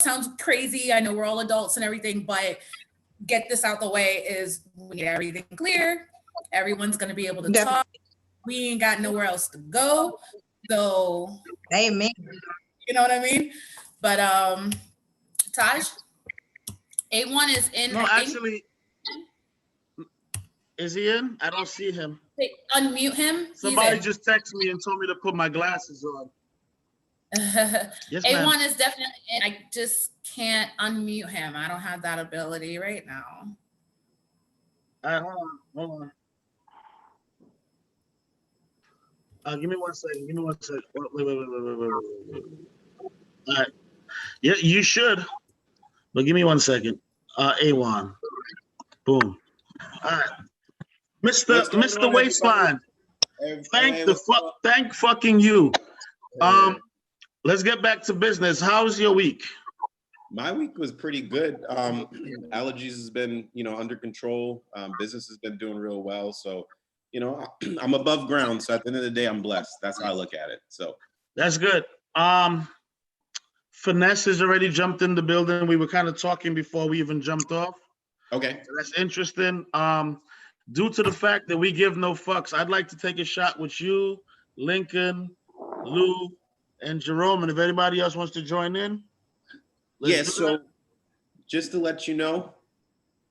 sounds crazy. I know we're all adults and everything, but get this out the way is we get everything clear. Everyone's going to be able to talk. We ain't got nowhere else to go. So, amen. You know what I mean? But Taj, A1 is in. No, actually, is he in? I don't see him. Unmute him. Somebody just texted me and told me to put my glasses on. Yes, A1 is definitely in. I just can't unmute him. I don't have that ability right now. Hold on. Give me 1 second. Wait. All right. Yeah, you should. But give me 1 second. A1. Boom. All right. Mr. Waistline. Thank fucking you. Let's get back to business. How's your week? My week was pretty good. Allergies has been, under control. Business has been doing real well. So, I'm above ground. So at the end of the day, I'm blessed. That's how I look at it. So that's good. Finesse has already jumped in the building. We were kind of talking before we even jumped off. Okay. So that's interesting. Due to the fact that we give no fucks, I'd like to take a shot with you, Lincoln, Lou, and Jerome. And if anybody else wants to join in. So just to let you know,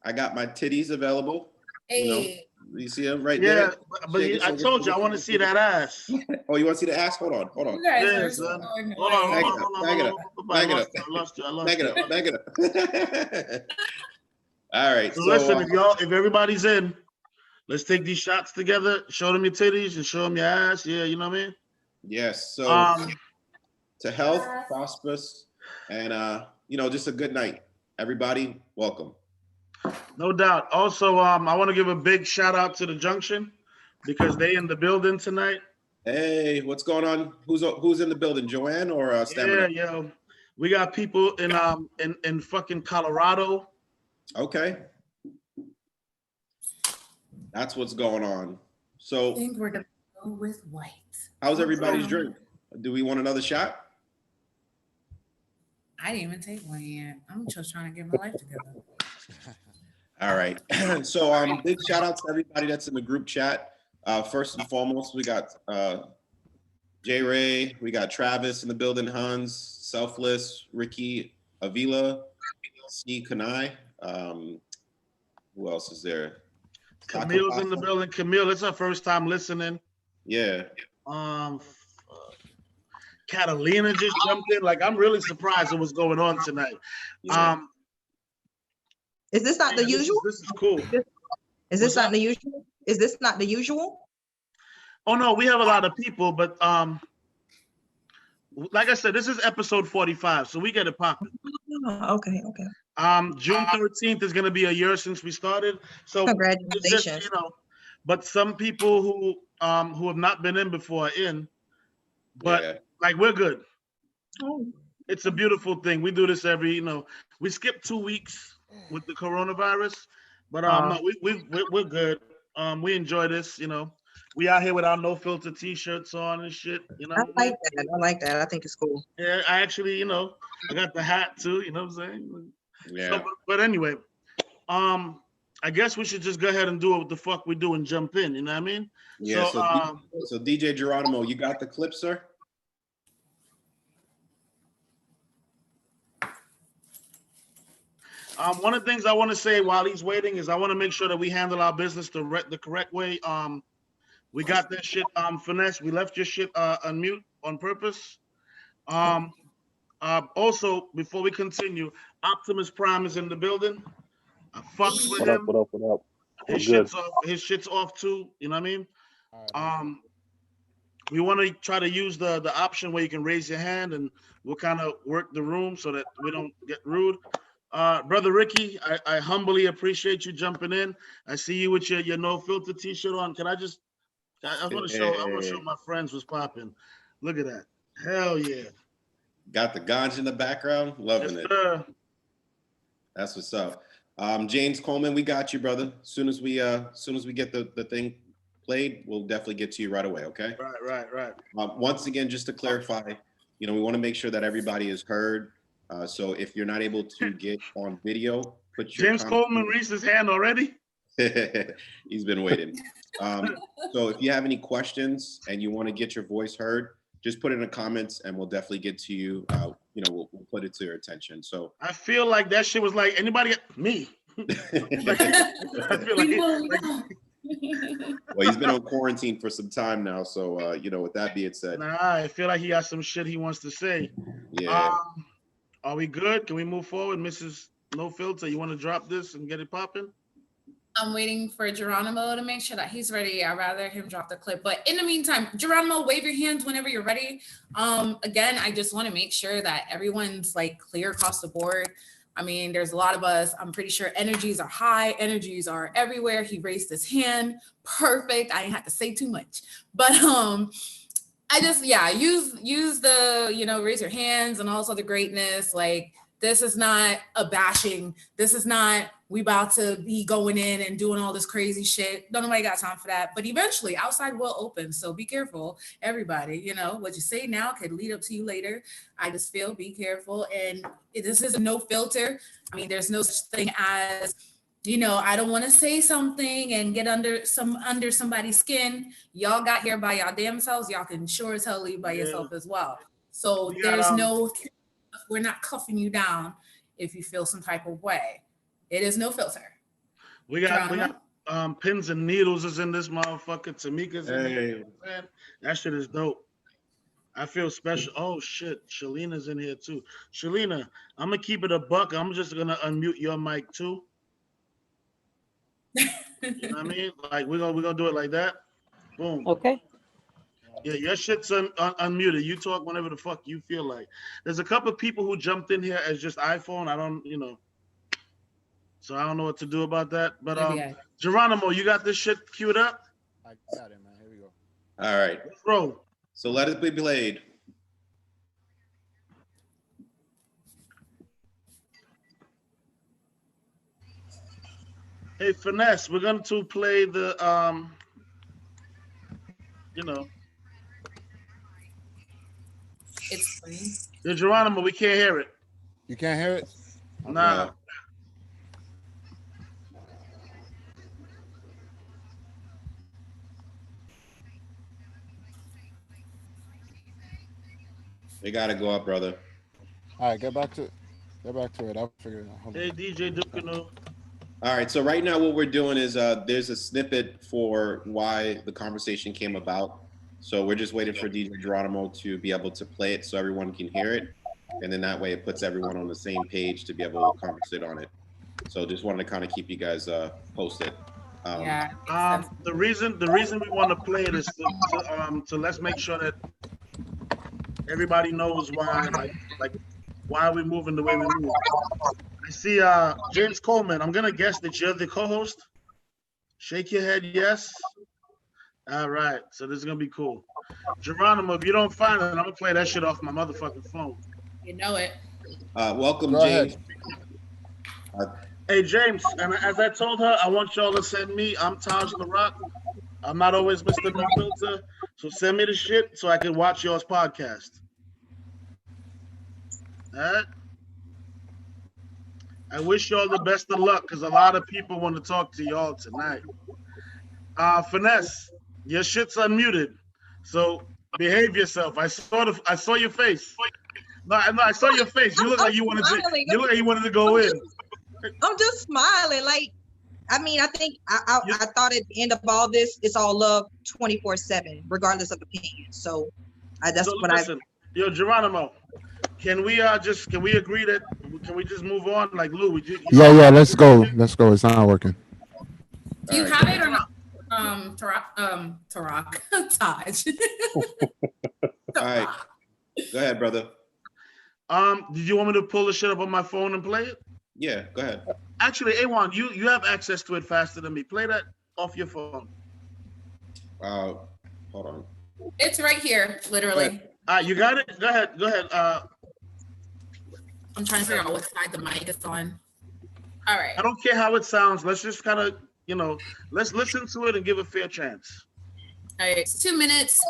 I got my titties available. Hey. You see them right there? But I told you I want to see that ass. Oh, you want to see the ass? Hold on. Hold on. Back it up. All right. So listen, if everybody's in, let's take these shots together. Show them your titties and show them your ass. Yeah, you know what I mean? Yes. So to health, prosperous, and just a good night. Everybody, welcome. No doubt. Also, I want to give a big shout out to the Junction because they in the building tonight. Hey, what's going on? Who's in the building? Joanne or Stamina? Yeah. We got people in fucking Colorado. Okay. That's what's going on. So I think we're gonna go with white. How's everybody's drink? Do we want another shot? I didn't even take one yet. I'm just trying to get my life together. All right. So big shout out to everybody that's in the group chat. First and foremost, we got J Ray, we got Travis in the building, Hans, Selfless, Ricky, Avila, C. Kanai. Who else is there? Camille's in the building. Camille, it's our first time listening. Yeah. Catalina just jumped in. Like, I'm really surprised at what's going on tonight. Is this not the usual? This is cool. Is this not the usual? Is this not the usual? Oh no, we have a lot of people, but like I said, this is episode 45, so we get it popping. Oh, okay. June 13th is gonna be a year since we started. So congratulations. Just, but some people who have not been in before are in, but like we're good. Oh. It's a beautiful thing. We do this every, we skip 2 weeks with the coronavirus, but no, we're good. We enjoy this, We out here with our no filter t-shirts on and shit, I like that. I think it's cool. Yeah, I actually, I got the hat too, you know what I'm saying? Yeah. So, but anyway, I guess we should just go ahead and do what the fuck we do and jump in, you know what I mean? Yeah, so DJ Geronimo, you got the clip, sir? One of the things I want to say while he's waiting is I want to make sure that we handle our business the correct way. We got that shit finesse. We left your shit on mute on purpose. Also, before we continue, Optimus Prime is in the building. I fucks with him. What up? His shit's off too. You know what I mean? We want to try to use the option where you can raise your hand, and we'll kind of work the room so that we don't get rude. Brother Ricky, I humbly appreciate you jumping in. I see you with your no filter t-shirt on. Can I want to show my friends what's popping. Look at that. Hell yeah. Got the ganja in the background. Loving it. That's what's up. James Coleman, we got you, brother. As soon as we get the thing played, we'll definitely get to you right away, okay? Right. Once again, just to clarify, we want to make sure that everybody is heard. So if you're not able to get on video, put your James Coleman raised his hand already. He's been waiting. So if you have any questions and you want to get your voice heard, just put it in the comments and we'll definitely get to you. We'll put it to your attention. So I feel like that shit was like anybody me. I feel like well, he's been on quarantine for some time now. So with that being said, nah, I feel like he got some shit he wants to say. yeah. Are we good? Can we move forward, Mrs. No Filter? You want to drop this and get it popping? I'm waiting for Geronimo to make sure that he's ready. I'd rather him drop the clip. But in the meantime, Geronimo, wave your hands whenever you're ready. Again, I just want to make sure that everyone's like clear across the board. I mean, there's a lot of us. I'm pretty sure energies are high. Energies are everywhere. He raised his hand. Perfect. I didn't have to say too much. But I just, use the, raise your hands and all this other greatness. Like, this is not a bashing. This is not, we about to be going in and doing all this crazy shit. Don't nobody got time for that. But eventually, outside will open. So be careful, everybody. What you say now could lead up to you later. I just feel, be careful. And this is no filter. I mean, there's no such thing as, I don't want to say something and get under somebody's skin. Y'all got here by y'all damn selves. Y'all can sure as hell leave by yourself as well. So there's no, we're not cuffing you down if you feel some type of way. It is no filter. We got pins and needles is in this motherfucker. Tamika's in here. Man, that shit is dope. I feel special. Oh shit, Shalina's in here too. Shalina, I'm gonna keep it a buck. I'm just gonna unmute your mic too. You know what I mean? Like we're gonna do it like that. Boom. Okay. Yeah, your shit's unmuted. You talk whenever the fuck you feel like. There's a couple of people who jumped in here as just iPhone. I don't, so I don't know what to do about that. But Geronimo, you got this shit queued up? I got it, man. Here we go. All right. Let's roll. So let it be played. Hey, Finesse, we're going to play the, It's free. the Geronimo, we can't hear it. You can't hear it? Nah. They got to go up, brother. All right, get back to it. I'll figure it out. Hold on. Hey, DJ Dukano. All right, so right now what we're doing is there's a snippet for why the conversation came about. So we're just waiting for DJ Geronimo to be able to play it so everyone can hear it. And then that way it puts everyone on the same page to be able to conversate on it. So just wanted to kind of keep you guys posted. The reason we want to play it is to let's make sure that everybody knows why, like why we're moving the way we move. I see James Coleman. I'm gonna guess that you're the co-host. Shake your head, yes. All right, so this is gonna be cool. Geronimo, if you don't find it, I'm gonna play that shit off my motherfucking phone. You know it. Welcome, Go James. Hey James, and as I told her, I want y'all to send me. I'm Taj LaRock. I'm not always Mr. No Filter, so send me the shit so I can watch y'all's podcast. All right. I wish y'all the best of luck because a lot of people want to talk to y'all tonight. Finesse, your shit's unmuted, so behave yourself. I saw your face. No, I saw your face. You look like you wanted to. You look like you wanted to go in. I'm just smiling. Like, I mean, I think I thought at the end of all this, it's all love 24/7, regardless of opinion. So Yo, Geronimo, can we agree that can we just move on? Like Lou, Yeah, let's go. It's not working. Do you have it or not? Tarak. Taj. All right. Go ahead, brother. Did you want me to pull the shit up on my phone and play it? Yeah, go ahead. Actually, A1, you have access to it faster than me. Play that off your phone. Hold on. It's right here, literally. You got it? Go ahead. I'm trying to figure out what side the mic is on. All right. I don't care how it sounds. Let's just kind of, let's listen to it and give a fair chance. All right. It's 2 minutes,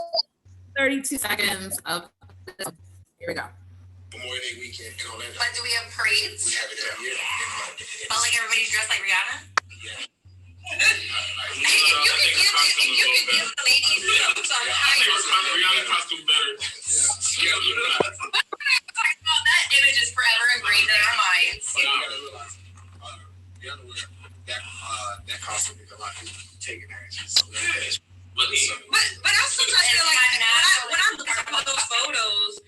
32 seconds of this. Here we go. Memorial Day weekend in Orlando. But do we have parades? We have it every year. But like everybody's dressed like Rihanna? Yeah. If you could give the ladies some Rihanna costume better. that image is forever ingrained in our minds. That costume is a lot of people take advantage. So But I sometimes feel like when I look at some of those photos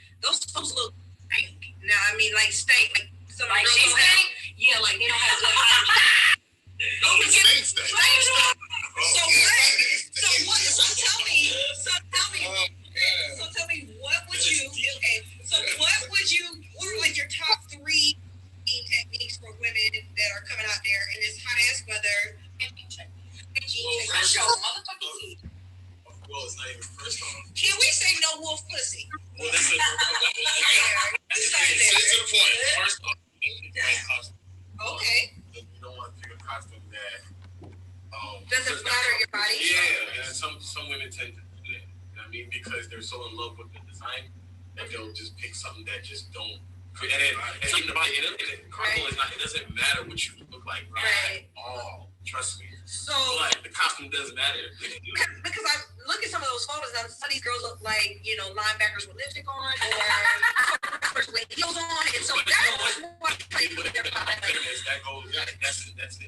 look pink. Now I mean like steak, like some like she's saying, yeah, like they don't have the Snakes. So tell me, what would your top 3 techniques for women that are coming out there in this hot ass weather? Well, it's not even first off. Can we say no wolf pussy? Well, that's it. To the point. First off, costume. Okay. You don't want to pick a costume that Doesn't flatter your body. Yeah, and some women tend to do that. You know what I mean? Because they're so in love with the design that they'll just pick something that just don't. And even the body, it doesn't matter what you look like at all. Trust me. So like the costume doesn't matter. Because I look at some of those photos and some of these girls look like, you know, linebackers with lipstick on or with heels on, and so that's what that goes. That's the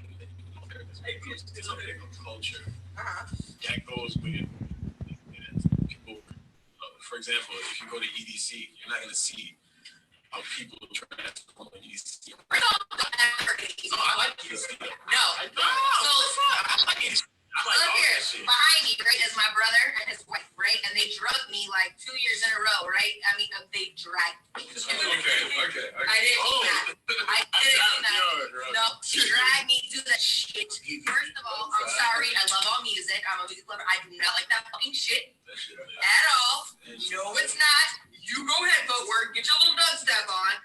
it's a big culture. That goes with people. For example, if you go to EDC, you're not going to see people transform in EDC. No, I like EDC. No. I like EDC. Look here, behind me, right, is my brother and his wife, right? And they drugged me like 2 years in a row, right? I mean, they dragged me. Okay. I didn't mean that. No, she dragged me to that shit. First of all, I'm sorry. I love all music. I'm a music lover. I do not like that fucking shit at all. No, it's not. You go ahead, footwork. Get your little dubstep on.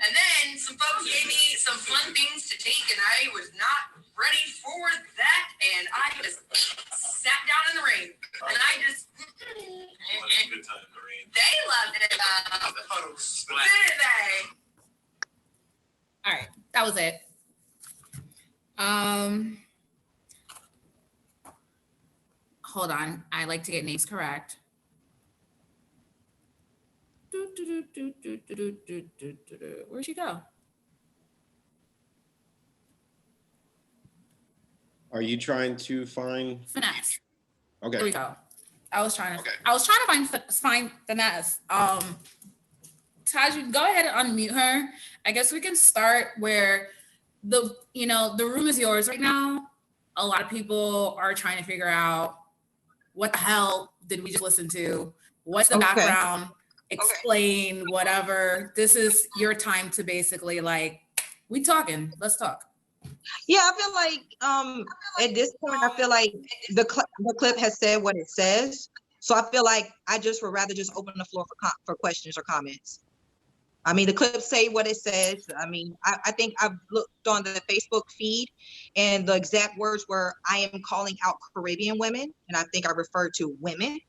And then some folks gave me some fun things to take, and I was not ready for that. And I just sat down in the rain. And I just. Good time in the rain. They loved it. Did they? All right, that was it. Hold on. I like to get names correct. Where'd she go? Are you trying to find? Finesse. Okay. There we go. I was trying to find Finesse. Taj, you go ahead and unmute her. I guess we can start where the room is yours right now. A lot of people are trying to figure out what the hell did we just listen to? What's the background? Explain whatever. This is your time to basically we talking. Let's talk. Yeah, I feel like at this point, I feel like the clip has said what it says. So I feel like I just would rather just open the floor for questions or comments. I mean, the clip say what it says. I mean, I think I've looked on the Facebook feed and the exact words were, I am calling out Caribbean women. And I think I referred to women.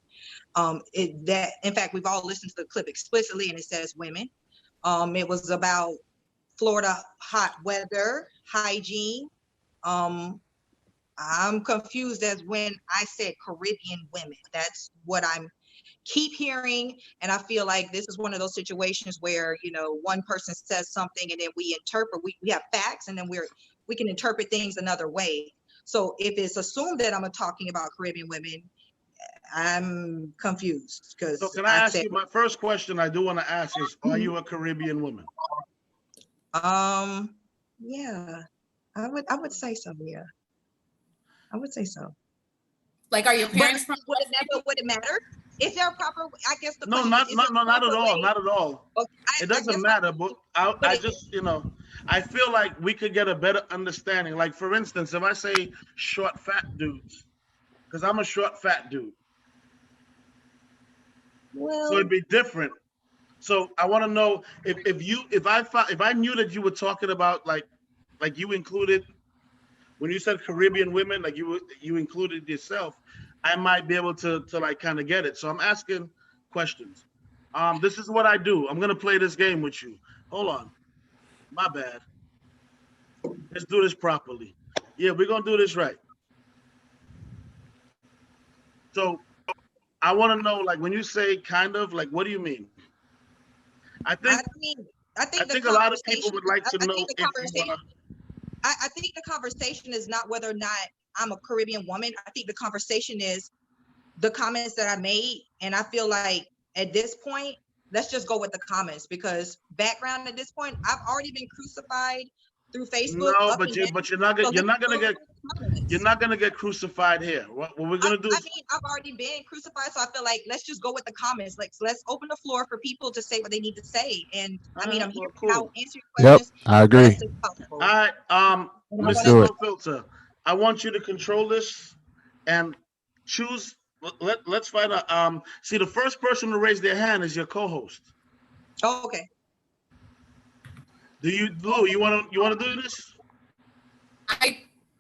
In fact, we've all listened to the clip explicitly and it says women. It was about Florida hot weather, hygiene. I'm confused as when I said Caribbean women. That's what I'm keep hearing. And I feel like this is one of those situations where, one person says something and then we interpret, we have facts and then we can interpret things another way. So if it's assumed that I'm talking about Caribbean women, I'm confused. So can I ask you, my first question I do want to ask is, are you a Caribbean woman? Yeah, I would say so. Yeah, I would say so. Like, are your parents from? Would it matter? Is there a proper? I guess the No, not at all. Not at all. Okay, it doesn't matter. But I just, I feel like we could get a better understanding. Like, for instance, if I say short, fat dudes, because I'm a short, fat dude. Well, so it'd be different. So I want to know if I knew that you were talking about like you included when you said Caribbean women, like you included yourself, I might be able to like kind of get it. So I'm asking questions. This is what I do. I'm gonna play this game with you. Hold on. My bad. Let's do this properly. Yeah, we're gonna do this right. So I want to know, like, when you say kind of, like, what do you mean? I think I think a lot of people would like to know think the if you conversation. wanna, I think the conversation is not whether or not I'm a Caribbean woman. I think the conversation is the comments that I made, and I feel like at this point, let's just go with the comments because background at this point, I've already been crucified through Facebook. no, up but and you're down. not So gonna you're let's not go gonna get with the comments. you're not gonna get crucified here. What we're gonna do I is mean, I've already been crucified, so I feel like let's just go with the comments. Like, so let's open the floor for people to say what they need to say. And I mean, I'm here cool. to answer your Yep, questions I as agree. best as possible. All right, Let's Mr. do it. No Filter, I want you to control this and choose. Let's find out. See, the first person to raise their hand is your co-host. Oh, okay. Lou, you wanna do this? I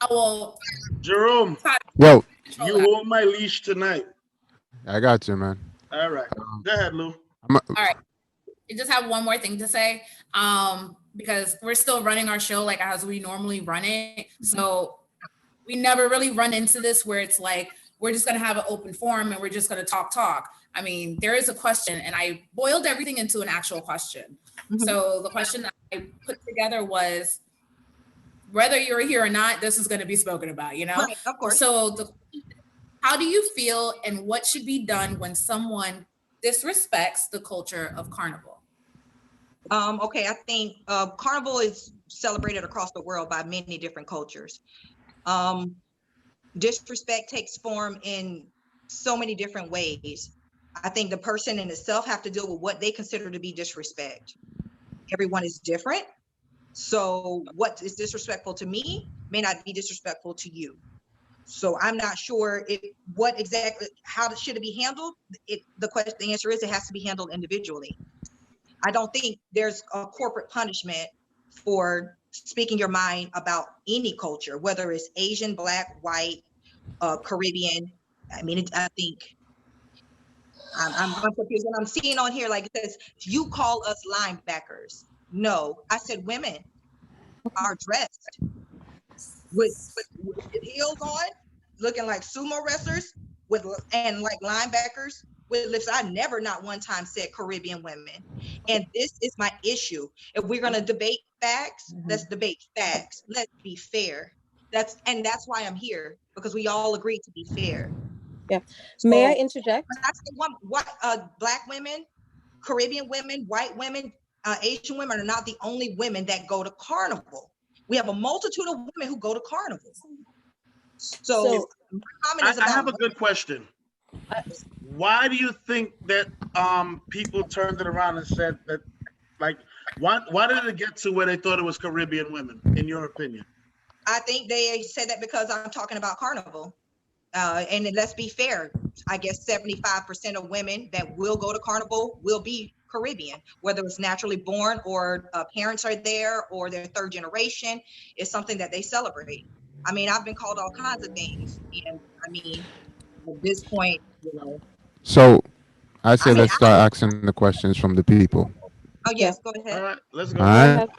will. Jerome, Yo, you hold my leash tonight. I got you, man. All right, go ahead, Lou. All right. I just have one more thing to say, because we're still running our show like as we normally run it. So we never really run into this where it's like, we're just going to have an open forum and we're just going to talk. I mean, there is a question and I boiled everything into an actual question. So the question that I put together was, whether you're here or not, this is going to be spoken about, you know? Right, of course. So how do you feel and what should be done when someone disrespects the culture of Carnival? Okay, I think Carnival is celebrated across the world by many different cultures. Disrespect takes form in so many different ways. I think the person in itself have to deal with what they consider to be disrespect. Everyone is different. So what is disrespectful to me may not be disrespectful to you. So I'm not sure what exactly, how should it be handled? The answer is it has to be handled individually. I don't think there's a corporate punishment for speaking your mind about any culture, whether it's Asian, Black, white, Caribbean. I mean, I think I'm confused when I'm seeing on here, like it says, you call us linebackers. No, I said women are dressed with heels on, looking like sumo wrestlers and like linebackers with lifts. I never not one time said Caribbean women. And this is my issue. If we're going to debate facts, let's debate facts. Let's be fair. That's why I'm here, because we all agree to be fair. Yeah. May I interject? Black women, Caribbean women, white women, Asian women are not the only women that go to Carnival. We have a multitude of women who go to Carnival. So I have a good question. Why do you think that people turned it around and said that, like, why did it get to where they thought it was Caribbean women, in your opinion? I think they said that because I'm talking about Carnival. And then let's be fair, I guess 75% of women that will go to Carnival will be Caribbean, whether it's naturally born or parents are there or they're third generation. It's something that they celebrate. I mean, I've been called all kinds of things. And I mean, at this point, you know. So I say let's start asking the questions from the people. Oh, yes, go ahead. All right, let's go. All right.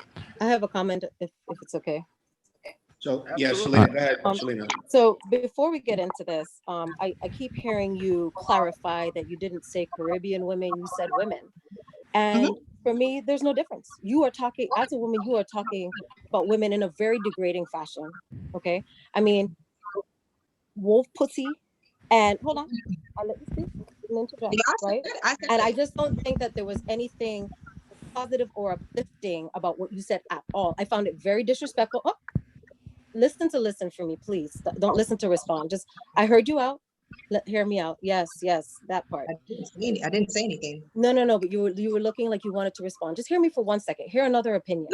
I have a comment if it's okay. So yeah, Shalina, go ahead, Shalina. So before we get into this, I keep hearing you clarify that you didn't say Caribbean women, you said women. And for me, there's no difference. You are talking, as a woman, you are talking about women in a very degrading fashion. Okay. I mean, wolf pussy and hold on. I'll let you speak. Interject, right? And I just don't think that there was anything positive or uplifting about what you said at all. I found it very disrespectful. Oh, listen for me, please. Don't listen to respond. Just, I heard you out. Hear me out. Yes, that part. I didn't say anything. No, but you were looking like you wanted to respond. Just hear me for 1 second. Hear another opinion.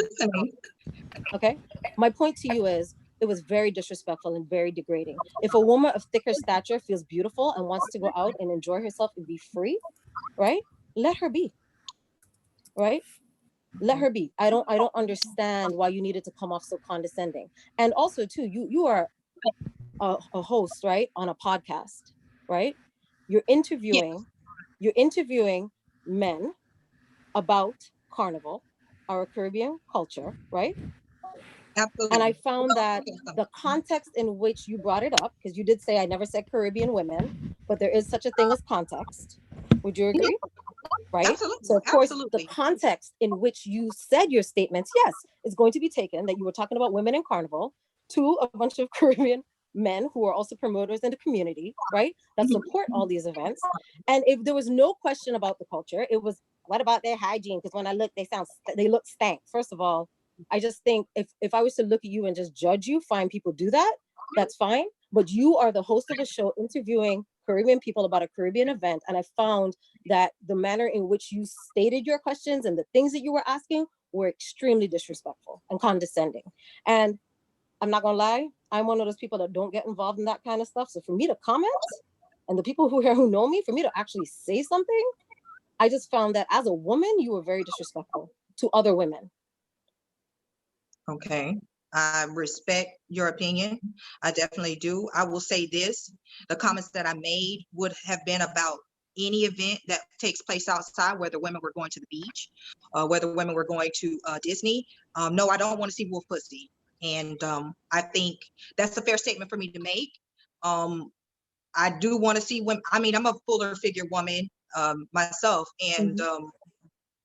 Okay. My point to you is it was very disrespectful and very degrading. If a woman of thicker stature feels beautiful and wants to go out and enjoy herself and be free, right? Let her be. Right? Let her be. I don't understand why you needed to come off so condescending. And also too, you are a host, right, on a podcast, right? You're interviewing men about Carnival, our Caribbean culture, right? Absolutely. And I found that the context in which you brought it up, because you did say I never said Caribbean women, but there is such a thing as context. Would you agree? Right? Absolutely. So of course, Absolutely. the context in which you said your statements, yes, is going to be taken that you were talking about women in Carnival to a bunch of Caribbean men who are also promoters in the community, right? That support all these events. And if there was no question about the culture, it was, what about their hygiene? Because when I look, they look stank. First of all, I just think if I was to look at you and just judge you, fine, people do that, that's fine. But you are the host of a show interviewing Caribbean people about a Caribbean event. And I found that the manner in which you stated your questions and the things that you were asking were extremely disrespectful and condescending. And I'm not gonna lie, I'm one of those people that don't get involved in that kind of stuff. So for me to comment, and the people who here who know me, for me to actually say something, I just found that as a woman, you were very disrespectful to other women. Okay. I respect your opinion. I definitely do. I will say this, the comments that I made would have been about any event that takes place outside, whether women were going to the beach, whether women were going to Disney. No, I don't want to see wolf pussy. And I think that's a fair statement for me to make. I do want to see women. I mean, I'm a fuller figure woman myself, and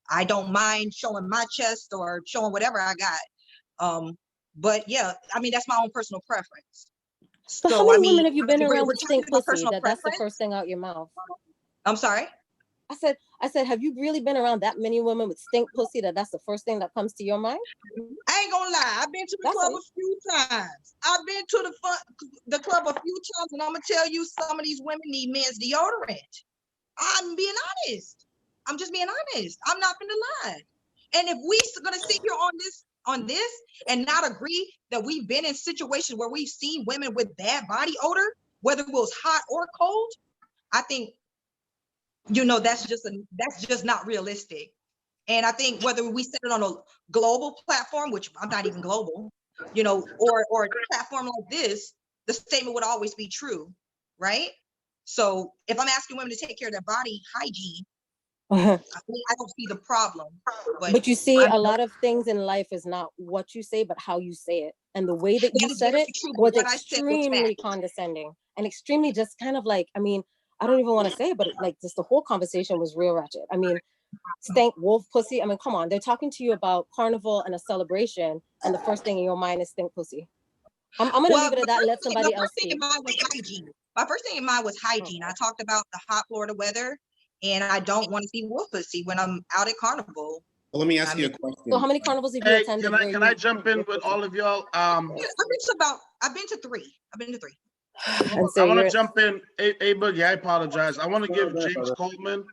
I don't mind showing my chest or showing whatever I got. But yeah, I mean, that's my own personal preference. So how many I mean, women have you been if around we're with talking stink about pussy? personal That's the preference- first thing out your mouth. I'm sorry? I said, have you really been around that many women with stink pussy that's the first thing that comes to your mind? I ain't gonna lie. I've been to the club a few times. I've been to the club a few times, and I'm gonna tell you, some of these women need men's deodorant. I'm being honest. I'm just being honest. I'm not gonna lie. And if we gonna sit here on this and not agree that we've been in situations where we've seen women with bad body odor, whether it was hot or cold, I think, that's just not realistic. And I think whether we set it on a global platform, which I'm not even global, or a platform like this, the statement would always be true, right? So if I'm asking women to take care of their body hygiene, I don't see the problem. But you see, a lot of things in life is not what you say, but how you say it. And the way that you said it was extremely condescending and extremely just kind of like, I mean, I don't even want to say it, but like just the whole conversation was real ratchet. I mean, stank wolf pussy. I mean, come on, they're talking to you about Carnival and a celebration, and the first thing in your mind is stink pussy. I'm gonna leave it at that and let somebody else speak. My first thing in mind was hygiene. I talked about the hot Florida weather, and I don't want to see wolf pussy when I'm out at Carnival. Well, let me ask you a question. So how many carnivals have you attended? Can I jump in with all of y'all? I've been to three. I want to jump in. Hey, Boogie, I apologize. I want to give James Coleman.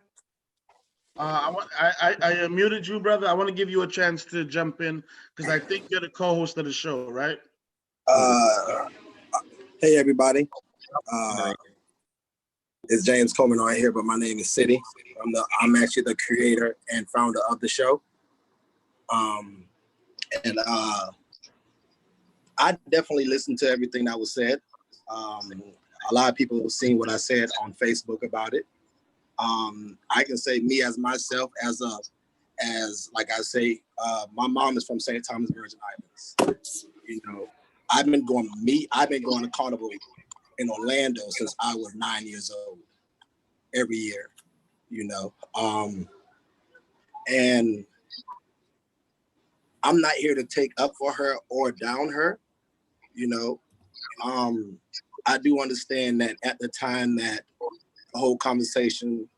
I muted you, brother. I want to give you a chance to jump in because I think you're the co-host of the show, right? Hey, everybody. It's James Coleman on here, but my name is City. I'm actually the creator and founder of the show. I definitely listened to everything that was said. A lot of people have seen what I said on Facebook about it. I can say me as myself, as like I say, my mom is from St. Thomas Virgin Islands. I've been going to Carnival in Orlando since I was 9 years old, every year, and I'm not here to take up for her or down her, I do understand that at the time that the whole conversation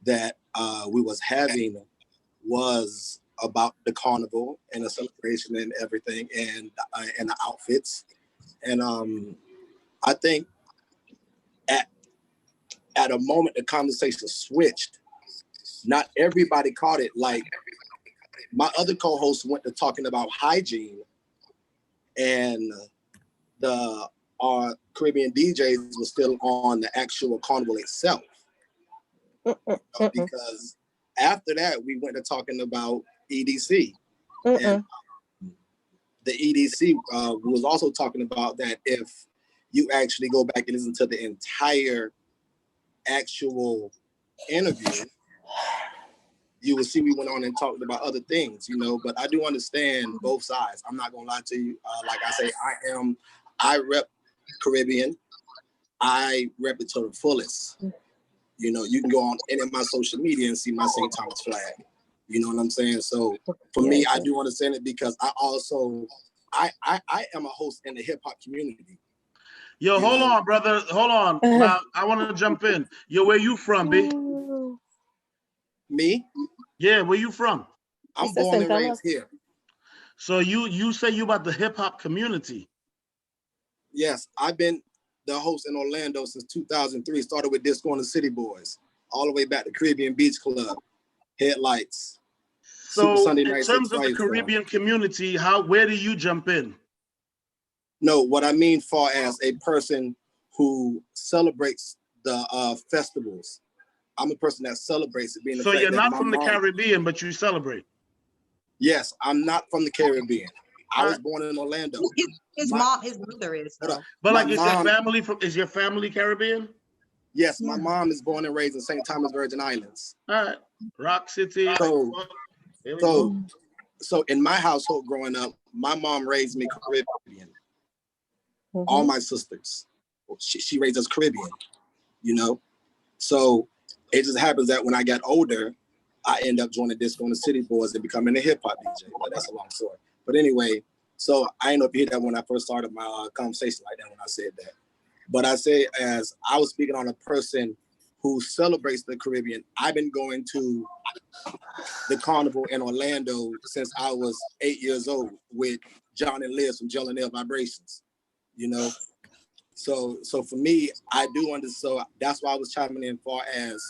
that we was having was about the Carnival and the celebration and everything and the outfits. And I think at a moment the conversation switched. Not everybody caught it. Like my other co-host went to talking about hygiene, and our Caribbean DJs was still on the actual Carnival itself. Because after that, we went to talking about EDC. And the EDC was also talking about that if you actually go back and listen to the entire actual interview, you will see we went on and talked about other things, you know, but I do understand both sides. I'm not gonna lie to you. Like I say, I rep Caribbean. I rep it to the fullest. You know, you can go on any of my social media and see my St. Thomas flag. You know what I'm saying? So for me, I do understand it because I also, I am a host in the hip hop community. Yo, hold on, brother. Hold on. Now, I want to jump in. Yo, where you from, B? Me? Yeah, where you from? I'm born and raised here. So you say you about the hip hop community? Yes, I've been the host in Orlando since 2003. Started with Disco and the City Boys, all the way back to Caribbean Beach Club, Headlights. So Super Sunday in Nights terms at of the Firestone. Caribbean community, where do you jump in? No, what I mean far as a person who celebrates the festivals. I'm a person that celebrates it. Being the So fact you're that not my from the mom- Caribbean, but you celebrate. Yes, I'm not from the Caribbean. I was born in Orlando. His mother is though. But My like, is your family Caribbean? Yes, my mom is born and raised in St. Thomas Virgin Islands. All right, Rock City. So in my household growing up, my mom raised me Caribbean. All my sisters, she raised us Caribbean, you know? So it just happens that when I got older, I end up joining Disco and the City Boys and becoming a hip hop DJ, but that's a long story. But anyway, so I didn't know if you hear that when I first started my conversation like that when I said that. But I say, as I was speaking on a person who celebrates the Caribbean, I've been going to the carnival in Orlando since I was 8 years old with John and Liz from Gel and Nail Vibrations, you know? So for me, I do understand. So that's why I was chiming in far as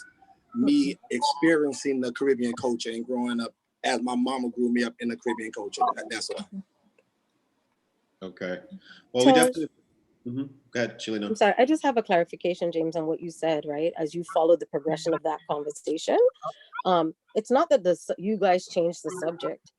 me experiencing the Caribbean culture and growing up as my mama grew me up in the Caribbean culture. That's why. Okay. Well, we definitely. Go ahead, Chilena. I'm sorry. I just have a clarification, James, on what you said, right? As you followed the progression of that conversation. It's not that you guys changed the subject.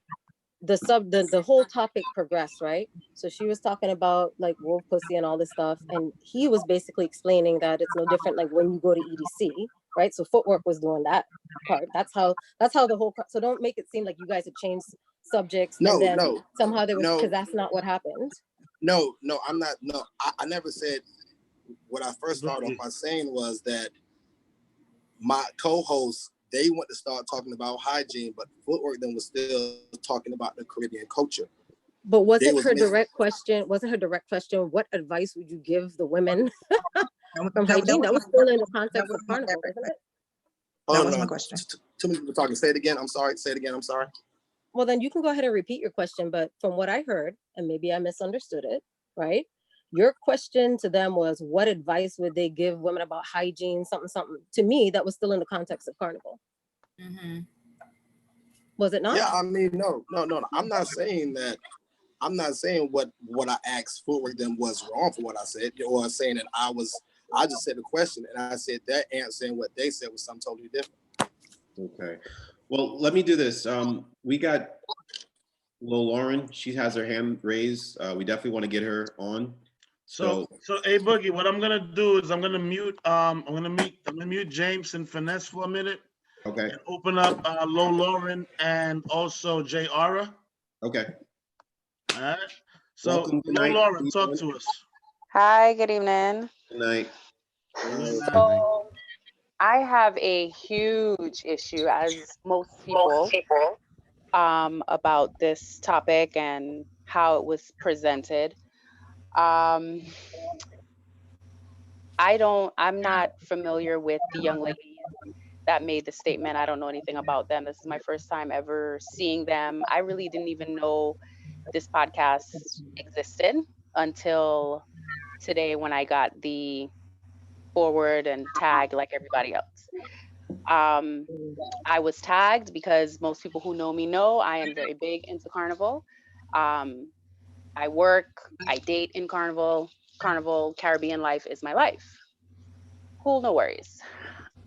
The whole topic progressed, right? So she was talking about like wolf pussy and all this stuff. And he was basically explaining that it's no different like when you go to EDC, right? So Footwork was doing that part. That's how the whole, so don't make it seem like you guys have changed subjects. No, and then no. somehow there was, No. because that's not what happened. No, I'm not. No, I never said. What I first started off by saying was that my co-hosts, they want to start talking about hygiene, but Footwork then was still talking about the Caribbean culture. But wasn't her direct question, what advice would you give the women from hygiene? That was still in the context of carnival, wasn't it? That was my question. Too many people talking. Say it again. I'm sorry. Say it again. I'm sorry. Well, then you can go ahead and repeat your question, but from what I heard, and maybe I misunderstood it, right? Your question to them was, what advice would they give women about hygiene, something. To me, that was still in the context of carnival. Was it not? Yeah, I mean, no. I'm not saying that. I'm not saying what I asked Footwork then was wrong for what I said, or saying that I just said the question and I said that answer and what they said was something totally different. Okay. Well, let me do this. We got Lil Lauren. She has her hand raised. We definitely want to get her on. So A Boogie, what I'm gonna do is I'm gonna mute James and Finesse for a minute. Okay. And open up Lil Lauren and also Jay Ara. Okay. All right. So Lil Lauren, talk to us. Hi, good evening. Good night. So I have a huge issue, as most people, about this topic and how it was presented. I'm not familiar with the young lady that made the statement. I don't know anything about them. This is my first time ever seeing them. I really didn't even know this podcast existed until today when I got the forward and tag like everybody else. I was tagged because most people who know me know I am very big into carnival. I work, I date in carnival. Carnival, Caribbean life is my life. Cool, no worries.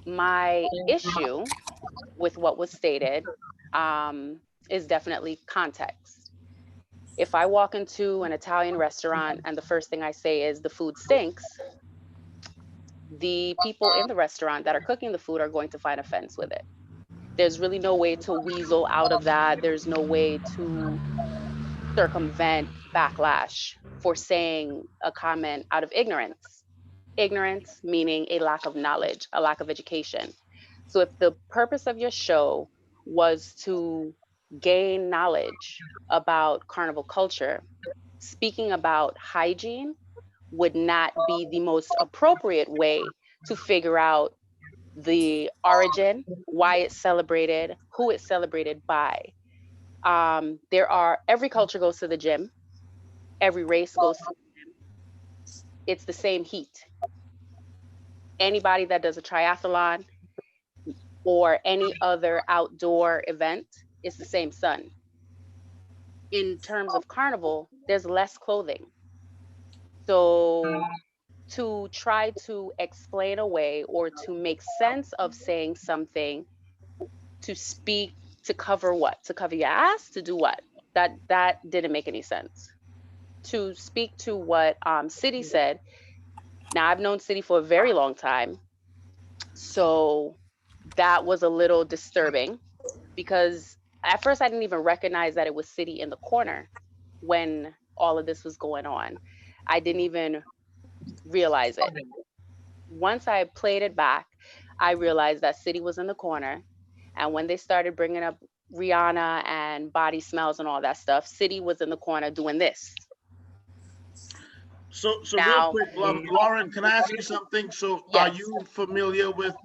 My issue with what was stated is definitely context. If I walk into an Italian restaurant and the first thing I say is the food stinks, the people in the restaurant that are cooking the food are going to find offense with it. There's really no way to weasel out of that. There's no way to circumvent backlash for saying a comment out of ignorance. Ignorance meaning a lack of knowledge, a lack of education. So if the purpose of your show was to gain knowledge about carnival culture, speaking about hygiene would not be the most appropriate way to figure out the origin, why it's celebrated, who it's celebrated by. Every culture goes to the gym, every race goes to the gym. It's the same heat. Anybody that does a triathlon or any other outdoor event, it's the same sun. In terms of carnival, there's less clothing. So to try to explain away or to make sense of saying something, to speak, to cover what? To cover your ass? To do what? That didn't make any sense. To speak to what City said, now I've known City for a very long time, so that was a little disturbing because at first I didn't even recognize that it was City in the corner when all of this was going on. I didn't even realize it. Once I played it back, I realized that City was in the corner. And when they started bringing up Rihanna and body smells and all that stuff, City was in the corner doing this. So Now- real quick, Lauren, can I ask you something? So Yes. are you familiar with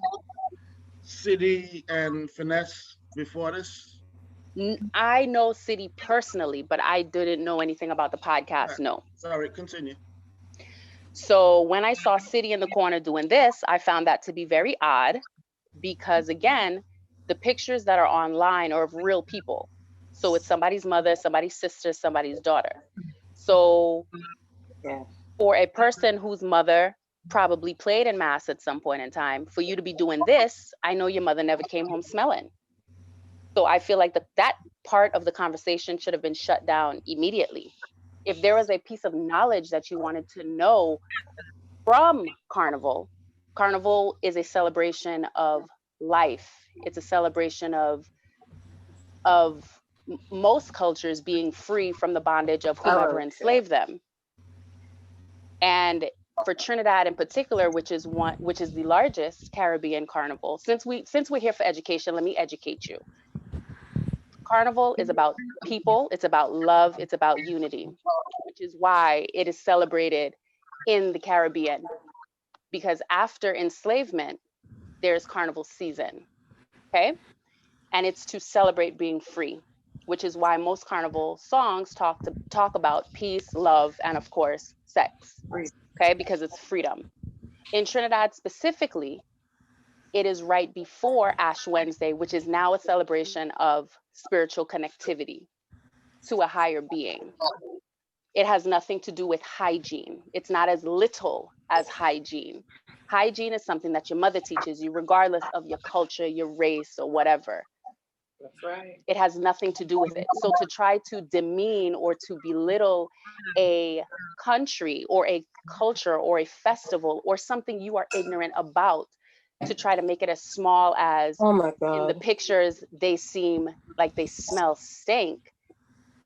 City and Finesse before this? I know City personally, but I didn't know anything about the podcast, no. Sorry, continue. So when I saw City in the corner doing this, I found that to be very odd because again, the pictures that are online are of real people. So it's somebody's mother, somebody's sister, somebody's daughter. So for a person whose mother probably played in mass at some point in time, for you to be doing this, I know your mother never came home smelling. So I feel like that part of the conversation should have been shut down immediately. If there was a piece of knowledge that you wanted to know from Carnival, Carnival is a celebration of life. It's a celebration of most cultures being free from the bondage of whoever enslaved them. And for Trinidad in particular, which is the largest Caribbean carnival, since we're here for education, let me educate you. Carnival is about people, it's about love, it's about unity, which is why it is celebrated in the Caribbean. Because after enslavement, there's carnival season, okay? And it's to celebrate being free, which is why most carnival songs talk about peace, love, and of course, sex, okay? Because it's freedom. In Trinidad specifically, it is right before Ash Wednesday, which is now a celebration of spiritual connectivity to a higher being. It has nothing to do with hygiene. It's not as little as hygiene. Hygiene is something that your mother teaches you, regardless of your culture, your race, or whatever. That's right. It has nothing to do with it. So to try to demean or to belittle a country or a culture or a festival or something you are ignorant about, to try to make it as small as, Oh my in God. the pictures, they seem like they smell stink,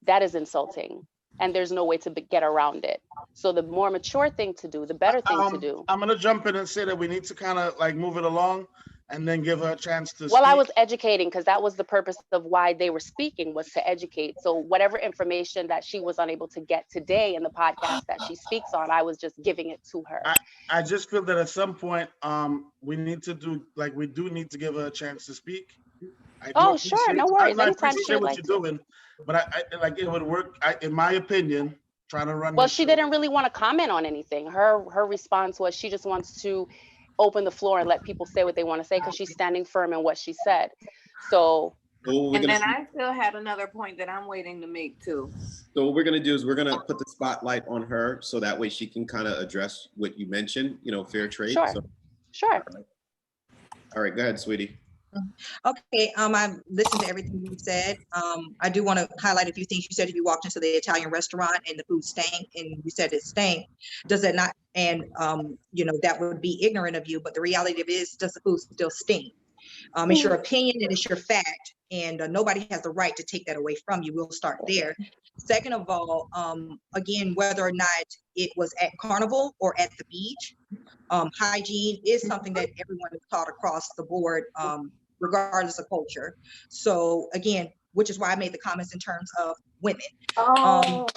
that is insulting. And there's no way to get around it. So the more mature thing to do, the better thing to do. I'm gonna jump in and say that we need to kind of like move it along and then give her a chance to Well, I speak. was educating because that was the purpose of why they were speaking, was to educate. So whatever information that she was unable to get today in the podcast that she speaks on, I was just giving it to her. I just feel that at some point, we need to we do need to give her a chance to speak. Oh, sure, no worries. I Anytime she appreciate would what like you're to. doing, but I like it would work, in my opinion, trying to run. Well, this she show. didn't really want to comment on anything. Her response was she just wants to open the floor and let people say what they want to say because she's standing firm in what she said. So And then I still had another point that I'm waiting to make too. So what we're gonna do is we're gonna put the spotlight on her so that way she can kind of address what you mentioned, fair trade. Sure. So, sure. all right, go ahead, sweetie. Okay, I listened to everything you said. I do want to highlight a few things. You said if you walked into the Italian restaurant and the food stank, and you said it stank, does it not? And that would be ignorant of you. But the reality of it is, does the food still stink? It's your opinion and it's your fact, and nobody has the right to take that away from you. We'll start there. Second of all, again, whether or not it was at Carnival or at the beach, hygiene is something that everyone is taught across the board, regardless of culture. So again, which is why I made the comments in terms of women. So,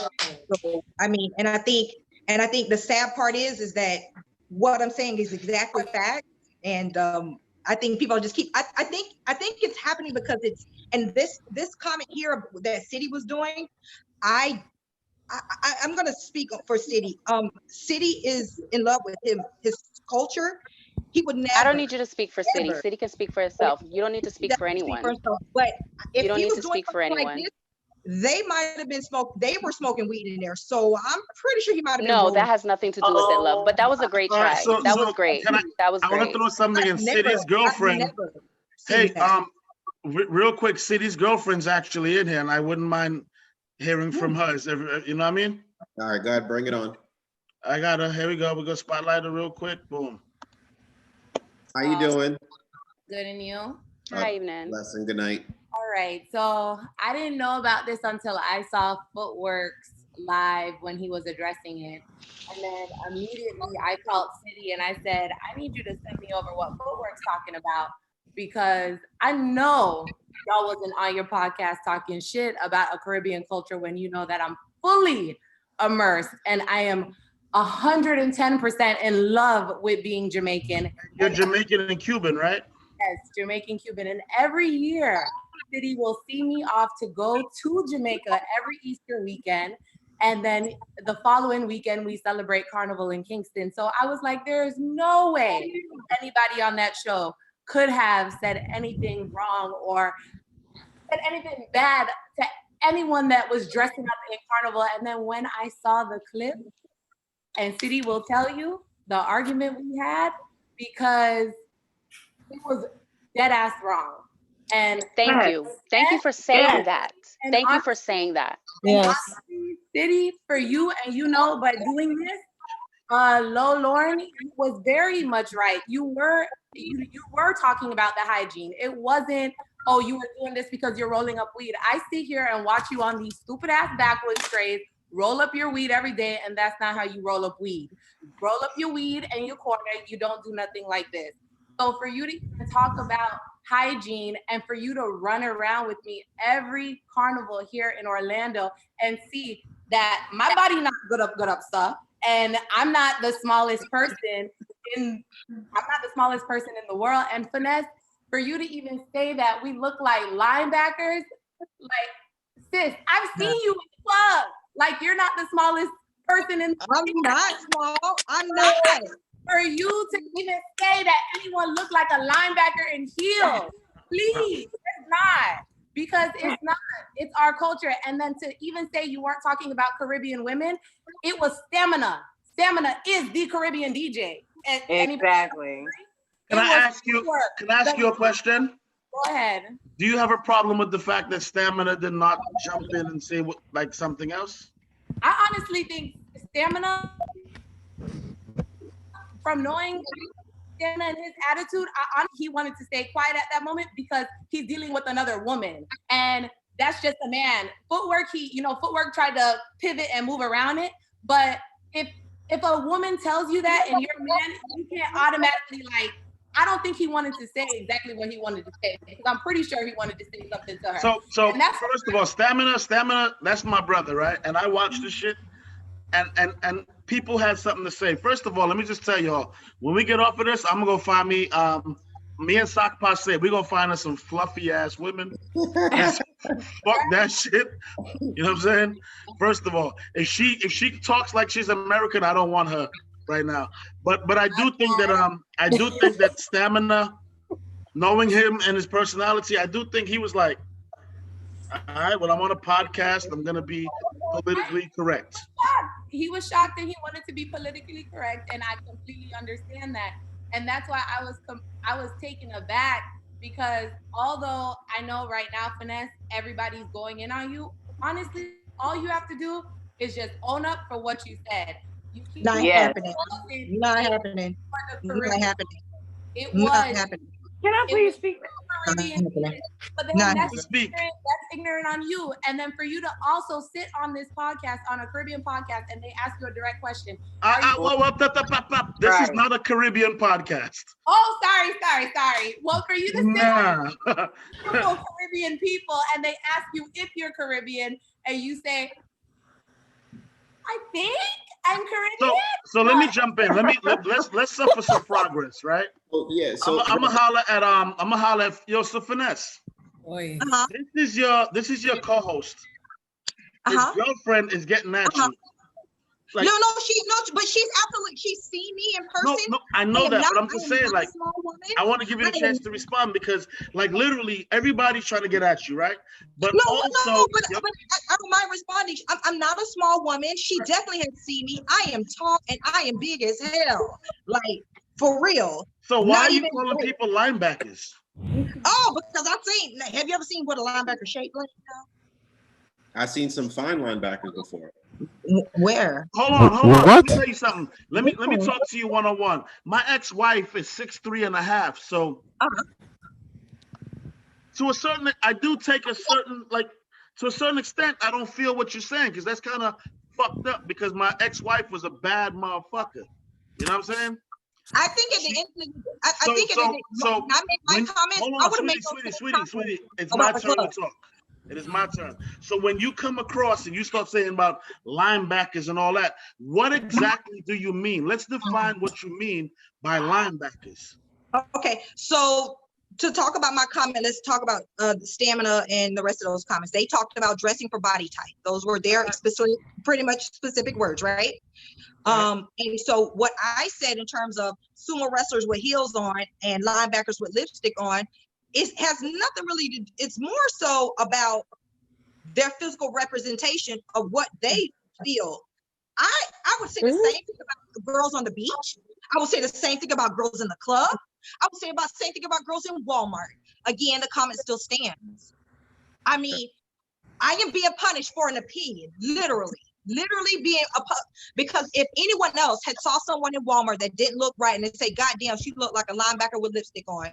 I mean, and I think the sad part is that what I'm saying is exactly fact. And I think people just keep, I think it's happening because it's, and this comment here that City was doing, I'm going to speak for City. City is in love with his culture. He would never. I don't need you to speak for City. Never. City can speak for itself. You don't need to speak for anyone. But if You don't he need was to doing speak for something anyone. like this, they might have been they were smoking weed in there. So I'm pretty sure he might have been. No, rolling. that has nothing to do with it, love. But that was a great All right, try. so- That so was great. can That was I want to great. throw something in. I've never- City's girlfriend. I've never seen Hey, that. real quick, City's girlfriend's actually in here, and I wouldn't mind hearing from her. You know what I mean? All right, go ahead, bring it on. I got her. Here we go. We're gonna spotlight her real quick. Boom. How you doing? Good, and you? Hi, evening. Blessing, good night. All right. So I didn't know about this until I saw Footwork's live when he was addressing it. And then immediately I called City and I said, I need you to send me over what Footwork's talking about, because I know y'all wasn't on your podcast talking shit about a Caribbean culture when you know that I'm fully immersed and I am 110% in love with being Jamaican. You're Jamaican and Cuban, right? Yes, Jamaican, Cuban. And every year, City will see me off to go to Jamaica every Easter weekend. And then the following weekend, we celebrate Carnival in Kingston. So I was like, there's no way anybody on that show could have said anything wrong or said anything bad to anyone that was dressing up in Carnival. And then when I saw the clip, and City will tell you the argument we had, because it was dead ass wrong. And Thank you. Thank you for saying that. And Thank you for saying that. Yes. City, for you, and you know, by doing this, Lauren was very much right. You were talking about the hygiene. It wasn't, oh, you were doing this because you're rolling up weed. I sit here and watch you on these stupid ass backwoods trays, roll up your weed every day, and that's not how you roll up weed. Roll up your weed in your corner. You don't do nothing like this. So for you to even talk about hygiene and for you to run around with me every carnival here in Orlando and see that my body not good up stuff, and I'm not the smallest person in the world. And Finesse, for you to even say that we look like linebackers, like, sis, I've seen you in the club. Like, you're not the smallest person in the I'm not small. I'm not. For you to even say that anyone look like a linebacker in heels, please, it's not. Because it's not. It's our culture. And then to even say you weren't talking about Caribbean women, it was Stamina. Stamina is the Caribbean DJ. And exactly. Can I ask you a question? Go ahead. Do you have a problem with the fact that Stamina did not jump in and say like something else? I honestly think Stamina, from knowing Stamina and his attitude, he wanted to stay quiet at that moment because he's dealing with another woman. And that's just a man. Footwork tried to pivot and move around it. But if a woman tells you that and you're a man, you can't automatically I don't think he wanted to say exactly what he wanted to say, because I'm pretty sure he wanted to say something to her. So first of all, Stamina, that's my brother, right? And I watched this shit, and people had something to say. First of all, let me just tell y'all, when we get off of this, I'm gonna go find me and Sock Passe, we're gonna find us some fluffy ass women. Fuck that shit. You know what I'm saying? First of all, if she talks like she's American, I don't want her right now. But I do think that Stamina, knowing him and his personality, I do think he was like, all right, well, I'm on a podcast, I'm gonna be politically correct. He was shocked that he wanted to be politically correct, and I completely understand that. And that's why I was taken aback, because although I know right now, Finesse, everybody's going in on you, honestly, all you have to do is just own up for what you said. Not happening. Not happening. Not happening. It was. Can I please speak? Caribbean, but then Nah. that's ignorant on you. And then for you to also sit on this podcast, on a Caribbean podcast, and they ask you a direct question. This is not a Caribbean podcast. Oh, sorry. Well, for you to sit on Caribbean people and they ask you if you're Caribbean and you say, I think I'm Caribbean. So let me jump in. Let's suffer some progress, right? Oh yeah. So I'm gonna holler at Yosef Finesse. This is your co-host. His girlfriend is getting at you. Like, but she's absolutely, she's seen me in person. No, I know that, but I'm just saying, like, I want to give you the chance to respond because, like, literally everybody's trying to get at you, right? But but I don't mind responding. I'm not a small woman. She definitely has seen me. I am tall and I am big as hell, like for real. So why are you calling people linebackers? Oh, because I've seen. Have you ever seen what a linebacker shape like? I've seen some fine linebackers before. Where? Hold on. Let me tell you something. Let me talk to you one-on-one. My ex-wife is 6'3.5", so to a certain, I do take a certain, like, to a certain extent, I don't feel what you're saying because that's kind of fucked up because my ex-wife was a bad motherfucker. You know what I'm saying? I think at the end, when I made my comments, I would have made sweetie, it's my turn to talk. It is my turn. So when you come across and you start saying about linebackers and all that, what exactly do you mean? Let's define what you mean by linebackers. Okay, so to talk about my comment, let's talk about stamina and the rest of those comments. They talked about dressing for body type. Those were their pretty much specific words, right? And so what I said in terms of sumo wrestlers with heels on and linebackers with lipstick on, it has nothing really to, it's more so about their physical representation of what they feel. I would say the same thing about girls on the beach. I would say the same thing about girls in the club. I would say the same thing about girls in Walmart. Again, the comment still stands. I mean, I am being punished for an opinion, literally being because if anyone else had saw someone in Walmart that didn't look right and they say, God damn, she looked like a linebacker with lipstick on,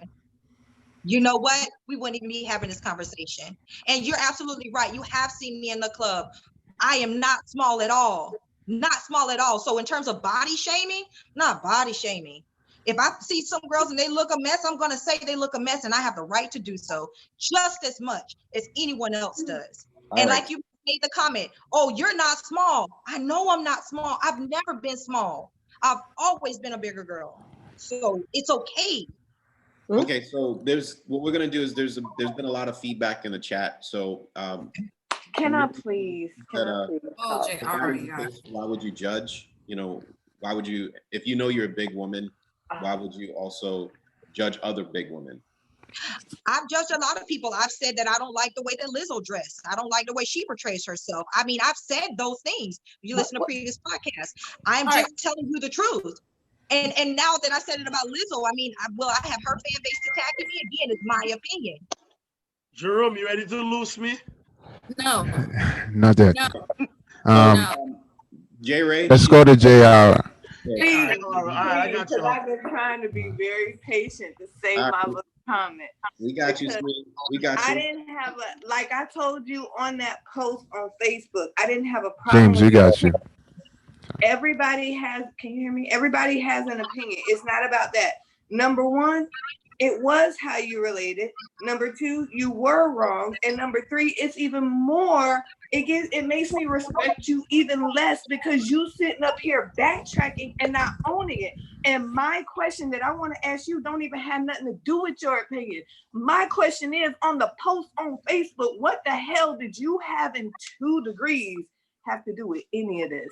you know what? We wouldn't even be having this conversation. And you're absolutely right. You have seen me in the club. I am not small at all. Not small at all. So in terms of body shaming, not body shaming. If I see some girls and they look a mess, I'm going to say they look a mess and I have the right to do so just as much as anyone else does. Like you made the comment, oh, you're not small. I know I'm not small. I've never been small. I've always been a bigger girl. So it's okay. Okay, so what we're gonna do is there's been a lot of feedback in the chat. So can I please? Why would you judge? You know, why would you, if you know you're a big woman, why would you also judge other big women? I've judged a lot of people. I've said that I don't like the way that Lizzo dressed. I don't like the way she portrays herself. I mean, I've said those things. You listen to previous podcasts. I'm just telling you the truth. And now that I said it about Lizzo, I mean, I have her fan base attacking me again. It's my opinion. Jerome, you ready to lose me? No. Not yet. No. J Ray. Let's go to JR. Please, I got you. I've been trying to be very patient to say my little comment. We got you, sweet. We got you. I didn't have like I told you on that post on Facebook, I didn't have a problem. James, we got you. Everybody has, can you hear me? Everybody has an opinion. It's not about that. Number one, it was how you related. Number two, you were wrong. And number three, it's even more, it makes me respect you even less because you sitting up here backtracking and not owning it. And my question that I want to ask you don't even have nothing to do with your opinion. My question is, on the post on Facebook, what the hell did you have in 2 degrees have to do with any of this?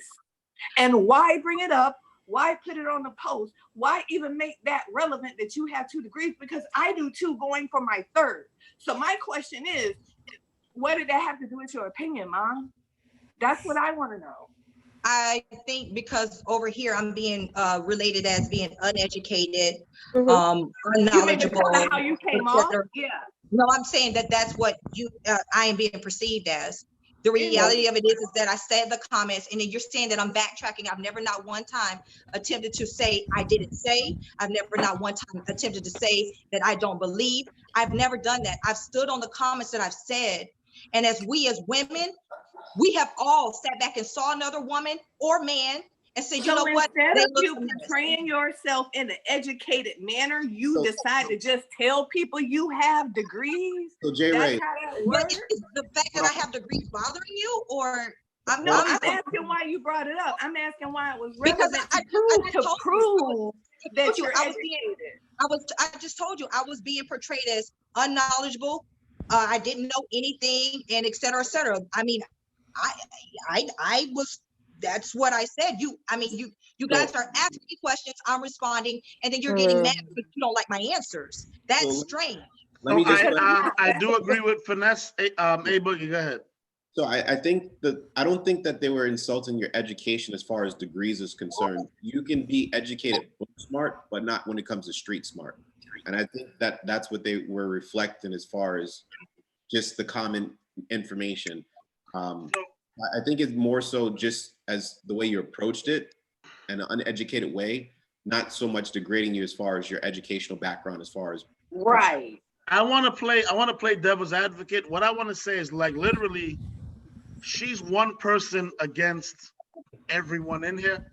And why bring it up? Why put it on the post? Why even make that relevant that you have 2 degrees? Because I do too, going for my 3rd. So my question is, what did that have to do with your opinion, Mom? That's what I want to know. I think because over here I'm being related as being uneducated, unknowledgeable. You how you came off? Yeah. No, I'm saying that's what I am being perceived as. The reality of it is that I said the comments, and then you're saying that I'm backtracking. I've never not one time attempted to say I didn't say. I've never not one time attempted to say that I don't believe. I've never done that. I've stood on the comments that I've said. And as women, we have all sat back and saw another woman or man and said, you know what? Instead of you portraying yourself in an educated manner, you decide to just tell people you have degrees. So J. Ray, but is the fact that I have degrees bothering you, or I'm asking why you brought it up. I'm asking why it was because relevant I to prove that you're educated. I just told you I was being portrayed as unknowledgeable. I didn't know anything, and et cetera, et cetera. I mean, I was. That's what I said. You guys are asking me questions. I'm responding, and then you're getting mad because you don't like my answers. That's strange. I do agree with Finesse. Boogie, go ahead. So I think I don't think that they were insulting your education as far as degrees is concerned. You can be educated, book smart, but not when it comes to street smart. And I think that's what they were reflecting as far as just the common information. I think it's more so just as the way you approached it in an uneducated way, not so much degrading you as far as your educational background, as far as right. I want to play devil's advocate. What I want to say is, like, literally, she's one person against everyone in here.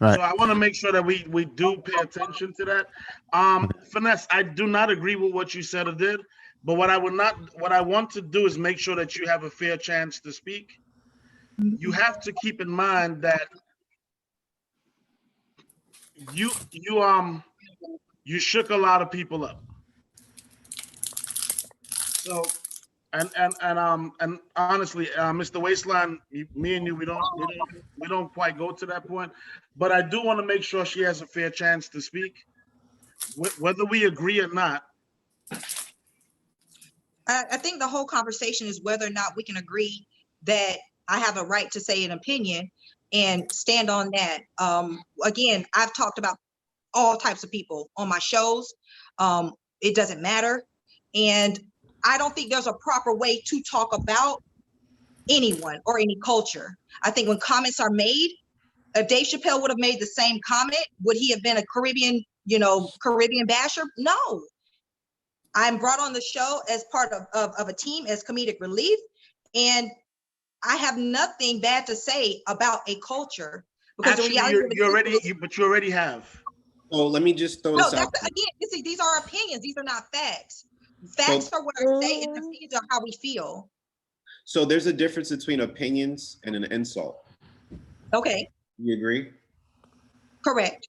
Right. So I want to make sure that we do pay attention to that. Finesse, I do not agree with what you said or did, but what I want to do is make sure that you have a fair chance to speak. You have to keep in mind that you shook a lot of people up. So, and honestly, Mr. Waistline, me and you, we don't quite go to that point, but I do want to make sure she has a fair chance to speak, whether we agree or not. I think the whole conversation is whether or not we can agree that I have a right to say an opinion and stand on that. Again, I've talked about all types of people on my shows. It doesn't matter. And I don't think there's a proper way to talk about anyone or any culture. I think when comments are made, if Dave Chappelle would have made the same comment, would he have been a Caribbean basher? No. I'm brought on the show as part of a team as comedic relief, and I have nothing bad to say about a culture because actually, you already have. So let me just throw this out. Again, these are opinions. These are not facts. Facts are what I say, and opinions are how we feel. So there's a difference between opinions and an insult. Okay. You agree? Correct.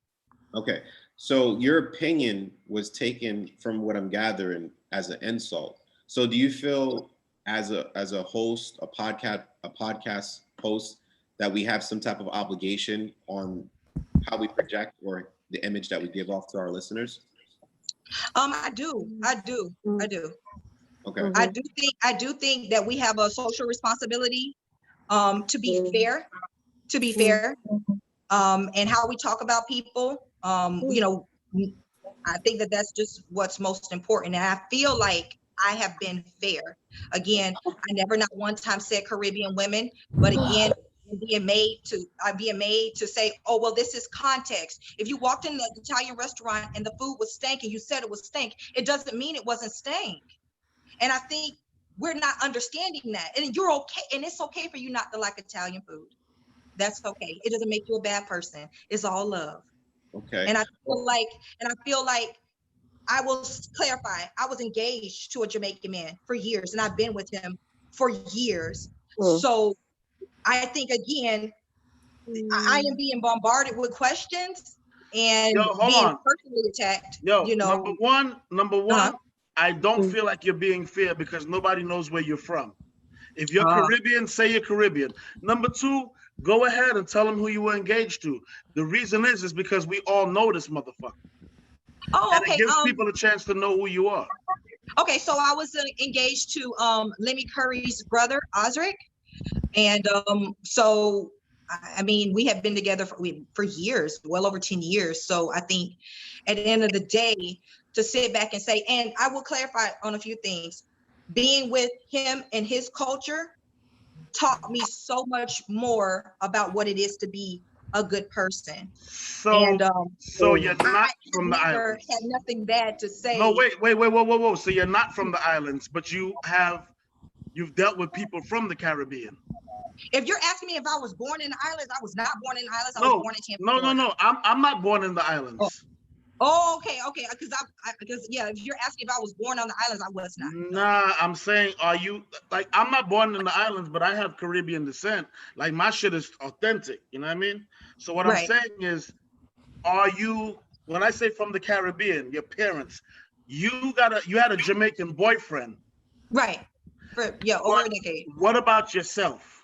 Okay. So your opinion was taken, from what I'm gathering, as an insult. So do you feel as a host, a podcast host, that we have some type of obligation on how we project or the image that we give off to our listeners? I do. Okay. I do think that we have a social responsibility to be fair, and how we talk about people. I think that that's just what's most important. And I feel like I have been fair. Again, I never not one time said Caribbean women, but again, I'm being made to say, oh, well, this is context. If you walked in the Italian restaurant and the food was stank and you said it was stank, it doesn't mean it wasn't stank. And I think we're not understanding that. And you're okay. And it's okay for you not to like Italian food. That's okay. It doesn't make you a bad person. It's all love. Okay. And I feel like I will clarify. I was engaged to a Jamaican man for years, and I've been with him for years. So I think, again, I am being bombarded with questions and being personally attacked. Number one, I don't feel like you're being fair because nobody knows where you're from. If you're Caribbean, say you're Caribbean. Number two, go ahead and tell them who you were engaged to. The reason is because we all know this motherfucker. Oh, okay. And it gives people a chance to know who you are. Okay, so I was engaged to Lemmy Curry's brother, Osric. And so, I mean, we have been together for years, well over 10 years. So I think at the end of the day, to sit back and say, and I will clarify on a few things. being with him and his culture taught me so much more about what it is to be a good person. So, and so you're not from the never islands. had nothing bad to say. No, wait, whoa. So you're not from the islands, but you've dealt with people from the Caribbean. If you're asking me if I was born in the islands, I was not born in the islands. I was born in Tampa. No. I'm not born in the islands. Oh, okay. Because yeah, if you're asking if I was born on the islands, I was not. Nah, I'm saying, are you like? I'm not born in the islands, but I have Caribbean descent. Like my shit is authentic. You know what I mean? So what I'm saying is, are you? When I say from the Caribbean, your parents, you had a Jamaican boyfriend, right? For over a decade. What about yourself?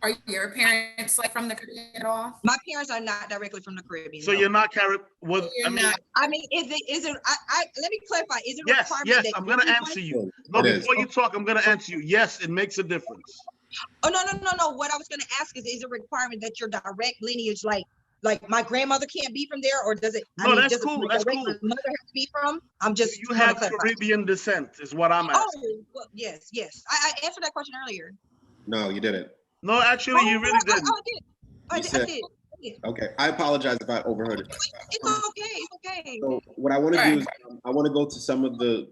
Are your parents like from the Caribbean at all? My parents are not directly from the Caribbean. So you're not Caribbean. Well, I mean, is it? Let me clarify. Is it a requirement? Yes. That I'm gonna answer you. No, before you talk, I'm gonna answer you. Yes, it makes a difference. Oh no. What I was gonna ask is it a requirement that your direct lineage, like my grandmother can't be from there, or does it? No, that's cool. That's cool. Mother has to be from. I'm just. You have Caribbean descent, is what I'm asking. Oh, well, yes. I answered that question earlier. No, you didn't. No, actually, you really didn't. I did. Okay, I apologize if I overheard it. It's okay. So what I want to do is I want to go to some of the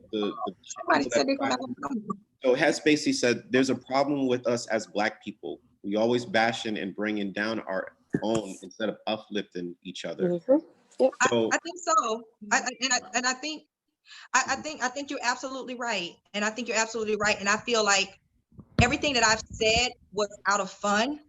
so Headspace said there's a problem with us as Black people. We always bashing and bringing down our own instead of uplifting each other. Mm-hmm. Yep. So, I think so. I think you're absolutely right. And I feel like everything that I've said was out of fun.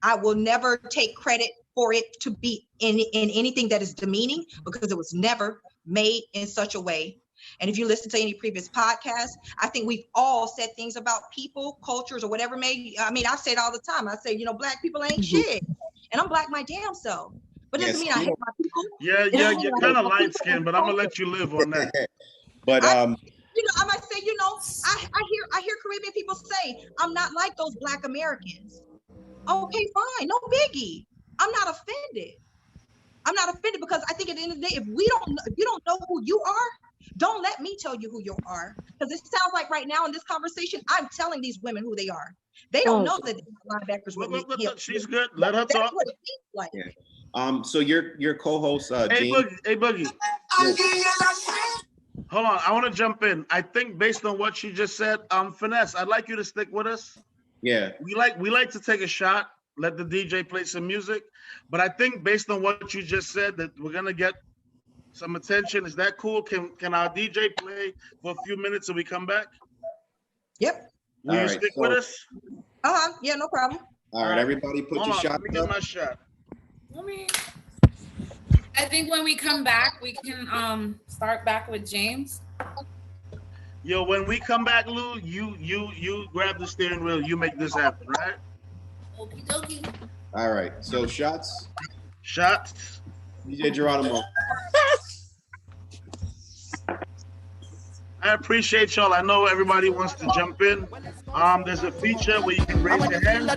I will never take credit for it to be in anything that is demeaning, because it was never made in such a way. And if you listen to any previous podcasts, I think we've all said things about people, cultures, or whatever. I say it all the time. I say, Black people ain't shit. And I'm Black my damn self. But it doesn't mean I hate my people. Yeah, you're kind of light skinned, but I'm gonna let you live on that. But I might say, I hear Caribbean people say, I'm not like those Black Americans. Okay, fine, no biggie. I'm not offended. Because I think at the end of the day, if you don't know who you are, don't let me tell you who you are. Because it sounds like right now in this conversation, I'm telling these women who they are. They don't know that they're linebackers with me. She's good. Let her talk. That's what it feels like. Yeah. So your co-host, Hey James. Boogie. Hold on, I want to jump in. I think based on what she just said, Finesse, I'd like you to stick with us. Yeah. We like to take a shot, let the DJ play some music, but I think based on what you just said that we're gonna get some attention. Is that cool? Can our DJ play for a few minutes and we come back? Yep. Will you stick with us? Yeah, no problem. All right, everybody, put your shot. Let me get my shot. I think when we come back, we can start back with James. Yo, when we come back, Lou, you grab the steering wheel. You make this happen, right? Okie dokie. All right. So shots. DJ Geronimo. I appreciate y'all. I know everybody wants to jump in. There's a feature where you can raise your hand.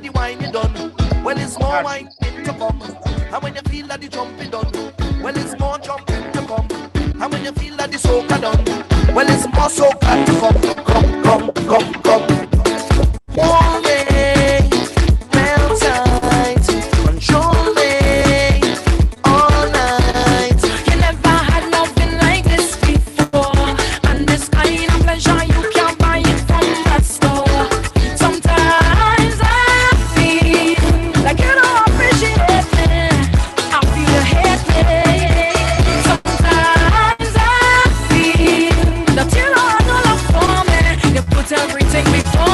Well, it's more wine to come. And when you feel that the jumping done, well, it's more jumping to come. And when you feel that the soca done, well, it's more soca to come. One day, well tight, control me all night. You never had nothing like this before, and this kind of pleasure you can't buy it from that store. Sometimes I feel like you don't appreciate me. I feel you hate me. Sometimes I feel that you don't have no love for me. You put everything before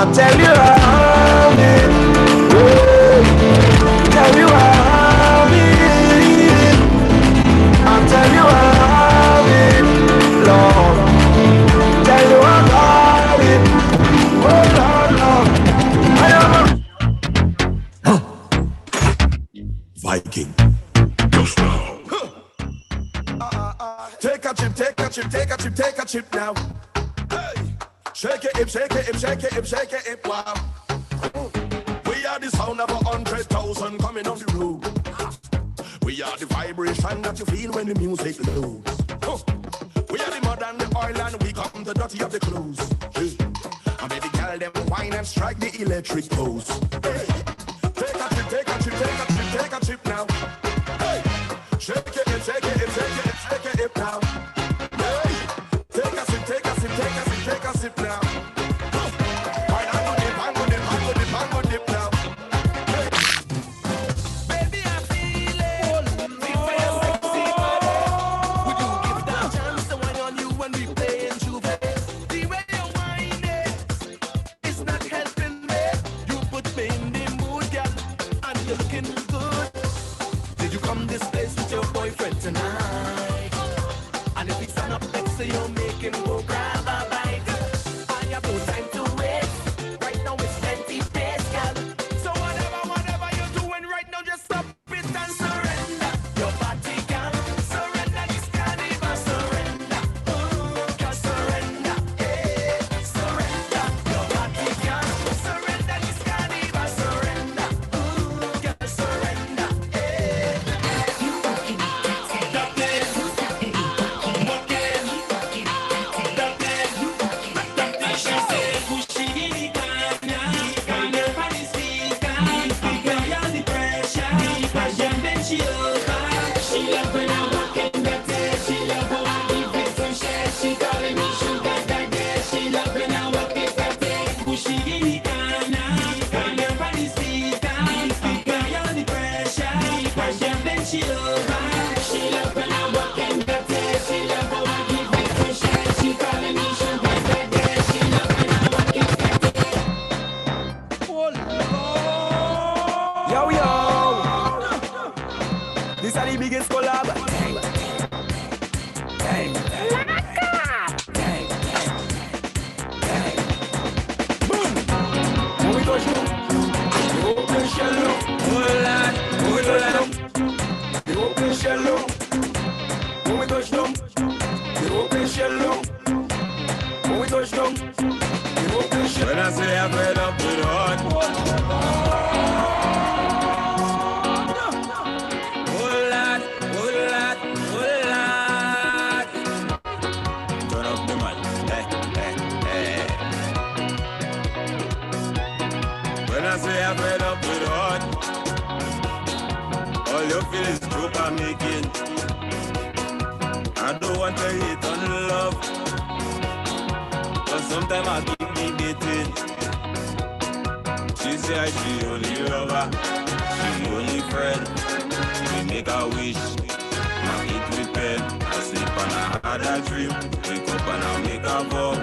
I'll tell you how it. Tell you how it. I'll tell you how it, Lord. Tell you about it. Oh Lord, Lord. Viking. Take a chip, take a chip, take a chip, take a chip now. Hey. Shake it, shake it, shake it, shake it, wow. We are the sound of 100,000 coming on the road. We are the vibration that you feel when the music loads. We are the mud and the oil and we come the dirty of the clothes. And baby girl them wine and strike the electric pose. Hey. Take a chip, take a chip, take a chip, take a chip now. Hey. Shake it, shake it, shake it, shake it now. Hey. Take a sip, take a sip, take a sip, take a sip now. Wine and go dip, and go dip, and go dip, and go dip now. Hey. Baby, I feel it. Feel for your sexy body. Would you give that chance to wine on you when we playing Juve? The way you whine it's not helping me. You put me in the mood, girl, and you're looking good. Did you come this place with your boyfriend tonight? And if he's stand up next to you, make him go grab a bite. I have no time to waste. Right now it's plenty pace, girl. So whatever you're doing right now, just stop it and surrender. Your body can surrender. This can't even surrender. Girl, surrender. Hey, surrender. Your body can surrender. This can't even surrender. Girl, surrender. Hey. Yo, yo, this are the biggest collab. Boom. When we touch down, the open shallow. Hold on, when we touch down, the open shallow. When we touch down, the open shallow. When we touch down, the open shallow. When I say I'm fed up with the heart. All you feel is joke I'm making. I don't want to hate on love, but sometimes I keep debating. She say she only lover, she only friend. We make a wish, I eat with pen. I sleep and I had a dream. Wake up and I make a vow.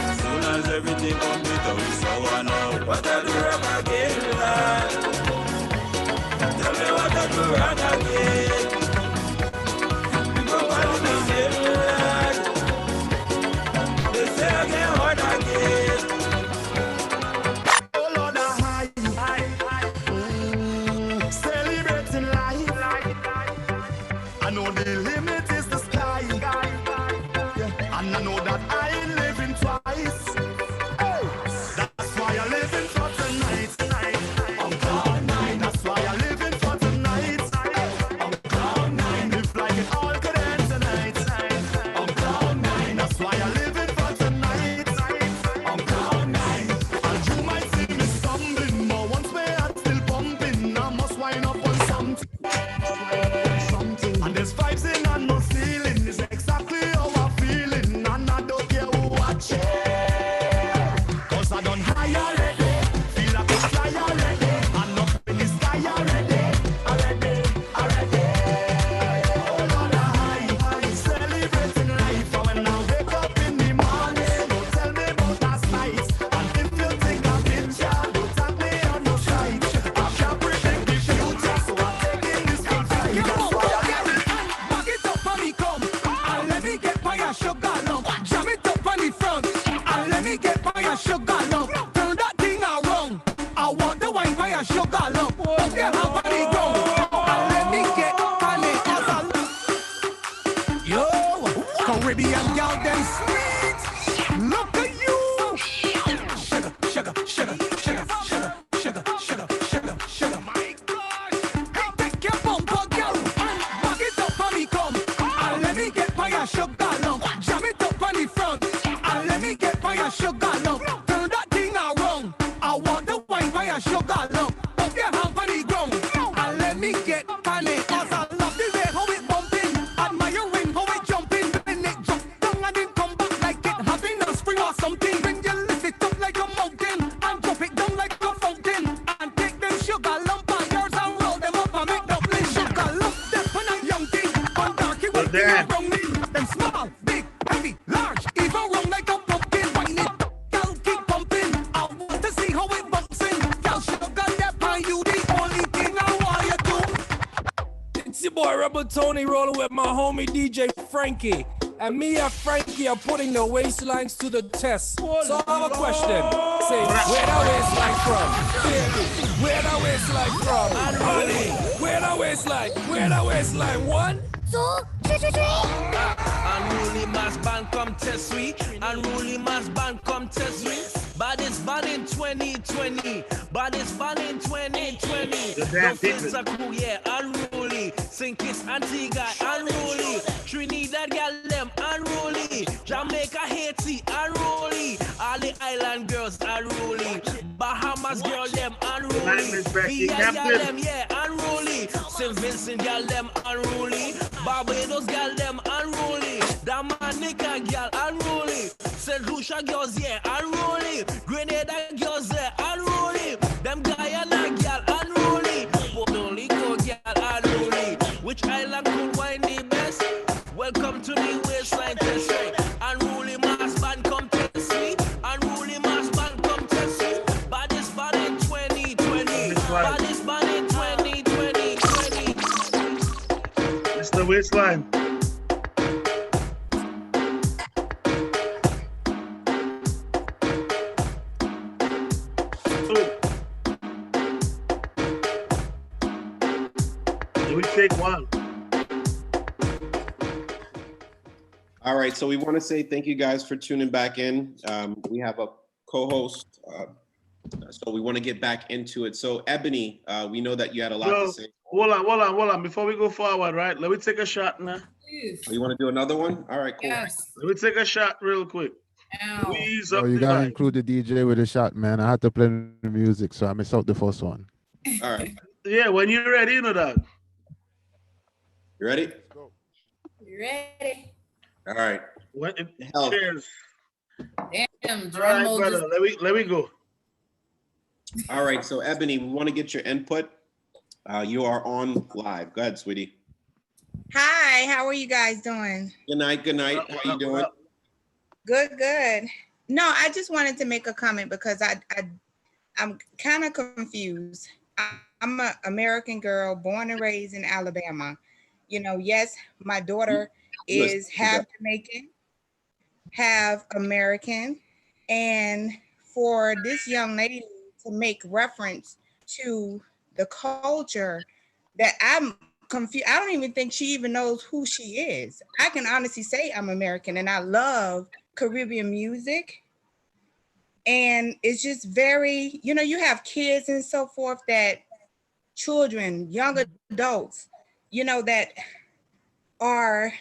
As soon as everything complete, we saw one out. What I do wrong again, lad? Tell me what I do wrong again. You go follow me, lad. They say I get hard again. Oh Lord, I celebrating life. I know the limit is the sky. And I know that I ain't living twice. Hey, that's why I live in front. sugar love. Put your hand on the ground and let me get on it. Cause I love the way how it bumping, admiring how it jumping. When it jump down and it come back like it having a spring or something. When you lift it up like a mountain and drop it down like a fountain. And take them sugar lump of yours and roll them up and make Dublin sugar lump. Them on a young thing, on darky with the rounding. Them small, big, heavy, large, even round like a pumpkin. Wine it, girl keep pumping. I want to see how it bouncing. Girl sugar that on you, the only thing I want you to. It's your boy Rebel Tony rolling with my homie DJ Frankie. And me and Frankie are putting the waistlines to the test. So I have a question. Say, where that waistline from? Baby, where that waistline from? And money, where that waistline? Where that waistline? 1, 2, 3, 3. Unruly mass band come test we. Unruly mass band come test we. Baddest band in 2020. Baddest band in 2020. The Fins are cool, yeah, unruly. St. Kitts, Antigua, unruly. Trinidad, gal them, unruly. Jamaica, Haiti, unruly. All the island girls, unruly. Bahamas, girl them, unruly. VI, gal them, yeah, unruly. St. Vincent, gal them, unruly. Barbados, gal them, unruly. Dominica, gal, unruly. St. Lucia, girls, yeah, unruly. Grenada, girls, yeah, unruly. Them Guyana, gal, unruly. Puerto Rico, gal, unruly. Which island could wine the best? Welcome to the waistline test. Unruly mass band come test me. Unruly mass band come test me. Baddest band in 2020. Baddest band in 2020. It's the waistline. We take one. All right, so we want to say thank you guys for tuning back in. We have a co-host, so we want to get back into it. So Ebony, we know that you had a lot to say. Hold on. Before we go forward, right? Let me take a shot now. You want to do another one? All right, cool. Yes. Let me take a shot real quick. Please Oh, you gotta include the DJ with a shot, man. I had to play the music, so I missed out the first one. All right. Yeah, when you're ready, you know that. You ready? You ready? All right. Cheers. Damn, All drum right, roll brother. Let me go. All right, so Ebony, we want to get your input. You are on live. Go ahead, sweetie. Hi, how are you guys doing? Good night. Good night. How you doing? Good. No, I just wanted to make a comment because I'm kind of confused. I'm an American girl born and raised in Alabama. You know, yes, my daughter is half Jamaican, half American. And for this young lady to make reference to the culture that I'm confused, I don't even think she even knows who she is. I can honestly say I'm American and I love Caribbean music. And it's just very, you know, you have kids and so forth that children, young adults, you know, that are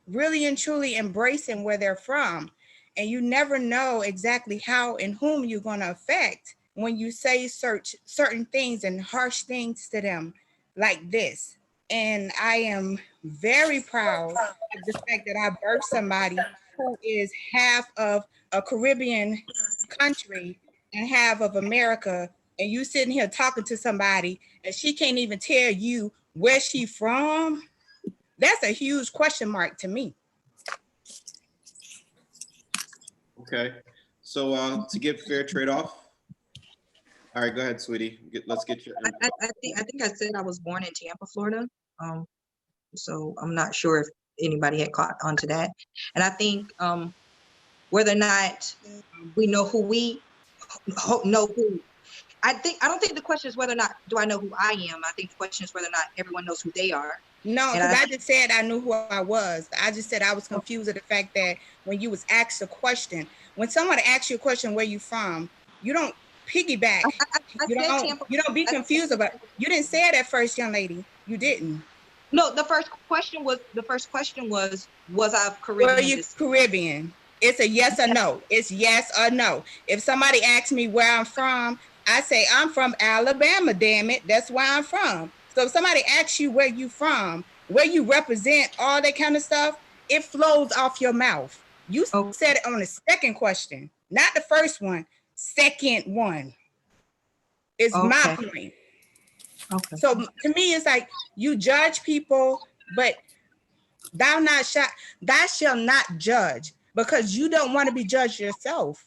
really and truly embracing where they're from. And you never know exactly how and whom you're going to affect when you say certain things and harsh things to them like this. And I am very proud of the fact that I birthed somebody who is half of a Caribbean country and half of America. And you sitting here talking to somebody and she can't even tell you where she from. That's a huge question mark to me. Okay. So to get fair trade-off. All right, go ahead, sweetie. Let's get your input. I think I said I was born in Tampa, Florida. So I'm not sure if anybody had caught on to that. And I think whether or not we know who we know who, I don't think the question is whether or not do I know who I am. I think the question is whether or not everyone knows who they are. No, because I just said I knew who I was. I just said I was confused at the fact that when you was asked a question, when someone asks you a question, where you from, you don't piggyback. You don't be confused about it. You didn't say it at first, young lady. You didn't. No, the first question was I Caribbean? Were you Caribbean? It's a yes or no. It's yes or no. If somebody asks me where I'm from, I say I'm from Alabama, damn it. That's where I'm from. So if somebody asks you where you from, where you represent, all that kind of stuff, it flows off your mouth. You said it on the second question, not the first one. Second one is my point. Okay. So to me, it's like you judge people, but thou shall not judge, because you don't want to be judged yourself.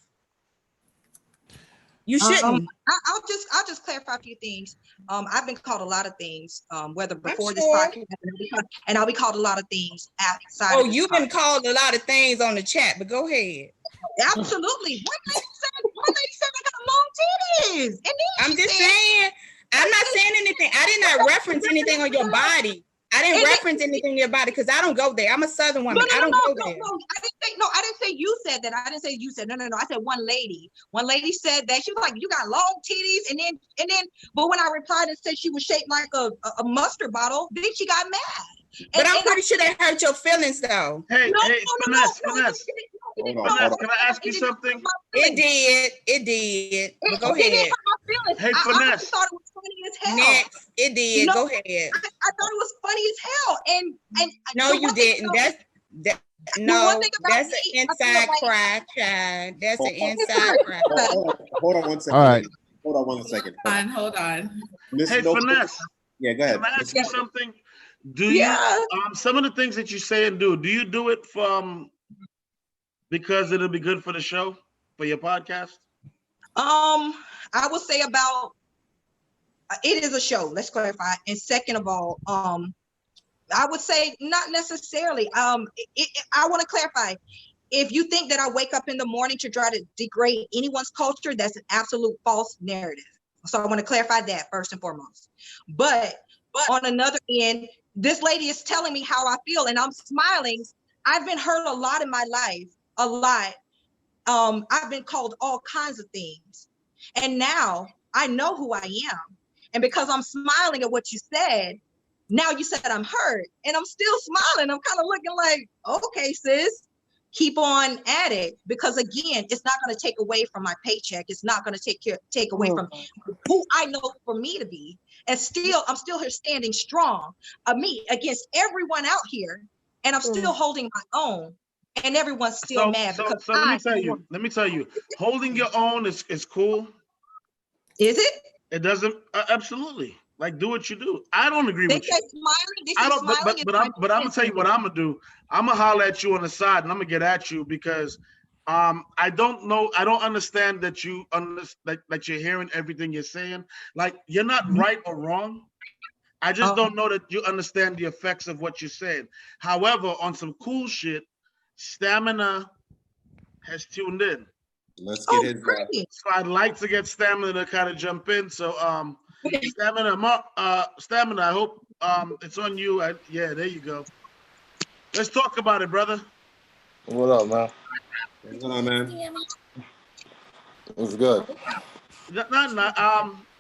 You shouldn't. I'll just clarify a few things. I've been called a lot of things, whether before this sure. podcast, and I'll be called a lot of things outside. Oh, you've been called a lot of things on the chat, but go ahead. Absolutely. One lady said I got long titties. And then I'm just saying, I'm not saying anything. I did not reference anything on your body. I didn't reference anything in your body because I don't go there. I'm a Southern woman. I don't go there. I didn't say you said that. I didn't say you said no. I said one lady. One lady said that. She was like, you got long titties, and then but when I replied and said she was shaped like a mustard bottle, then she got mad. But I'm pretty sure that hurt your feelings though. Hey, Finesse. Hold on. Can I ask you something? It did. But go ahead. Hey, Finesse. I thought it was funny as hell. Next, it did. Go ahead. I thought it was funny as hell. And no, you didn't. That's an inside cry, child. That's an inside cry. Hold on one second. All right. Hold on 1 second. Hold on. Hey, Finesse. Yeah, go ahead. Can I ask you something? Do you some of the things that you say and do you do it from because it'll be good for the show, for your podcast? I would say about it is a show. Let's clarify. And second of all, I would say not necessarily. I want to clarify. If you think that I wake up in the morning to try to degrade anyone's culture, that's an absolute false narrative. So I want to clarify that first and foremost. But on another end, this lady is telling me how I feel, and I'm smiling. I've been hurt a lot in my life, a lot. I've been called all kinds of things, and now I know who I am. And because I'm smiling at what you said, now you said I'm hurt, and I'm still smiling. I'm kind of looking like, okay, sis, keep on at it. Because again, it's not going to take away from my paycheck. It's not going to take away from who I know for me to be. And still, I'm still here standing strong, me against everyone out here, and I'm still holding my own. And everyone's still mad because so let me tell you, holding your own is cool. Is it? It doesn't absolutely. Like, do what you do. I don't agree with you. I don't. But I'm gonna tell you what I'm gonna do. I'm gonna holler at you on the side, and I'm gonna get at you because I don't know. I don't understand that you that you're hearing everything you're saying. Like, you're not right or wrong. I just don't know that you understand the effects of what you said. However, on some cool shit, Stamina has tuned in. Let's get his. So I'd like to get Stamina to kind of jump in. So Stamina, I hope it's on you. Yeah, there you go. Let's talk about it, brother. What up, man? What's going on, man? It's good.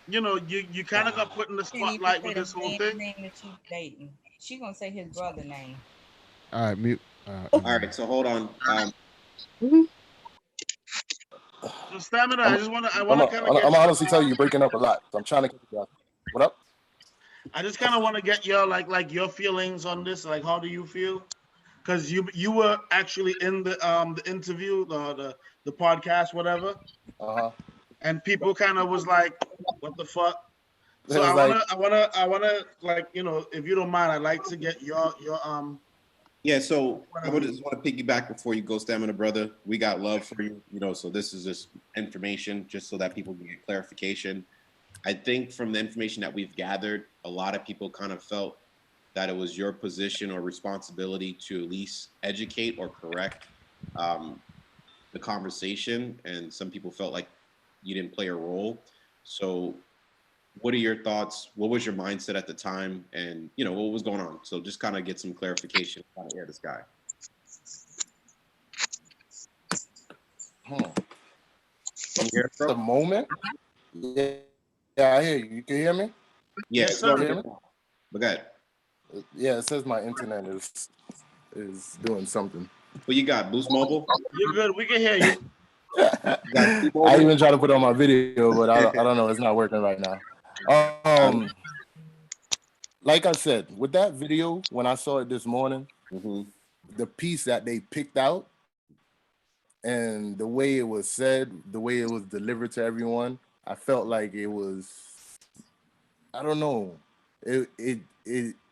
You know, you kind of got put in the spotlight with this whole thing. She gonna say his brother name. All right, mute. All right, so hold on. So Stamina, I want to kind of. I'm honestly tell you, you're breaking up a lot. So I'm trying to get you. What up? I just kind of want to get your like your feelings on this. Like, how do you feel? Because you were actually in the interview, the podcast, whatever. And people kind of was like, "What the fuck?" So I wanna like, you know, if you don't mind, I'd like to get your Yeah, so I just want to piggyback before you go, Stamina, brother. We got love for you, you know, so this is just information just so that people can get clarification. I think from the information that we've gathered, a lot of people kind of felt that it was your position or responsibility to at least educate or correct the conversation. And some people felt like you didn't play a role. So what are your thoughts? What was your mindset at the time? And, you know, what was going on? So just kind of get some clarification, kind of air this guy. Can you hear the moment? Yeah, I hear you. You can hear me? Yeah, yes, sir. But go ahead. Yeah, it says my internet is doing something. What you got, Boost Mobile? You're good. We can hear you. I even tried to put it on my video, but I don't know. It's not working right now. Like I said, with that video, when I saw it this morning, the piece that they picked out and the way it was said, the way it was delivered to everyone, I felt like it was, I don't know, it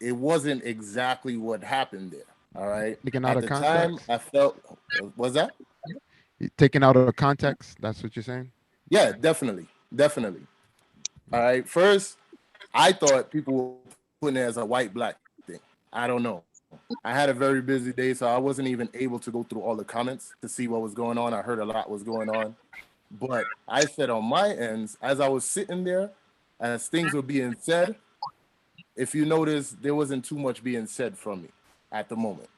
wasn't exactly what happened there. All right. Taken out At of the time, context? I felt, was that? Taken out of context. That's what you're saying. Yeah, definitely. All right. First, I thought people were putting it as a white-black thing. I don't know. I had a very busy day, so I wasn't even able to go through all the comments to see what was going on. I heard a lot was going on. But I said on my ends, as I was sitting there, as things were being said, if you notice, there wasn't too much being said from me at the moment.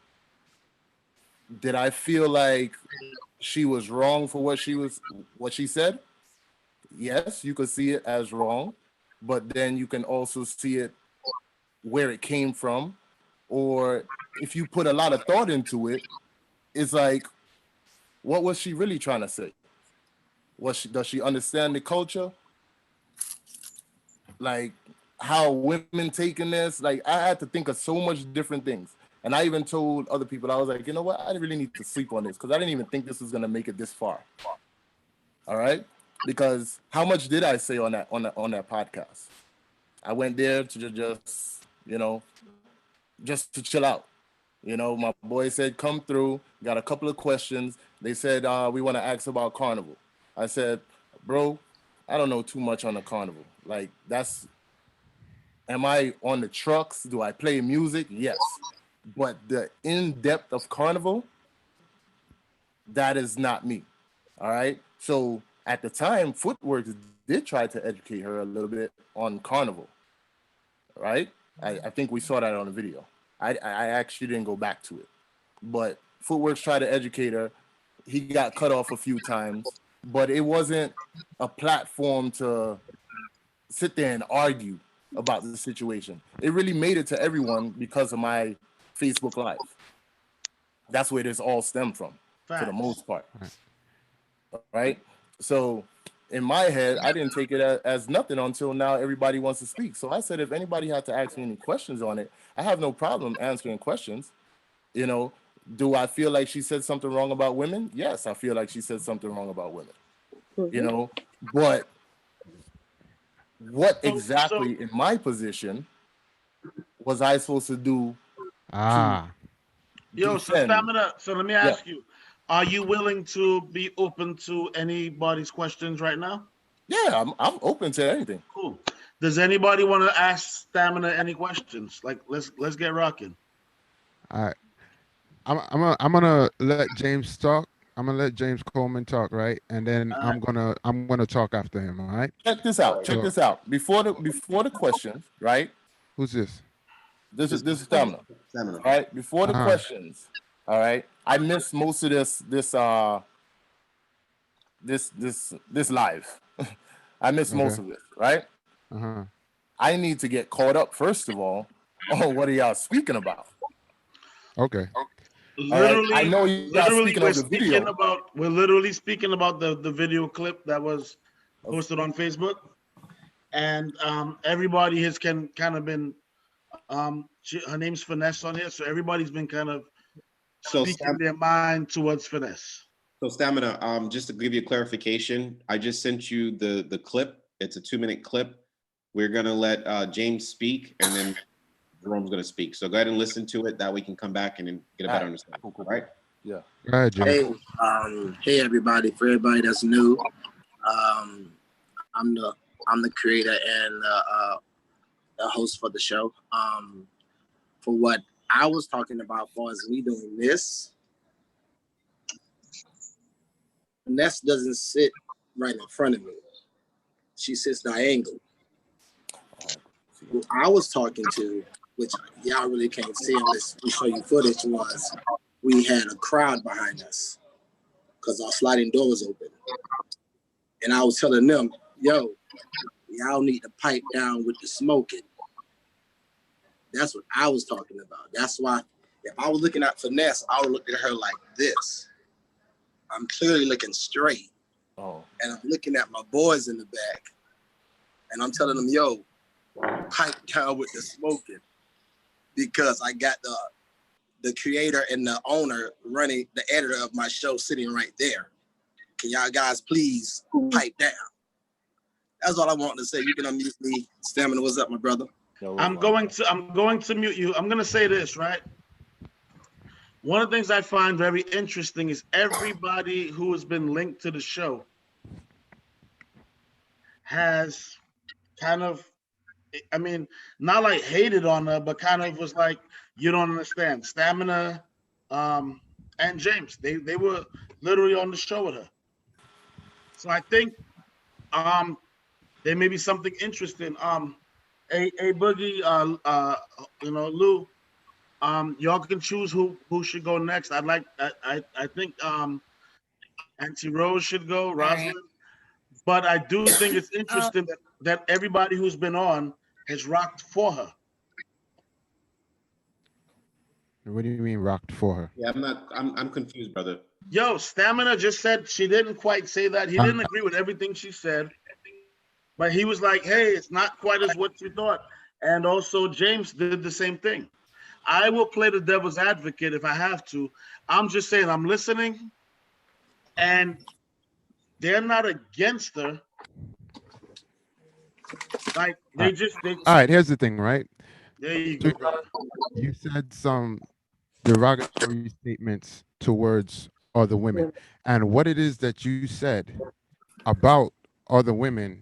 Did I feel like she was wrong for what she said? Yes, you could see it as wrong, but then you can also see it where it came from. Or if you put a lot of thought into it, it's like, what was she really trying to say? Does she understand the culture? Like how women taking this? Like I had to think of so much different things. And I even told other people, I was like, you know what? I really need to sleep on this because I didn't even think this was gonna make it this far. All right? Because how much did I say on that podcast? I went there to just, just to chill out. My boy said, come through, got a couple of questions. They said, we want to ask about Carnival. I said, bro, I don't know too much on the Carnival. Like am I on the trucks? Do I play music? Yes. But the in-depth of Carnival, that is not me. All right. So at the time, Footworks did try to educate her a little bit on Carnival. Right. I think we saw that on the video. I actually didn't go back to it. But Footworks tried to educate her. He got cut off a few times, but it wasn't a platform to sit there and argue about the situation. It really made it to everyone because of my Facebook Live. That's where this all stemmed from, for the most part. Right? So in my head, I didn't take it as nothing until now everybody wants to speak. So I said, if anybody had to ask me any questions on it, I have no problem answering questions. Do I feel like she said something wrong about women? Yes, I feel like she said something wrong about women. But what exactly in my position was I supposed to do? Yo, so Stamina, so let me ask you, are you willing to be open to anybody's questions right now? Yeah, I'm open to anything. Cool. Does anybody want to ask Stamina any questions? Like, let's get rocking. All right. I'm gonna let James talk. I'm gonna let James Coleman talk, right? And then I'm gonna talk after him. All right. Check this out. Before the questions, right? Who's this? This is Stamina. All right. Before the questions, all right. I missed most of this live. I missed most of it, right? I need to get caught up first of all on what are y'all speaking about. Okay. Literally, I know you guys speaking of the video. We're literally speaking about the video clip that was posted on Facebook, and everybody has kind of been. Her name's Finesse on here, so everybody's been kind of speaking their mind towards Finesse. So Stamina, just to give you a clarification, I just sent you the clip. It's a 2-minute clip. We're gonna let James speak, and then Jerome's gonna speak. So go ahead and listen to it. That way we can come back and then get a better understanding. All right? Yeah. Go ahead, James. Hey everybody! For everybody that's new, I'm the creator and the host for the show. For what I was talking about, as far as me doing this, Ness doesn't sit right in front of me. She sits diagonal. Who I was talking to, which y'all really can't see unless we show you footage, was we had a crowd behind us because our sliding door was open. And I was telling them, yo, y'all need to pipe down with the smoking. That's what I was talking about. That's why if I was looking at Finesse, I would look at her like this. I'm clearly looking straight. Oh. And I'm looking at my boys in the back, and I'm telling them, yo, pipe down with the smoking, because I got the creator and the owner running, the editor of my show sitting right there. Can y'all guys please pipe down? That's all I want to say. You can unmute me. Stamina, what's up, my brother? I'm going to mute you. I'm going to say this, right? One of the things I find very interesting is everybody who has been linked to the show has kind of, I mean, not like hated on her, but kind of was like, you don't understand. Stamina and James, they were literally on the show with her. So I think there may be something interesting. A Boogie, Lou, y'all can choose who should go next. I think Auntie Rose should go, Rosalind. But I do think it's interesting that everybody who's been on has rocked for her. What do you mean rocked for her? Yeah, I'm confused, brother. Yo, Stamina just said she didn't quite say that. He didn't agree with everything she said. But he was like, hey, it's not quite as what you thought. And also James did the same thing. I will play the devil's advocate if I have to. I'm just saying I'm listening, and they're not against her. Like they all right, here's the thing, right? There you go, brother. You said some derogatory statements towards other women, and what it is that you said about other women,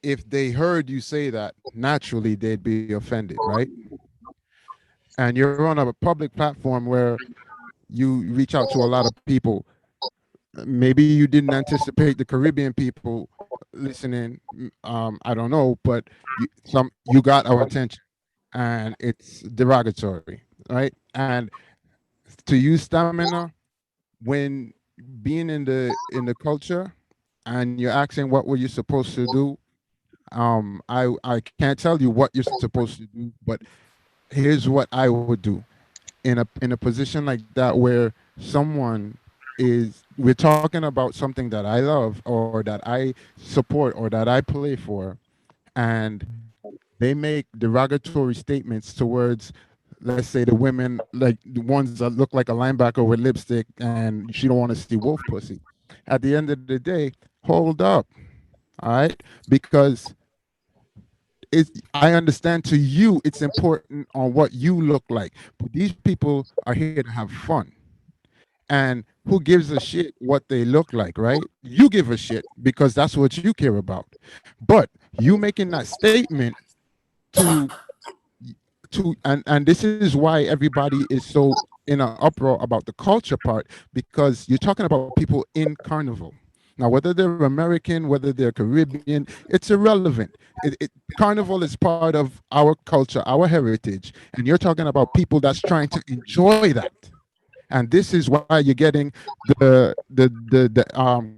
if they heard you say that, naturally they'd be offended, right? And you're on a public platform where you reach out to a lot of people. Maybe you didn't anticipate the Caribbean people listening. I don't know, but you got our attention, and it's derogatory, right? And to use Stamina, when being in the culture, and you're asking what were you supposed to do, I can't tell you what you're supposed to do, but here's what I would do in a position like that, where we're talking about something that I love or that I support or that I play for, and they make derogatory statements towards, let's say, the women, like the ones that look like a linebacker with lipstick, and she don't want to see wolf pussy. At the end of the day, hold up, all right? Because I understand to you it's important on what you look like, but these people are here to have fun. And who gives a shit what they look like, right? You give a shit because that's what you care about. But you making that statement and this is why everybody is so in an uproar about the culture part, because you're talking about people in Carnival. Now, whether they're American, whether they're Caribbean, it's irrelevant. Carnival is part of our culture, our heritage, and you're talking about people that's trying to enjoy that. And this is why you're getting the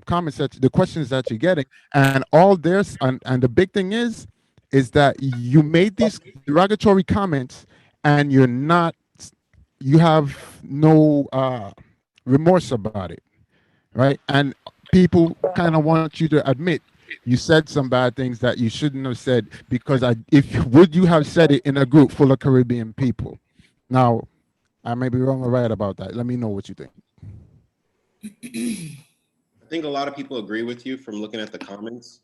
comments the questions that you're getting, and all this. And the big thing is that you made these derogatory comments, and you have no remorse about it, right? And people kind of want you to admit you said some bad things that you shouldn't have said, because would you have said it in a group full of Caribbean people? Now, I may be wrong or right about that. Let me know what you think. I think a lot of people agree with you from looking at the comments.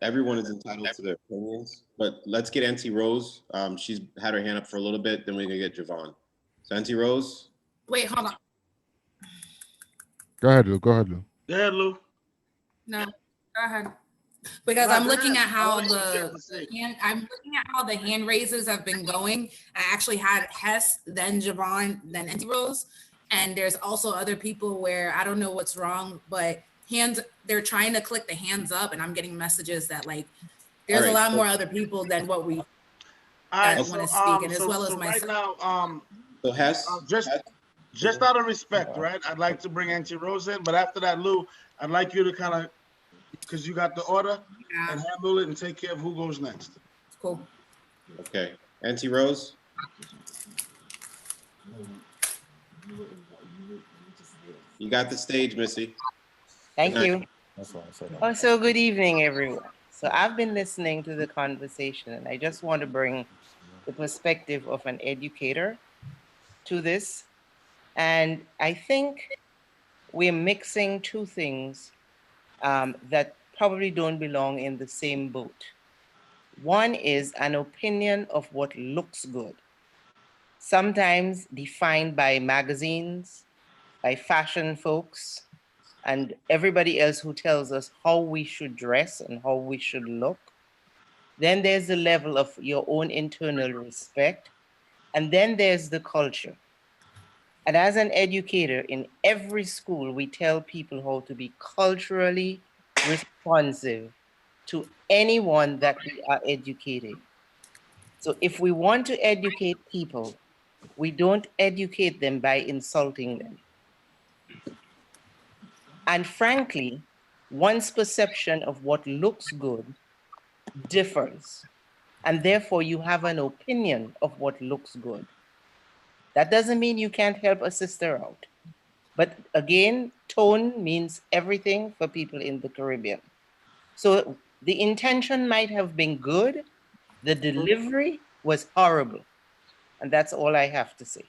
Everyone is entitled to their opinions, but let's get Auntie Rose. She's had her hand up for a little bit, then we're gonna get Javon. So Auntie Rose. Wait, hold on. Go ahead, Lou. Go ahead, Lou. No, go ahead. Because I'm looking at how the hand raises have been going. I actually had Hess, then Javon, then Auntie Rose, and there's also other people where I don't know what's wrong, but they're trying to click the hands up, and I'm getting messages that like there's a lot more other people than what we want to speak, and as well as myself. Right now, so Hess, just out of respect, right? I'd like to bring Auntie Rose in, but after that, Lou, I'd like you to kind of, because you got the order, and handle it and take care of who goes next. Cool. Okay, Auntie Rose. You got the stage, Missy. Thank Good night. you. Also, good evening, everyone. So I've been listening to the conversation, and I just want to bring the perspective of an educator to this. And I think we're mixing two things that probably don't belong in the same boat. One is an opinion of what looks good, sometimes defined by magazines, by fashion folks, and everybody else who tells us how we should dress and how we should look. Then there's the level of your own internal respect. And then there's the culture. And as an educator in every school, we tell people how to be culturally responsive to anyone that we are educating. So if we want to educate people, we don't educate them by insulting them. And frankly, one's perception of what looks good differs. And therefore you have an opinion of what looks good. That doesn't mean you can't help a sister out. But again, tone means everything for people in the Caribbean. So the intention might have been good. The delivery was horrible. And that's all I have to say.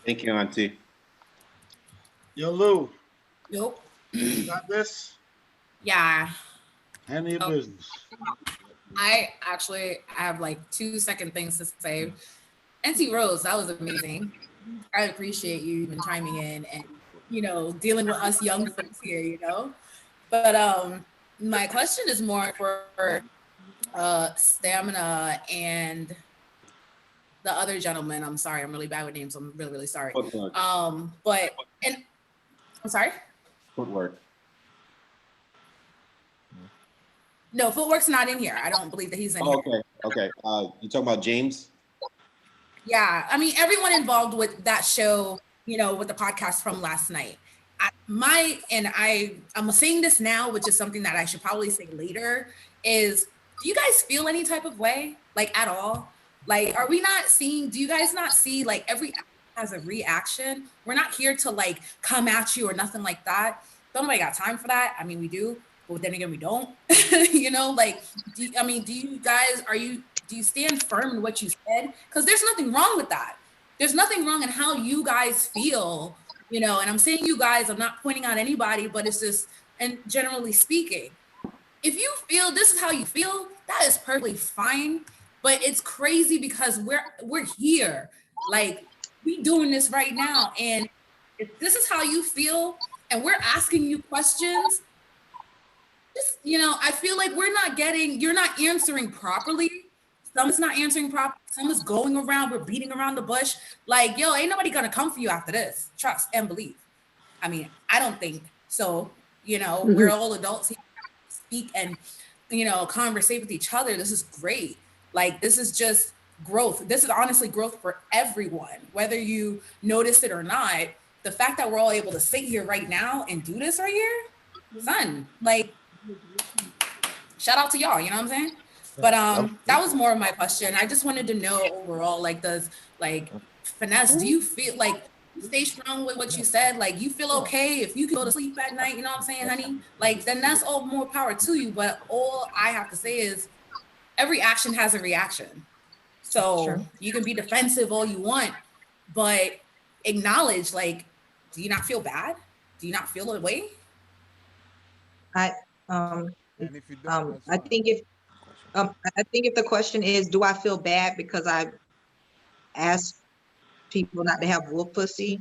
Thank you, Auntie. Yo, Lou. Yo. You got this? Yeah. Handle your business. I have like 2-second things to say. NC Rose, that was amazing. I appreciate you even chiming in and, dealing with us young folks here, But my question is more for Stamina and the other gentleman. I'm sorry, I'm really bad with names. I'm really, really sorry. Footwork. I'm sorry? Footwork. No, Footwork's not in here. I don't believe that he's in Oh, here. okay. You talking about James? Yeah, I mean, everyone involved with that show, with the podcast from last night. I'm saying this now, which is something that I should probably say later, is do you guys feel any type of way, like at all? Like, do you guys not see like every has a reaction? Are not here to like come at you or nothing like that. Don't nobody got time for that. I mean, we do, but then again, we don't. Do you stand firm in what you said? Because there's nothing wrong with that. There's nothing wrong in how you guys feel, and I'm saying you guys, I'm not pointing out anybody, but it's just, and generally speaking, if you feel this is how you feel, that is perfectly fine. But it's crazy because we're here. Like, we doing this right now. And if this is how you feel and we're asking you questions, just, I feel like you're not answering properly. Someone's not answering properly. Someone's going around. We're beating around the bush. Like, yo, ain't nobody gonna come for you after this. Trust and believe. I mean, I don't think so. We're all adults here, speak and, conversate with each other. This is great. Like, this is just growth. This is honestly growth for everyone, whether you notice it or not. The fact that we're all able to sit here right now and do this right here, son, like, shout out to y'all, you know what I'm saying? But that was more of my question. I just wanted to know overall, like, Finesse, do you feel like you stay strong with what you said? Like, you feel okay if you can go to sleep at night, you know what I'm saying, honey? Like, then that's all more power to you. But all I have to say is every action has a reaction. So you can be defensive all you want, but acknowledge, like, do you not feel bad? Do you not feel the way? I think if the question is, do I feel bad because I asked people not to have wolf pussy?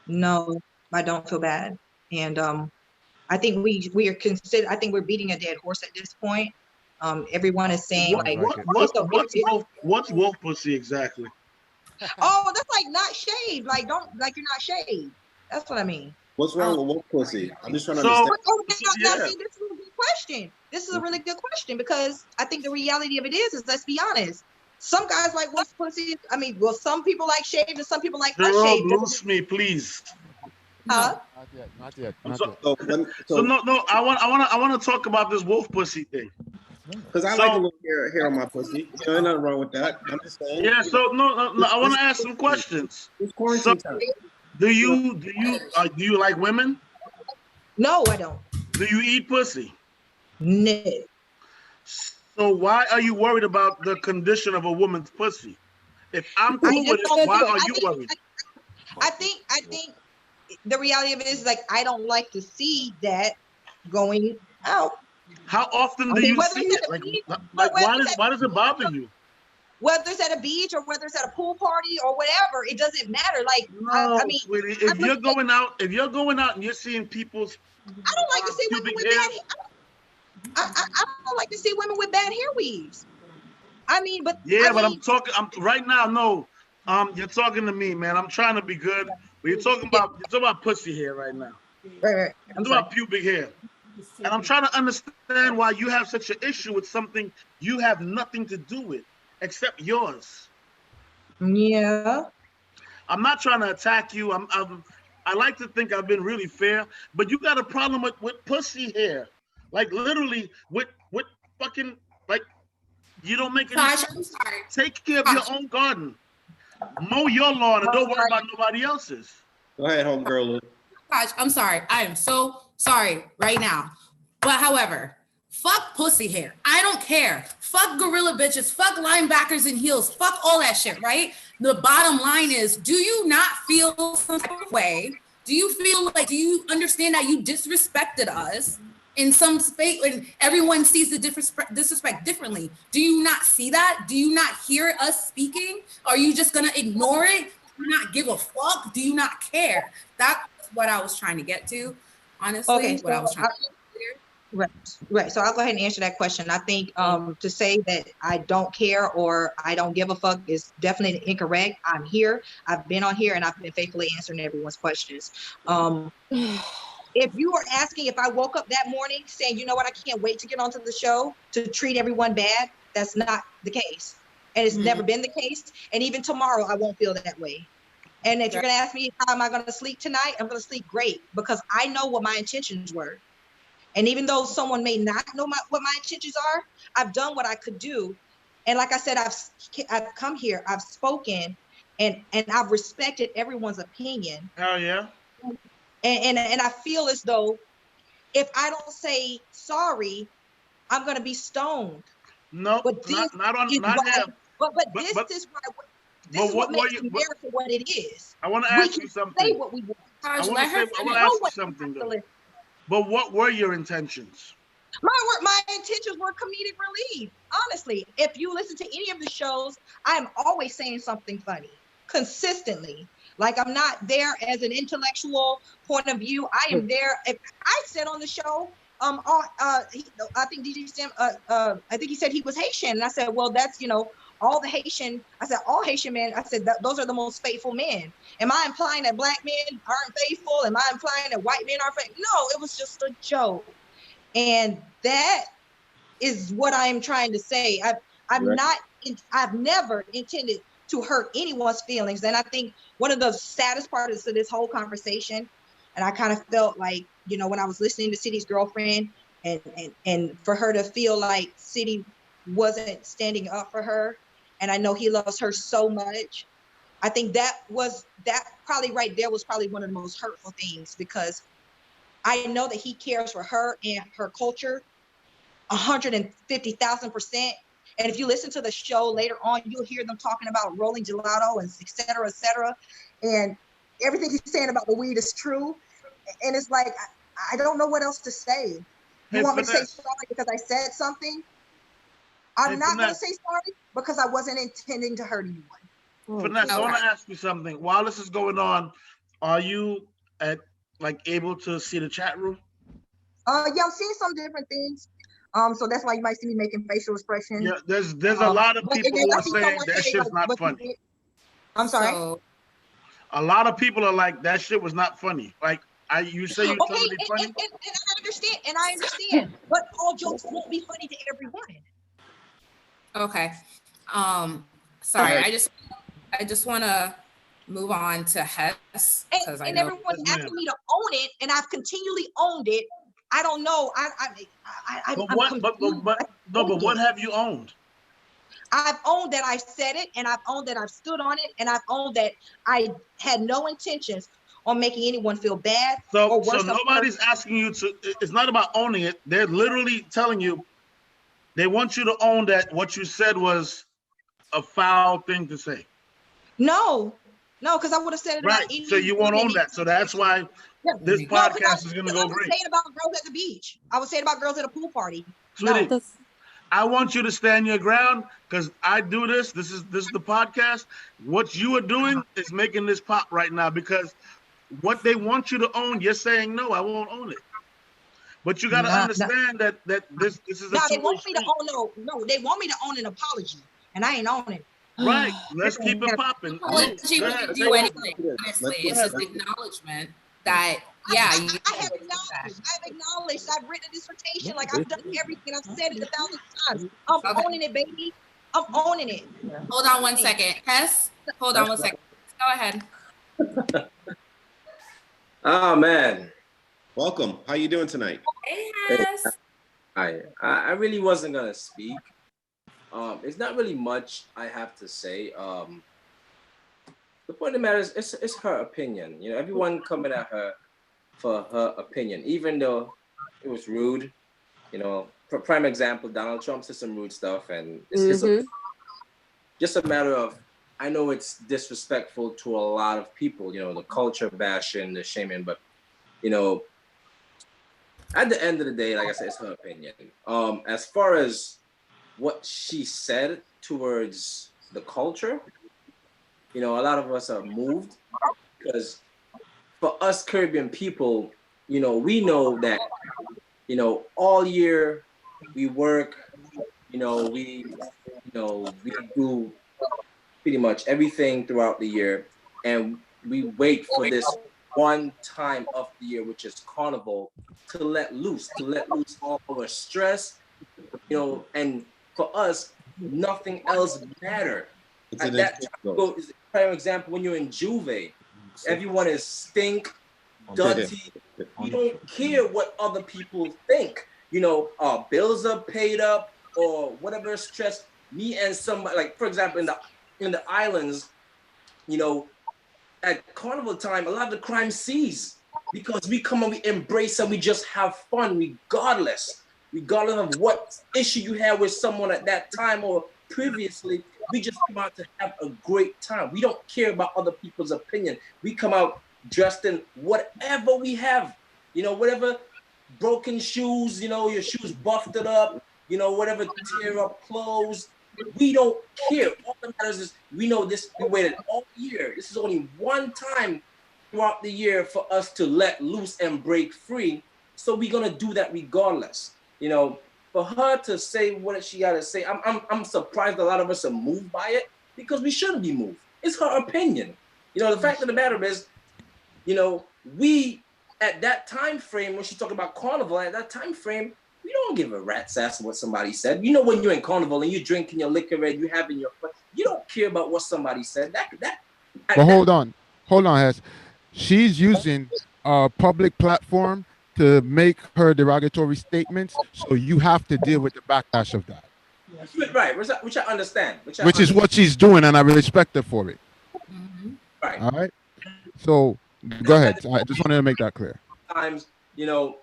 No, I don't feel bad. And I think we are considered. I think we're beating a dead horse at this point. Everyone is saying like, what's wolf pussy exactly? Oh, that's like not shaved. Like you're not shaved. That's what I mean. What's wrong with wolf pussy? I'm just trying to understand. This is a good question. This is a really good question because I think the reality of it is let's be honest. Some guys like wolf pussy. I mean, well, some people like shaved and some people like unshaved. Loose me, please. Huh? Not yet. So no. I want to talk about this wolf pussy thing. Because I like a little hair on my pussy. There's nothing wrong with that. I'm just saying. Yeah. So no. I want to ask some questions. It's quarantine time. Do you like women? No, I don't. Do you eat pussy? No. So why are you worried about the condition of a woman's pussy? If I'm cool with it, why are you worried? I think the reality of it is like I don't like to see that going out. How often do you see it? Like why does it bother you? Whether it's at a beach or whether it's at a pool party or whatever, it doesn't matter. Like No, I mean, sweetie, if you're going out and you're seeing people's, I don't like to see women with bad. I don't like to see women with bad hair weaves. I mean, but yeah, but I'm talking. Right now. No, you're talking to me, man. I'm trying to be good, but you're talking about pussy hair right now. Right. I'm talking about pubic hair, and I'm trying to understand why you have such an issue with something you have nothing to do with except yours. Yeah. I'm not trying to attack you. I like to think I've been really fair, but you got a problem with pussy hair, like literally with fucking like. You don't make any sense. Take care of your own garden. Mow your lawn and don't worry about nobody else's. Go ahead, homegirl. Gosh, I'm sorry. I am so sorry right now. But however, fuck pussy hair. I don't care. Fuck gorilla bitches. Fuck linebackers in heels. Fuck all that shit, right? The bottom line is, do you not feel some way? Do you understand that you disrespected us in some space when everyone sees the disrespect differently? Do you not see that? Do you not hear us speaking? Are you just gonna ignore it? Do you not give a fuck? Do you not care? That's what I was trying to get to, honestly. Okay, what I was trying to Right. So I'll go ahead and answer that question. I think to say that I don't care or I don't give a fuck is definitely incorrect. I'm here. I've been on here and I've been faithfully answering everyone's questions. If you are asking if I woke up that morning saying, you know what, I can't wait to get onto the show to treat everyone bad, that's not the case. And it's never been the case. And even tomorrow, I won't feel that way. And if you're going to ask me, how am I going to sleep tonight? I'm going to sleep great because I know what my intentions were. And even though someone may not know what my intentions are, I've done what I could do. And like I said, I've come here, I've spoken, and I've respected everyone's opinion. Hell yeah. And I feel as though if I don't say sorry, I'm going to be stoned. No, but this not him. But this is what makes America what it is. I want to ask you something. Say what we want. I want to ask you something though. But what were your intentions? My intentions were comedic relief. Honestly, if you listen to any of the shows, I am always saying something funny, consistently. Like I'm not there as an intellectual point of view. I am there. If I said on the show, I think DJ Stem, I think he said he was Haitian, and I said, well, that's all the Haitian. I said all Haitian men. I said those are the most faithful men. Am I implying that black men aren't faithful? Am I implying that white men aren't faithful? No, it was just a joke, and that is what I am trying to say. I've never intended to hurt anyone's feelings. And I think one of the saddest parts of this whole conversation, and I kind of felt like, when I was listening to City's girlfriend and for her to feel like City wasn't standing up for her. And I know he loves her so much. I think that probably right there was probably one of the most hurtful things, because I know that he cares for her and her culture 150,000%. And if you listen to the show later on, you'll hear them talking about rolling gelato and et cetera, et cetera. And everything he's saying about the weed is true. And it's like, I don't know what else to say. You want me to say sorry because I said something? I'm not going to say sorry because I wasn't intending to hurt anyone. Finesse, I want to ask you something. While this is going on, are you able to see the chat room? Yeah, I'm seeing some different things. So that's why you might see me making facial expressions. Yeah, there's a lot of people who are saying that shit's not funny. I'm sorry. A lot of people are like, that shit was not funny. Like you say you're trying to be funny. And I understand. But all jokes won't be funny to everyone. Okay. Sorry. I just want to move on to Hess. And everyone's asking me to own it, and I've continually owned it. I don't know. But what have you owned? I've owned that I said it, and I've owned that I've stood on it, and I've owned that I had no intentions on making anyone feel bad So, or worse. so nobody's asking you to, it's not about owning it. They're literally telling you, they want you to own that what you said was a foul thing to say. No, because I would have said it Right, about any so you won't woman own that. So that's why this No, 'cause podcast is gonna go I would great. say it about girls at the beach. I would say it about girls at a pool party. Sweetie, No. I want you to stand your ground because I do this. This is the podcast. What you are doing is making this pop right now because what they want you to own, you're saying no, I won't own it. But you got to understand that this is a No, they two-way want me to street. own no, they want me to own an apology, and I ain't owning it. Right. Let's keep it popping. What did she really do anyway? Honestly, it's just acknowledgement that I have acknowledged. I've written a dissertation. Like I've done everything. I've said it 1,000 times. I'm owning it, baby. I'm owning it. Hold on one second. Hess, hold on one second. Go ahead. Oh man. Welcome. How you doing tonight? Hey, Hess. Hi. I really wasn't gonna speak. It's not really much I have to say. The point of the matter is, it's her opinion. You know, everyone coming at her for her opinion, even though it was rude. You know, for prime example, Donald Trump said some rude stuff, and it's just a matter of, I know it's disrespectful to a lot of people, you know, the culture bashing, the shaming, but, you know, at the end of the day, like I said, it's her opinion. As far as what she said towards the culture, you know, a lot of us are moved because for us Caribbean people, you know, we know that, you know, all year we work, we do pretty much everything throughout the year, and we wait for this one time of the year, which is Carnival, to let loose all our stress, you know, and for us, nothing else matter. At that time, for example, when you're in Juve, everyone is stink, dirty. You don't care what other people think. You know, bills are paid up or whatever stress. Me and somebody, like for example, in the islands, you know, at Carnival time, a lot of the crime cease because we come and we embrace and we just have fun regardless of what issue you had with someone at that time or previously. We just come out to have a great time. We don't care about other people's opinion. We come out dressed in whatever we have, you know, whatever broken shoes, you know, your shoes buffed up, you know, whatever tear up clothes. We don't care. All that matters is we know this, we waited all year. This is only one time throughout the year for us to let loose and break free. So we're gonna do that regardless. You know, for her to say what she gotta say, I'm surprised a lot of us are moved by it because we shouldn't be moved. It's her opinion. You know, the fact of the matter is, you know, we at that time frame when she talking about Carnival, at that time frame, we don't give a rat's ass what somebody said. You know, when you're in Carnival and you're drinking your liquor and you having your fun, you don't care about what somebody said. But hold on, Hess. She's using a public platform to make her derogatory statements, so you have to deal with the backlash of that. Right, which I understand. Which is what she's doing, and I respect her for it. Right. All right. So go ahead. I just wanted to make that clear. Times, you know,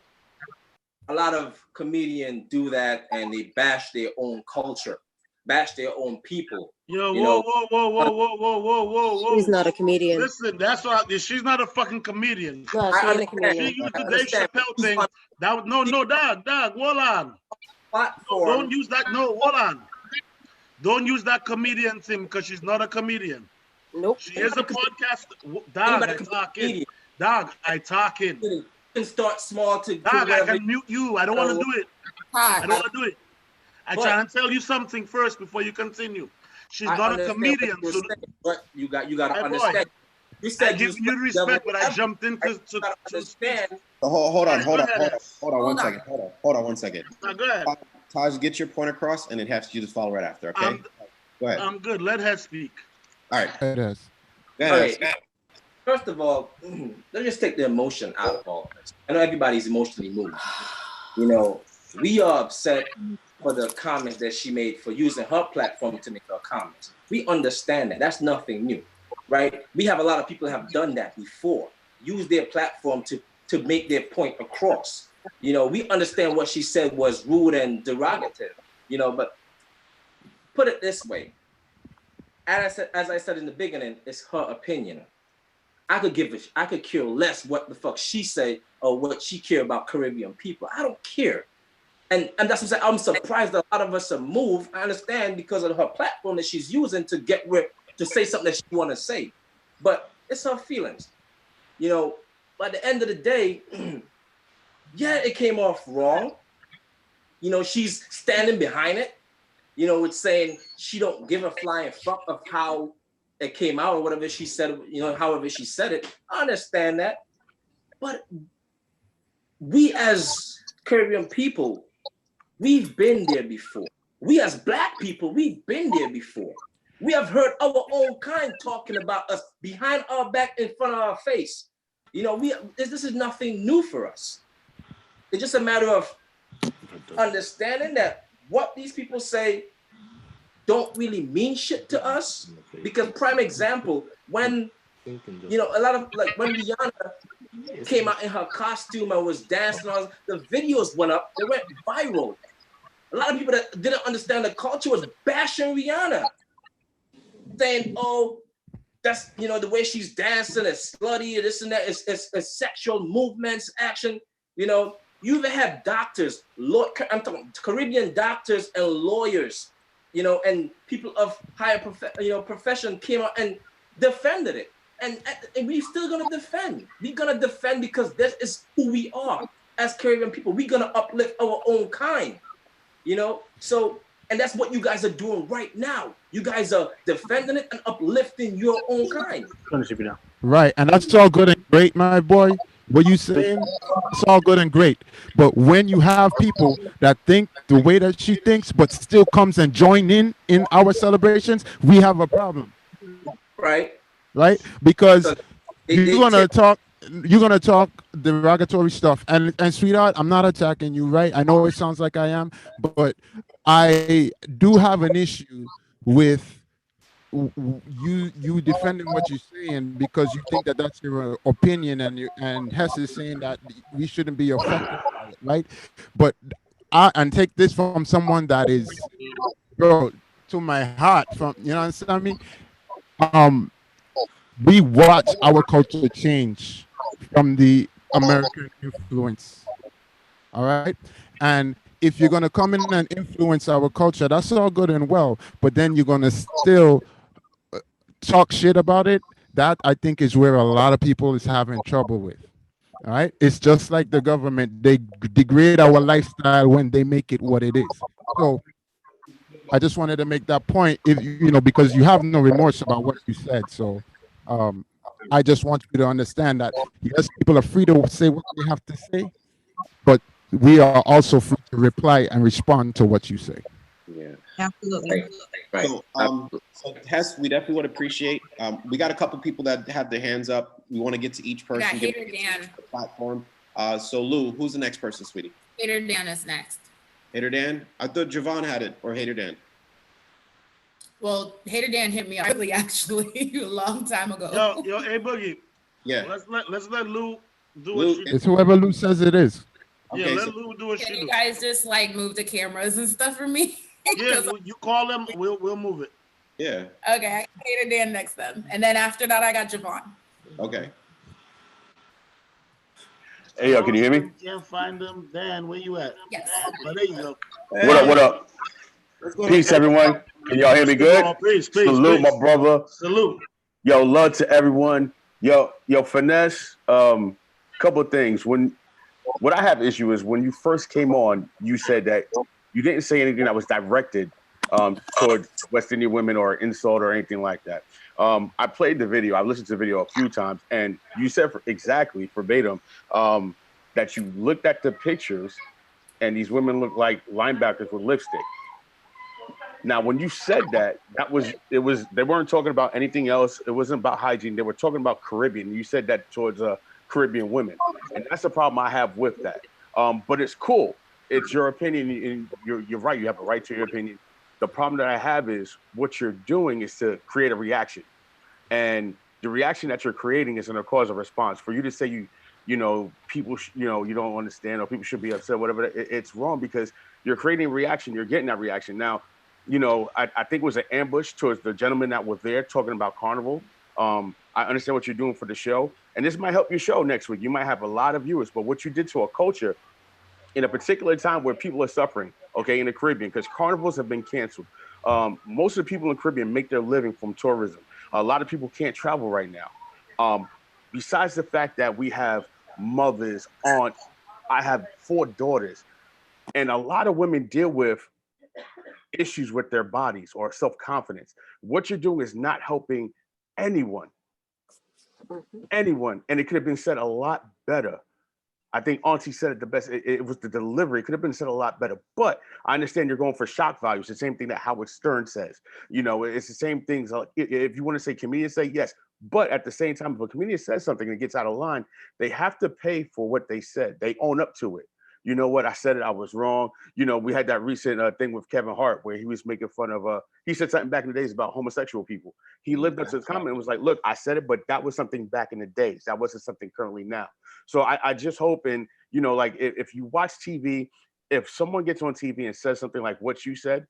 a lot of comedians do that and they bash their own culture, bash their own people. Yo, you whoa. She's not a comedian. Listen, that's why she's not a fucking comedian. No, she ain't a comedian. She used the Dave Chappelle thing. That was Doug, hold on. Don't use that. No, hold on. Don't use that comedian thing because she's not a comedian. Nope. She is a podcast. Dog, I talking. You can start small to. Dog, I can mute you. I don't want to do it. I don't want to do it. I try to tell you something first before you contincontinue. She's not a comedian. But you got to understand. You said give you respect, but I jumped in to understand. Hold on one second. Now, go ahead. Taj, get your point across, and it has to just follow right after. Okay. Go ahead. I'm good. Let her speak. All right. It is. Okay. First of all, let's just take the emotion out of all this. I know everybody's emotionally moved. You know, we are upset for the comments that she made for using her platform to make her comments. We understand that. That's nothing new, right? We have a lot of people that have done that before. use their platform to make their point across. You know, we understand what she said was rude and derogative, you know, but put it this way. As I said in the beginning, it's her opinion. I could care less what the fuck she say or what she care about Caribbean people. I don't care. And that's what I'm saying. I'm surprised that a lot of us are moved. I understand because of her platform that she's using to get where to say something that she want to say. But it's her feelings. You know, by the end of the day, yeah, it came off wrong. You know, she's standing behind it. You know, it's saying she don't give a flying fuck of how it came out or whatever she said, you know, however she said it. I understand that. But we as Caribbean people, we've been there before. We as Black people, we've been there before. We have heard our own kind talking about us behind our back, in front of our face. You know, this is nothing new for us. It's just a matter of understanding that what these people say don't really mean shit to us. Because prime example, when, you know, a lot of, like when Rihanna came out in her costume and was dancing, the videos went up, they went viral. A lot of people that didn't understand the culture was bashing Rihanna, saying, oh, that's, you know, the way she's dancing is slutty, this and that, it's sexual movements, action, you know. You even have doctors, I'm talking Caribbean doctors and lawyers, you know, and people of higher profession came out and defended it. And we're still gonna defend. We're gonna defend because this is who we are as Caribbean people. We're gonna uplift our own kind, you know? So, and that's what you guys are doing right now. You guys are defending it and uplifting your own kind. Right, and that's all good and great, my boy. What you saying, it's all good and great. But when you have people that think the way that she thinks, but still comes and join in our celebrations, we have a problem. Right. Right? Because you're gonna talk derogatory stuff. And sweetheart, I'm not attacking you, right? I know it sounds like I am, but I do have an issue with you defending what you're saying because you think that that's your opinion, and Hess is saying that we shouldn't be affected by it, right? But and take this from someone that is, bro, to my heart, from, you know, understand me? We watch our culture change from the American influence, all right? And if you're going to come in and influence our culture, that's all good and well, but then you're going to still talk shit about it. That, I think, is where a lot of people is having trouble with. All right, it's just like the government; they degrade our lifestyle when they make it what it is. So, I just wanted to make that point, if you know, because you have no remorse about what you said. So, I just want you to understand that yes, people are free to say what they have to say, but we are also free to reply and respond to what you say. Yeah. Absolutely. Right. So Hess, we definitely would appreciate. We got a couple people that have their hands up. We want to get to each person. Yeah, Hater Dan. The platform. So Lou, who's the next person, sweetie? Hater Dan is next. Hater Dan? I thought Javon had it, or Hater Dan. Well, Hater Dan hit me early, actually, a long time ago. Yo, hey Boogie. Yeah. Let's let Lou do what she It's whoever Lou says it is. Yeah, Okay, let Lou do what Can she you do. guys just like move the cameras and stuff for me? Yeah, you call them, we'll move it. Yeah. Okay, I got Hater Dan next then. And then after that, I got Javon. Okay. Hey, yo, can you hear me? Can't find them. Dan, where you at? Yes. Oh, there you go. What up, what up? Peace, everyone. Can y'all hear me good? Peace, Salute, my brother. Salute. Yo, love to everyone. Yo, Finesse, couple of things. What I have issue is when you first came on, you said that you didn't say anything that was directed towards West Indian women or insult or anything like that. I played the video. I listened to the video a few times, and you said exactly verbatim that you looked at the pictures and these women look like linebackers with lipstick. Now, when you said that, they weren't talking about anything else. It wasn't about hygiene. They were talking about Caribbean. You said that towards Caribbean women, and that's the problem I have with that. But it's cool. It's your opinion, and you're right. You have a right to your opinion. The problem that I have is what you're doing is to create a reaction, and the reaction that you're creating is going to cause a response. For you to say you know, people, you know, you don't understand or people should be upset, whatever, it's wrong because you're creating a reaction. You're getting that reaction. Now, you know, I think it was an ambush towards the gentlemen that were there talking about Carnival. I understand what you're doing for the show, and this might help your show next week. You might have a lot of viewers, but what you did to a culture in a particular time where people are suffering, okay, in the Caribbean, because carnivals have been canceled. Most of the people in the Caribbean make their living from tourism. A lot of people can't travel right now. Besides the fact that we have mothers, aunts, I have 4 daughters, and a lot of women deal with issues with their bodies or self-confidence. What you're doing is not helping anyone, and it could have been said a lot better. I think Auntie said it the best. It was the delivery. It could have been said a lot better, but I understand you're going for shock value. It's the same thing that Howard Stern says. You know, it's the same things. If you want to say comedians say yes, but at the same time, if a comedian says something and it gets out of line, they have to pay for what they said. They own up to it. You know what? I said it. I was wrong. You know, we had that recent thing with Kevin Hart where he was making fun of, he said something back in the days about homosexual people. He lived up to his comment and was like, look, I said it, but that was something back in the days. That wasn't something currently now. So I just hope, and, you know, like if you watch TV, if someone gets on TV and says something like what you said,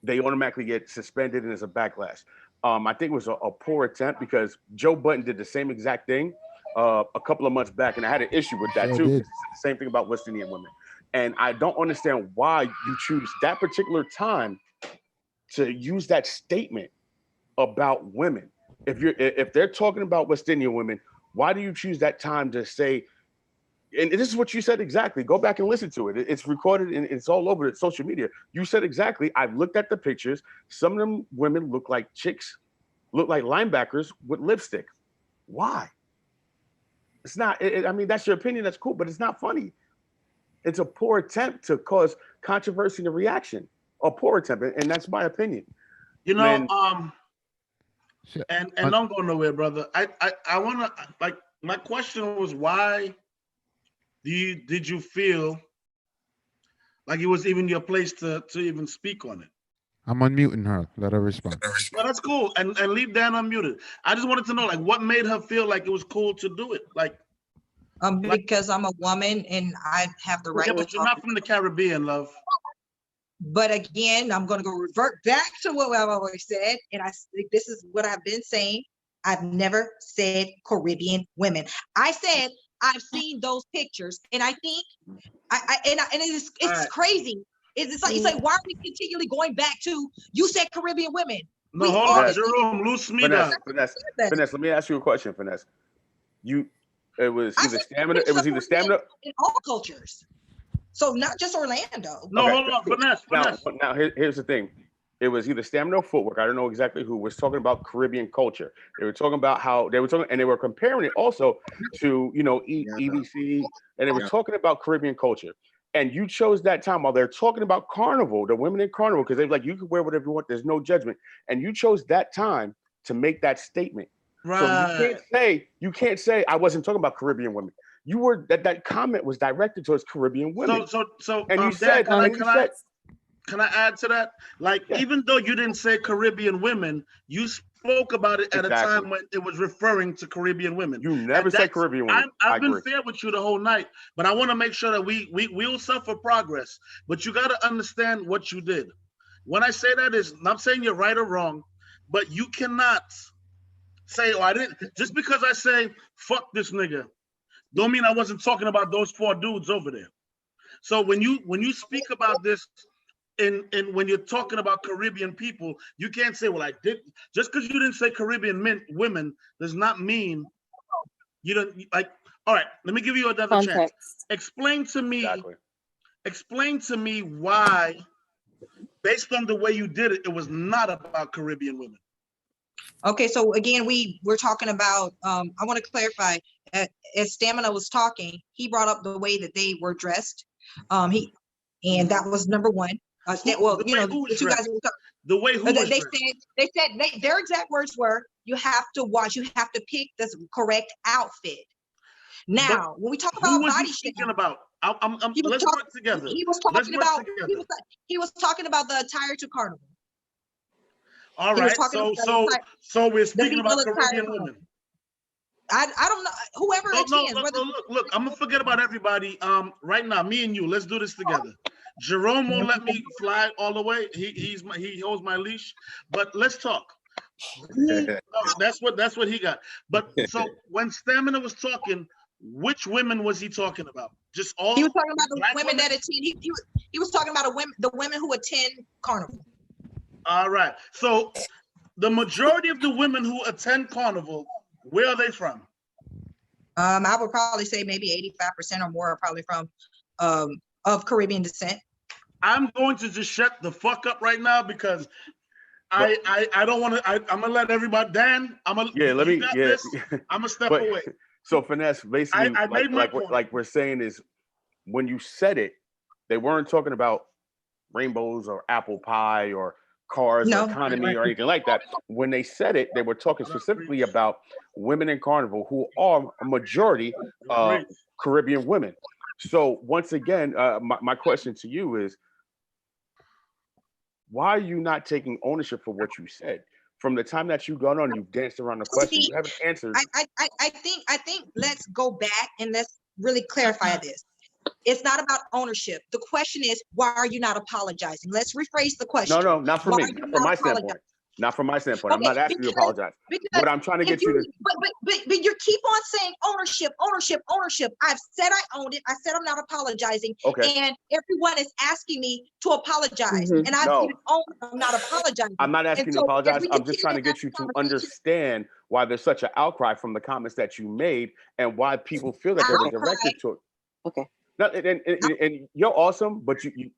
they automatically get suspended and there's a backlash. I think it was a poor attempt because Joe Budden did the same exact thing a couple of months back, and I had an issue with that too. It's the same thing about West Indian women, and I don't understand why you choose that particular time to use that statement about women. If they're talking about West Indian women, why do you choose that time to say? And this is what you said exactly. Go back and listen to it. It's recorded and it's all over the social media. You said exactly. I've looked at the pictures. Some of them women look like chicks, look like linebackers with lipstick. Why? It's not, I mean, that's your opinion. That's cool, but it's not funny. It's a poor attempt to cause controversy and reaction. A poor attempt, and that's my opinion. You know, and don't go nowhere, brother. I want to, like, my question was, why did you feel like it was even your place to even speak on it? I'm unmuting her. Let her respond. Well, that's cool. And leave Dan unmuted. I just wanted to know, like, what made her feel like it was cool to do it? Like, because I'm a woman and I have the right. Yeah, but you're not from the Caribbean, love. But again, I'm going to go revert back to what I've always said. And this is what I've been saying. I've never said Caribbean women. I said, I've seen those pictures, and I think, it's crazy. It's like, why are we continually going back to, you said Caribbean women? No, hold on, Jerome, loose me down. Finesse, let me ask you a question, Finesse. It was either stamina in all cultures. So not just Orlando. No, hold on, Finesse. Now here's the thing. It was either Stamina or Footwork. I don't know exactly who was talking about Caribbean culture. They were talking about how they were talking, and they were comparing it also to, you know, EBC, and they were talking about Caribbean culture. And you chose that time while they're talking about Carnival, the women in Carnival, because they're like, you can wear whatever you want. There's no judgment. And you chose that time to make that statement. Right. So you can't say I wasn't talking about Caribbean women. You were that comment was directed towards Caribbean women. So and you said, can I add to that? Like, even though you didn't say Caribbean women, you spoke about it at a time when it was referring to Caribbean women. You never said Caribbean women. I've been fair with you the whole night, but I want to make sure that we'll suffer progress. But you got to understand what you did. When I say that, is not saying you're right or wrong, but you cannot say, I didn't, just because I say, fuck this nigga, don't mean I wasn't talking about those 4 dudes over there. So when you speak about this, and when you're talking about Caribbean people, you can't say, well, I did, just because you didn't say Caribbean women does not mean you don't, like, all right, let me give you another chance. Explain to me why, based on the way you did it, it was not about Caribbean women. Okay, so again, we're talking about, I want to clarify, as Stamina was talking, he brought up the way that they were dressed. And that was number one. The two guys the way they said their exact words were, you have to pick this correct outfit. Now, when we talk about body shaming, let's work together. He was talking about the attire to Carnival. All He was right. talking So about so the type- so we're the speaking people about of Caribbean Taiwan. women. I don't know whoever No, attends. no, whether look. I'm gonna forget about everybody. Right now, me and you, let's do this together. Jerome won't let me fly all the way. He holds my leash. But let's talk. That's what he got. But so when Stamina was talking, which women was he talking about? Just all. He was talking about the black women that attend. He was talking about the women who attend Carnival. All right. So the majority of the women who attend Carnival, where are they from? I would probably say maybe 85% or more are probably from of Caribbean descent. I'm going to just shut the fuck up right now because I don't want to. I'm gonna let everybody. Dan, I'm gonna. Yeah, let me. Yeah, I'm gonna step but, away. So Finesse, basically, I made my point. like we're saying is, when you said it, they weren't talking about rainbows or apple pie or cars or economy or anything like that. When they said it, they were talking specifically about women in Carnival who are a majority Caribbean women. So once again, my question to you is, why are you not taking ownership for what you said? From the time that you got on, you've danced around the question. You haven't answered. I think let's go back and let's really clarify this. It's not about ownership. The question is, why are you not apologizing? Let's rephrase the question. No, not for me. Not from my standpoint. Not from my standpoint. I'm not asking you to apologize. What I'm trying to get you to. But you keep on saying ownership. I've said I owned it. I said I'm not apologizing. Okay. And everyone is asking me to apologize. And I've even owned I'm not apologizing. I'm not asking you to apologize. I'm just trying to get you to understand why there's such an outcry from the comments that you made and why people feel that they were directed to it. Okay. No, and you're awesome, but you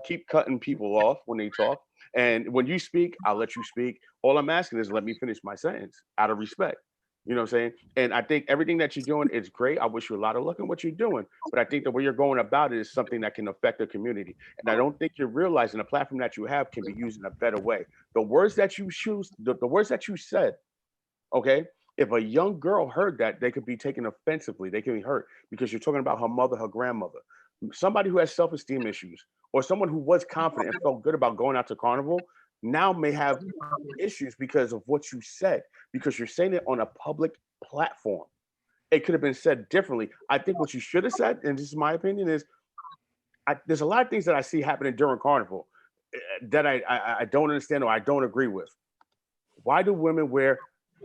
keep cutting people off when they talk. And when you speak, I'll let you speak. All I'm asking is let me finish my sentence out of respect. You know what I'm saying? And I think everything that you're doing is great. I wish you a lot of luck in what you're doing. But I think the way you're going about it is something that can affect the community. And I don't think you're realizing the platform that you have can be used in a better way. The words that you choose, the words that you said, okay? If a young girl heard that, they could be taken offensively. They can be hurt because you're talking about her mother, her grandmother. Somebody who has self-esteem issues or someone who was confident and felt good about going out to Carnival now may have issues because of what you said, because you're saying it on a public platform. It could have been said differently. I think what you should have said, and this is my opinion, is there's a lot of things that I see happening during Carnival that I don't understand or I don't agree with. Why do women wear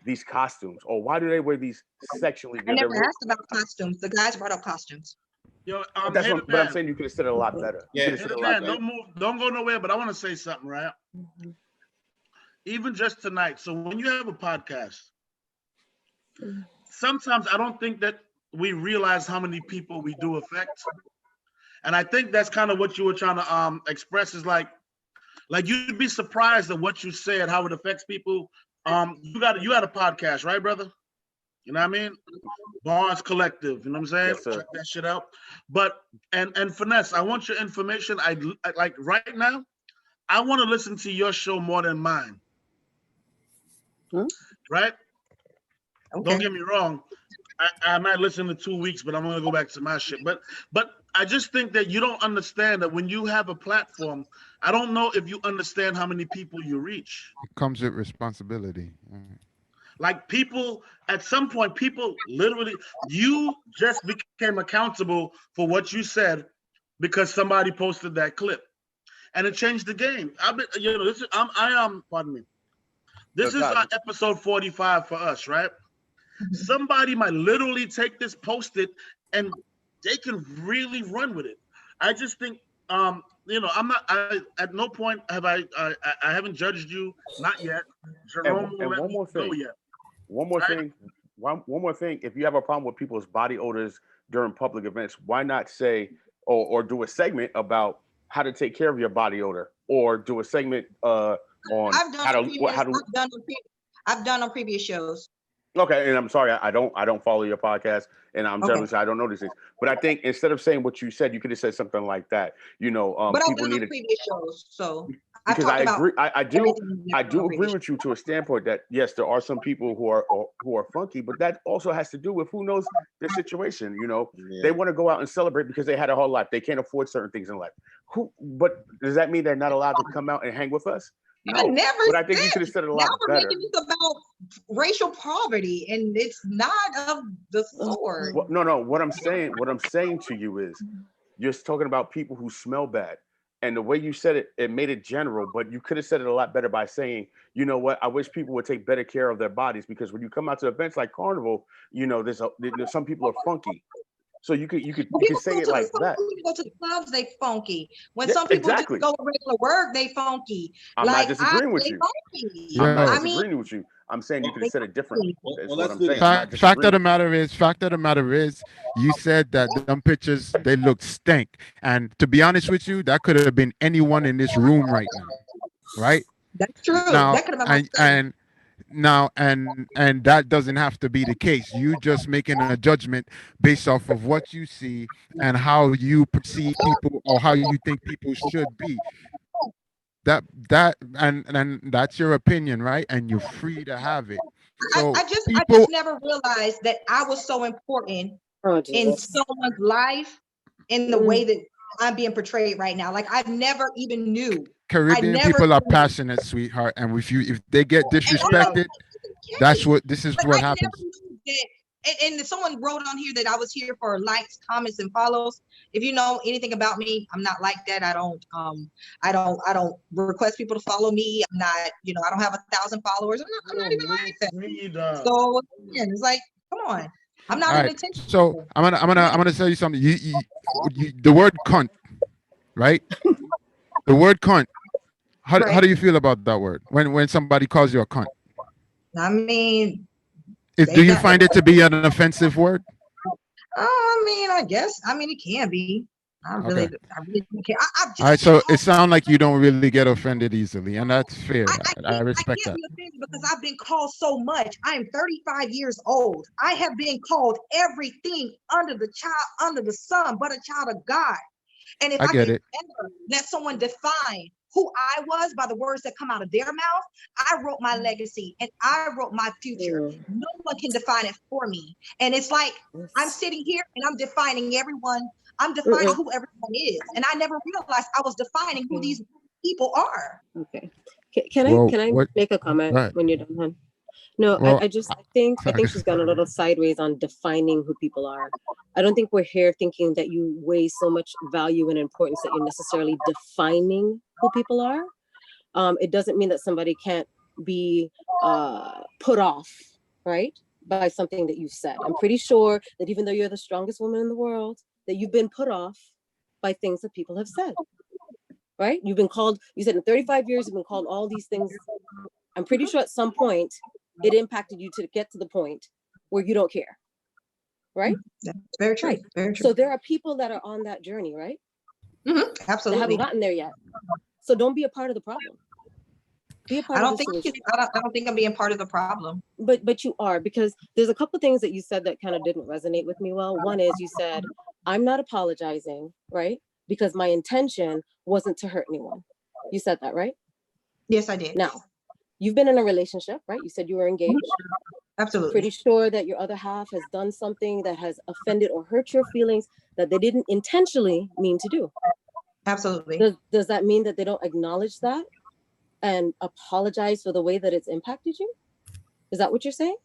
these costumes, or why do they wear these sexually? I never asked about costumes. The guys brought up costumes. Yo, but I'm saying you could have said it a lot better. Yeah, don't move, don't go nowhere. But I want to say something, right? Even just tonight. So when you have a podcast, sometimes I don't think that we realize how many people we do affect, and I think that's kind of what you were trying to express. Is like you'd be surprised at what you said, how it affects people. You had a podcast, right, brother? You know what I mean? Barnes Collective, you know what I'm saying? Yes, check that shit out. But and Finesse, I want your information. I like right now, I want to listen to your show more than mine. Right? Okay. Don't get me wrong. I might listen in 2 weeks, but I'm gonna go back to my shit. But I just think that you don't understand that when you have a platform, I don't know if you understand how many people you reach. It comes with responsibility. Like people, at some point, people literally, you just became accountable for what you said because somebody posted that clip, and it changed the game. I've been, you know, pardon me. This is our episode 45 for us, right? Somebody might literally take this, post it, and they can really run with it. I just think, you know, at no point have I haven't judged you, not yet. Jerome and one more thing. One more thing. If you have a problem with people's body odors during public events, why not say or do a segment about how to take care of your body odor, or do a segment on I've done on previous shows. Okay, and I'm sorry, I don't follow your podcast, and I'm generally I don't know these things. But I think instead of saying what you said, you could have said something like that. You know, but people I've done need previous shows, so because I agree. I do agree with you to a standpoint that yes, there are some people who are funky, but that also has to do with who knows their situation. You know, they want to go out and celebrate because they had a whole life. They can't afford certain things in life. But does that mean they're not allowed to come out and hang with us? I never But I think you said could have said it a now lot we're better. making this about racial poverty, and it's not of the sort. Well, no. What I'm saying to you is, you're talking about people who smell bad, and the way you said it, it made it general. But you could have said it a lot better by saying, you know what? I wish people would take better care of their bodies, because when you come out to events like Carnival, you know, there's some people are funky. So you could say it like that. Some people go to the clubs, they funky. When Yeah, some people exactly. just go to regular work, they funky. I'm not disagreeing with they you. funky. I'm not I mean, disagreeing with you. I'm saying you could have said it differently. That's what I'm do saying. this. I'm not Fact of the disagreeing. matter is, you said that them pictures, they look stink. And to be honest with you, that could have been anyone in this room right now, right? That's true. Now, That could have been and that doesn't have to be the case. You just making a judgment based off of what you see and how you perceive people, or how you think people should be. That and that's your opinion, right? And you're free to have it. So I just never realized that I was so important in someone's life in the way that I'm being portrayed right now. Like, I've never even knew. Caribbean people are passionate, sweetheart, and if they get disrespected, this is what happens. And someone wrote on here that I was here for likes, comments, and follows. If you know anything about me, I'm not like that. I don't request people to follow me. I'm not, I don't have 1,000 followers. I'm not even like that. So again, it's like, come on. I'm not an attention. So I'm gonna tell you something. You the word cunt, right? The word cunt. How do you feel about that word when somebody calls you a cunt? I mean, Do you find it to be an offensive word? I mean, I guess. I mean, it can be. I really don't care. All right, so it sounds like you don't really get offended easily, and that's fair. I respect I that. can't be offended because I've been called so much. I am 35 years old. I have been called everything under the sun, but a child of God. And if I get can it. ever let someone define who I was by the words that come out of their mouth, I wrote my legacy and I wrote my future. No one can define it for me. And it's like, I'm sitting here and I'm defining everyone. I'm defining who everyone is. And I never realized I was defining who these people are. Okay. Can I make a comment when you're done, hon? No, Well, I think she's gone a little sideways on defining who people are. I don't think we're here thinking that you weigh so much value and importance that you're necessarily defining who people are. It doesn't mean that somebody can't be put off, right, by something that you've said. I'm pretty sure that even though you're the strongest woman in the world, that you've been put off by things that people have said, right? You've been called, you said in 35 years, you've been called all these things. I'm pretty sure at some point it impacted you to get to the point where you don't care, right? That's very true. Right. Very true. So there are people that are on that journey, right? Absolutely. They haven't gotten there yet. So don't be a part of the problem. Be a part I of don't the think solution. I don't think I'm being part of the problem. But you are, because there's a couple things that you said that kind of didn't resonate with me well. One is you said, I'm not apologizing, right? Because my intention wasn't to hurt anyone. You said that, right? Yes, I did. Now, you've been in a relationship, right? You said you were engaged. Absolutely. Pretty sure that your other half has done something that has offended or hurt your feelings that they didn't intentionally mean to do. Absolutely. Does that mean that they don't acknowledge that and apologize for the way that it's impacted you? Is that what you're saying?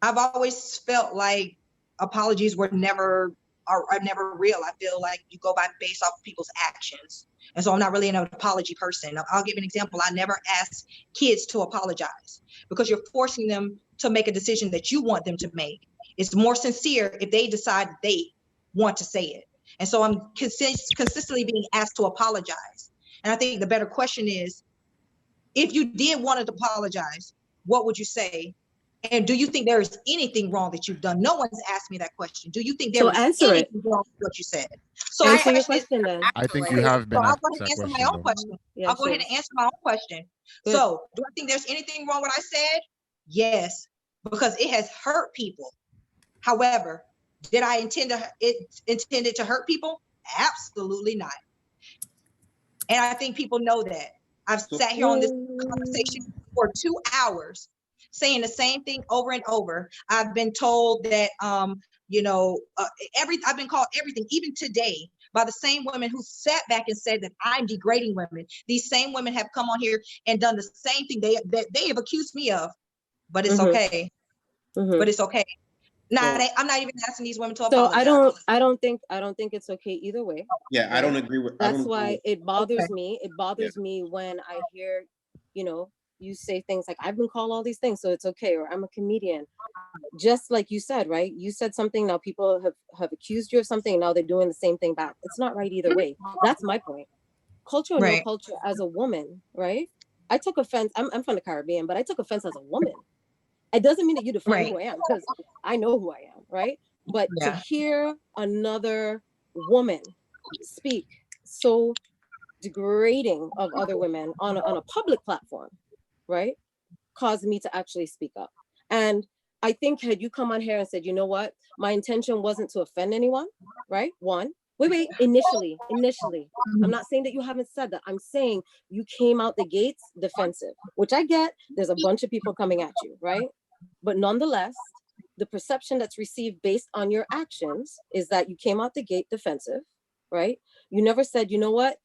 I've always felt like apologies are never real. I feel like you go based off of people's actions. And so I'm not really an apology person. I'll give an example. I never ask kids to apologize because you're forcing them to make a decision that you want them to make. It's more sincere if they decide they want to say it. And so I'm consistently being asked to apologize. And I think the better question is, if you did want to apologize, what would you say? And do you think there is anything wrong that you've done? No one's asked me that question. Do you think there is anything wrong with what you said? So answer your question then. I think you have been So I'll asked go ahead and that answer question. my own though. question. Yeah, I'll go ahead and answer my own question. Good. So do I think there's anything wrong with what I said? Yes, because it has hurt people. However, did I intend it to hurt people? Absolutely not. And I think people know that. I've sat here on this conversation for 2 hours saying the same thing over and over. I've been told that, I've been called everything, even today, by the same women who sat back and said that I'm degrading women. These same women have come on here and done the same thing they have accused me of, but it's okay. But it's okay. Now, I'm not even asking these women to So apologize. I don't think it's okay either way. Yeah, I don't agree with. That's why it bothers me. It bothers me when I hear, you know, you say things like, I've been called all these things, so it's okay, or I'm a comedian. Just like you said, right? You said something, now people have accused you of something, and now they're doing the same thing back. It's not right either way. That's my point. Culture or no culture, as a woman, right? I took offense. I'm from the Caribbean, but I took offense as a woman. It doesn't mean that you define who I am, because I know who I am, right? But to hear another woman speak so degrading of other women on a public platform, right, caused me to actually speak up. And I think had you come on here and said, you know what, my intention wasn't to offend anyone, right? Initially, I'm not saying that you haven't said that. I'm saying you came out the gates defensive, which I get. There's a bunch of people coming at you, right? But nonetheless, the perception that's received based on your actions is that you came out the gate defensive, right? You never said, you know what,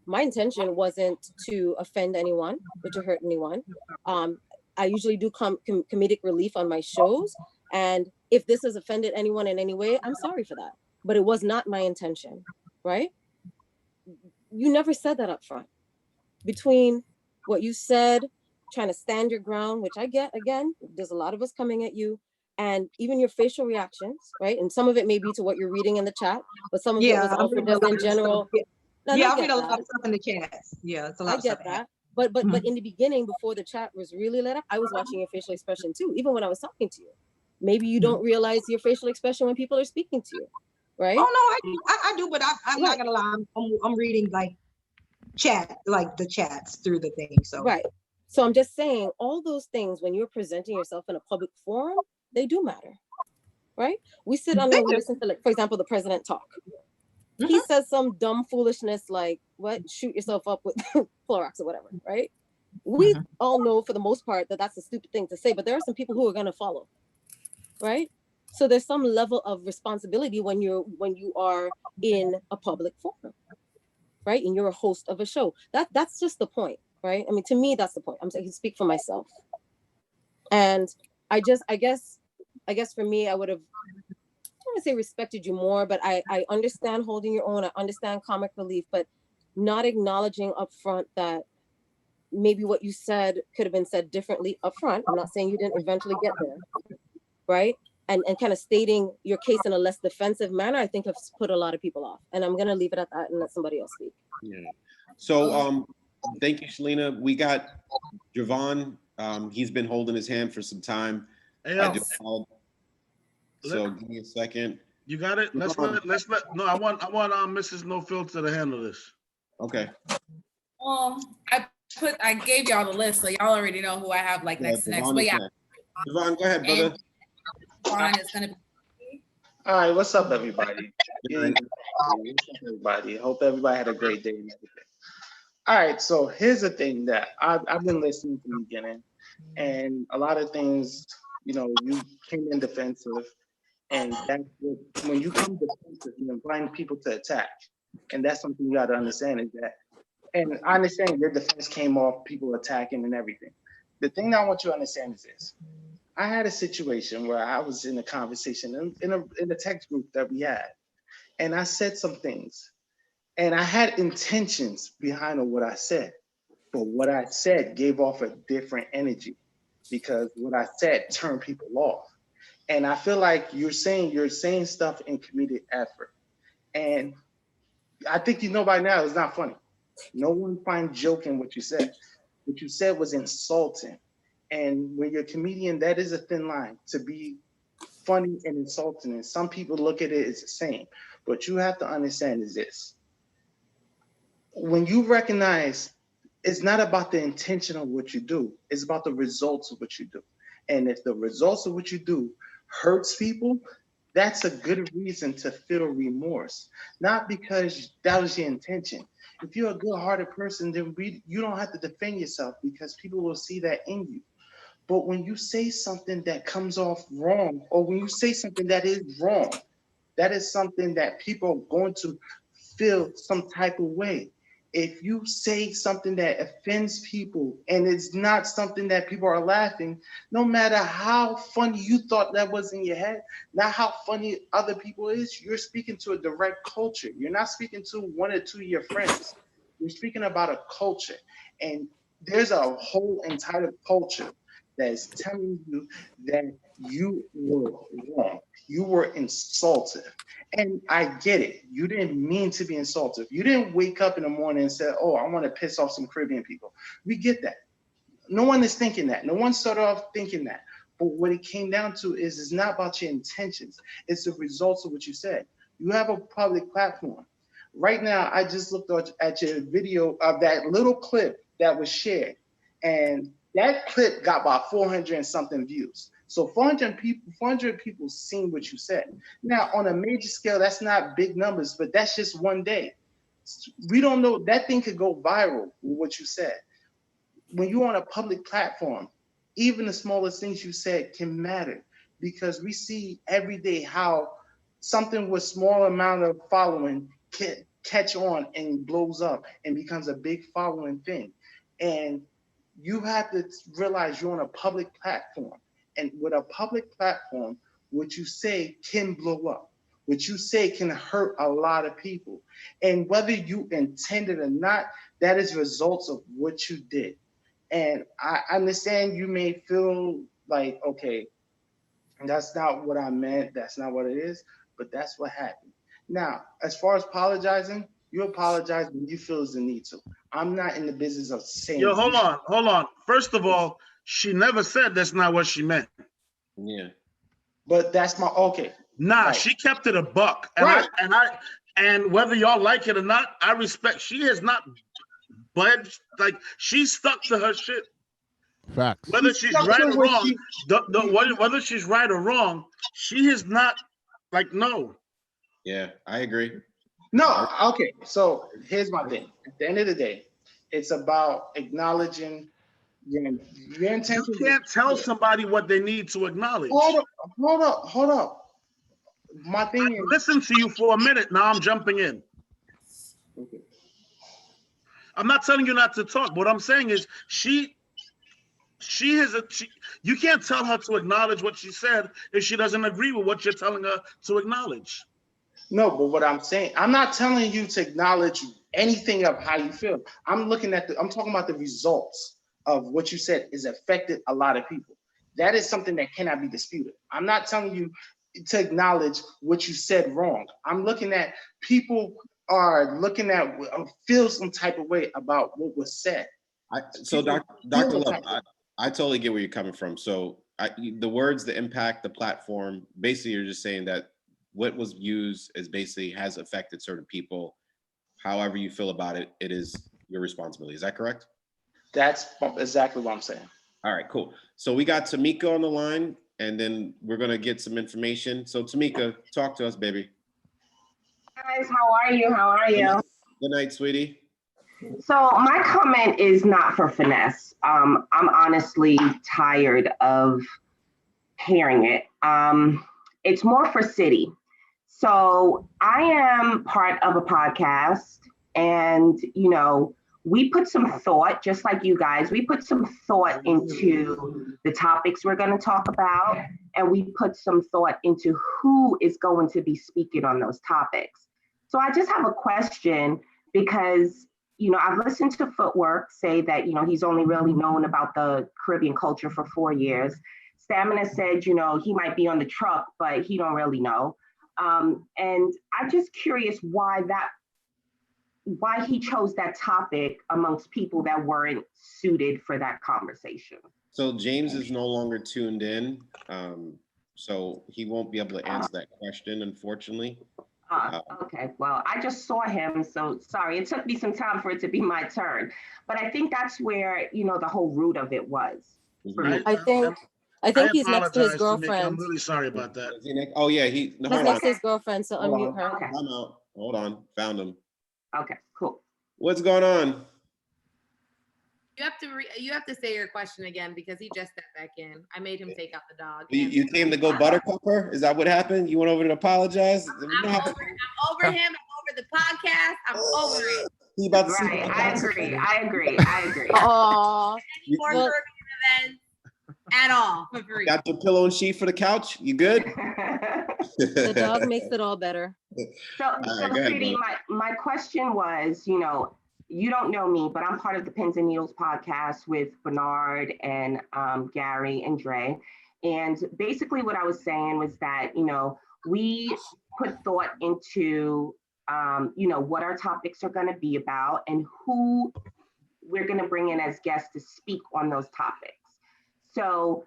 my intention wasn't to offend anyone or to hurt anyone. I usually do comedic relief on my shows. And if this has offended anyone in any way, I'm sorry for that. But it was not my intention, right? You never said that up front. Between what you said, trying to stand your ground, which I get, again, there's a lot of us coming at you, and even your facial reactions, right? And some of it may be to what you're reading in the chat, but some of it was also just in general. I read a lot of stuff in the chat. Yeah, it's a lot of stuff. I get that. But in the beginning, before the chat was really lit up, I was watching your facial expression too, even when I was talking to you. Maybe you don't realize your facial expression when people are speaking to you, right? Oh no, I do, but I'm not gonna lie. I'm reading like the chats through the thing. So So I'm just saying, all those things, when you're presenting yourself in a public forum, they do matter, right? We sit on there and listen to, like, for example, the president talk. He says some dumb foolishness like, what, shoot yourself up with Clorox or whatever, right? We all know for the most part that that's a stupid thing to say, but there are some people who are going to follow, right? So there's some level of responsibility when you are in a public forum, right? And you're a host of a show. That's just the point, right? I mean, to me, that's the point. I can speak for myself. And I guess for me, I would have, I don't want to say respected you more, but I understand holding your own. I understand comic relief, but not acknowledging up front that maybe what you said could have been said differently up front. I'm not saying you didn't eventually get there, right? And kind of stating your case in a less defensive manner, I think has put a lot of people off. And I'm going to leave it at that and let somebody else speak. Yeah. So thank you, Shalina. We got Javon. He's been holding his hand for some time. So give me a second. You got it. Let's let. No, I want Mrs. No Filter to handle this. Okay. I gave y'all the list, so y'all already know who I have like next to next. But yeah, Javon, go ahead, brother. Javon is gonna be. All right, what's up, everybody? Everybody, hope everybody had a great day and everything. All right, so here's the thing that I've been listening from the beginning, and a lot of things, you know, you came in defensive. And that's when you come defensive, you invite people to attack. And that's something you got to understand is that, and I understand your defense came off people attacking and everything. The thing that I want you to understand is this. I had a situation where I was in a conversation in a text group that we had, and I said some things, and I had intentions behind what I said, but what I said gave off a different energy because what I said turned people off. And I feel like you're saying stuff in comedic effort. And I think you know by now it's not funny. No one finds joke in what you said. What you said was insulting. And when you're a comedian, that is a thin line to be funny and insulting. And some people look at it as the same. But you have to understand is this. When you recognize it's not about the intention of what you do, it's about the results of what you do. And if the results of what you do hurts people, that's a good reason to feel remorse. Not because that was your intention. If you're a good-hearted person, then you don't have to defend yourself because people will see that in you. But when you say something that comes off wrong, or when you say something that is wrong, that is something that people are going to feel some type of way. If you say something that offends people and it's not something that people are laughing, no matter how funny you thought that was in your head, not how funny other people is, you're speaking to a direct culture. You're not speaking to one or two of your friends. You're speaking about a culture. And there's a whole entire culture that is telling you that you were wrong. You were insulted. And I get it. You didn't mean to be insulted. You didn't wake up in the morning and say, oh, I want to piss off some Caribbean people. We get that. No one is thinking that. No one started off thinking that. But what it came down to is it's not about your intentions. It's the results of what you said. You have a public platform. Right now, I just looked at your video of that little clip that was shared. And that clip got about 400 and something views. So 400 people seen what you said. Now, on a major scale, that's not big numbers, but that's just one day. We don't know, that thing could go viral with what you said. When you're on a public platform, even the smallest things you said can matter, because we see every day how something with small amount of following can catch on and blows up and becomes a big following thing. And you have to realize you're on a public platform. And with a public platform, what you say can blow up. What you say can hurt a lot of people. And whether you intended or not, that is results of what you did. And I understand you may feel like, okay, that's not what I meant. That's not what it is. But that's what happened. Now, as far as apologizing, you apologize when you feel there's a need to. I'm not in the business of saying. Yo, hold on. First of all, she never said that's not what she meant. Yeah. But that's my, okay. Nah, right. She kept it a buck. And right. And whether y'all like it or not, I respect, she has not budged. Like, she stuck to her shit. Facts. Whether she's right or wrong, whether she's right or wrong, she is not, like, no. Yeah, I agree. No, okay. So here's my thing. At the end of the day, it's about acknowledging your intention. You can't tell somebody what they need to acknowledge. Hold up. My thing is, listen to you for a minute. Now I'm jumping in. Okay. I'm not telling you not to talk. What I'm saying is you can't tell her to acknowledge what she said if she doesn't agree with what you're telling her to acknowledge. No, but what I'm saying, I'm not telling you to acknowledge anything of how you feel. I'm talking about the results of what you said is affected a lot of people. That is something that cannot be disputed. I'm not telling you to acknowledge what you said wrong. I'm looking at people are looking at, feel some type of way about what was said. So Dr. Love, I totally get where you're coming from. So the words, the impact, the platform, basically you're just saying that what was used is basically has affected certain people. However you feel about it, it is your responsibility. Is that correct? That's exactly what I'm saying. All right, cool. So we got Tamika on the line, and then we're gonna get some information. So Tamika, talk to us, baby. Guys, how are you? How are you? Good night, sweetie. So my comment is not for finesse. I'm honestly tired of hearing it. It's more for City. So I am part of a podcast, and we put some thought, just like you guys, we put some thought into the topics we're going to talk about, and we put some thought into who is going to be speaking on those topics. So I just have a question, because I've listened to Footwork say that he's only really known about the Caribbean culture for 4 years. Stamina said he might be on the truck, but he don't really know. And I'm just curious why he chose that topic amongst people that weren't suited for that conversation. So James is no longer tuned in, so he won't be able to answer that question, unfortunately. Okay, well, I just saw him, so sorry. It took me some time for it to be my turn, but I think that's where the whole root of it was. I think he's next to his girlfriend. I'm really sorry about that. Oh yeah, he's next to his girlfriend, so unmute her. Okay. I'm out. Hold on, found him. Okay, cool. What's going on? You have to say your question again, because he just stepped back in. I made him take out the dog. You came to go buttercup her? Is that what happened? You went over to apologize? I'm over him. I'm over the podcast. I'm over it. He about to see Right, the I podcast. agree. I agree. I agree. Oh, Any more well, Caribbean events at all for free. Got your pillow and sheet for the couch? You good? the dog makes it all better. So, right, so go ahead, City, Gwen. my question was, you don't know me, but I'm part of the Pins and Needles podcast with Bernard and Gary and Dre. And basically what I was saying was that, we put thought into, what our topics are going to be about and who we're going to bring in as guests to speak on those topics. So,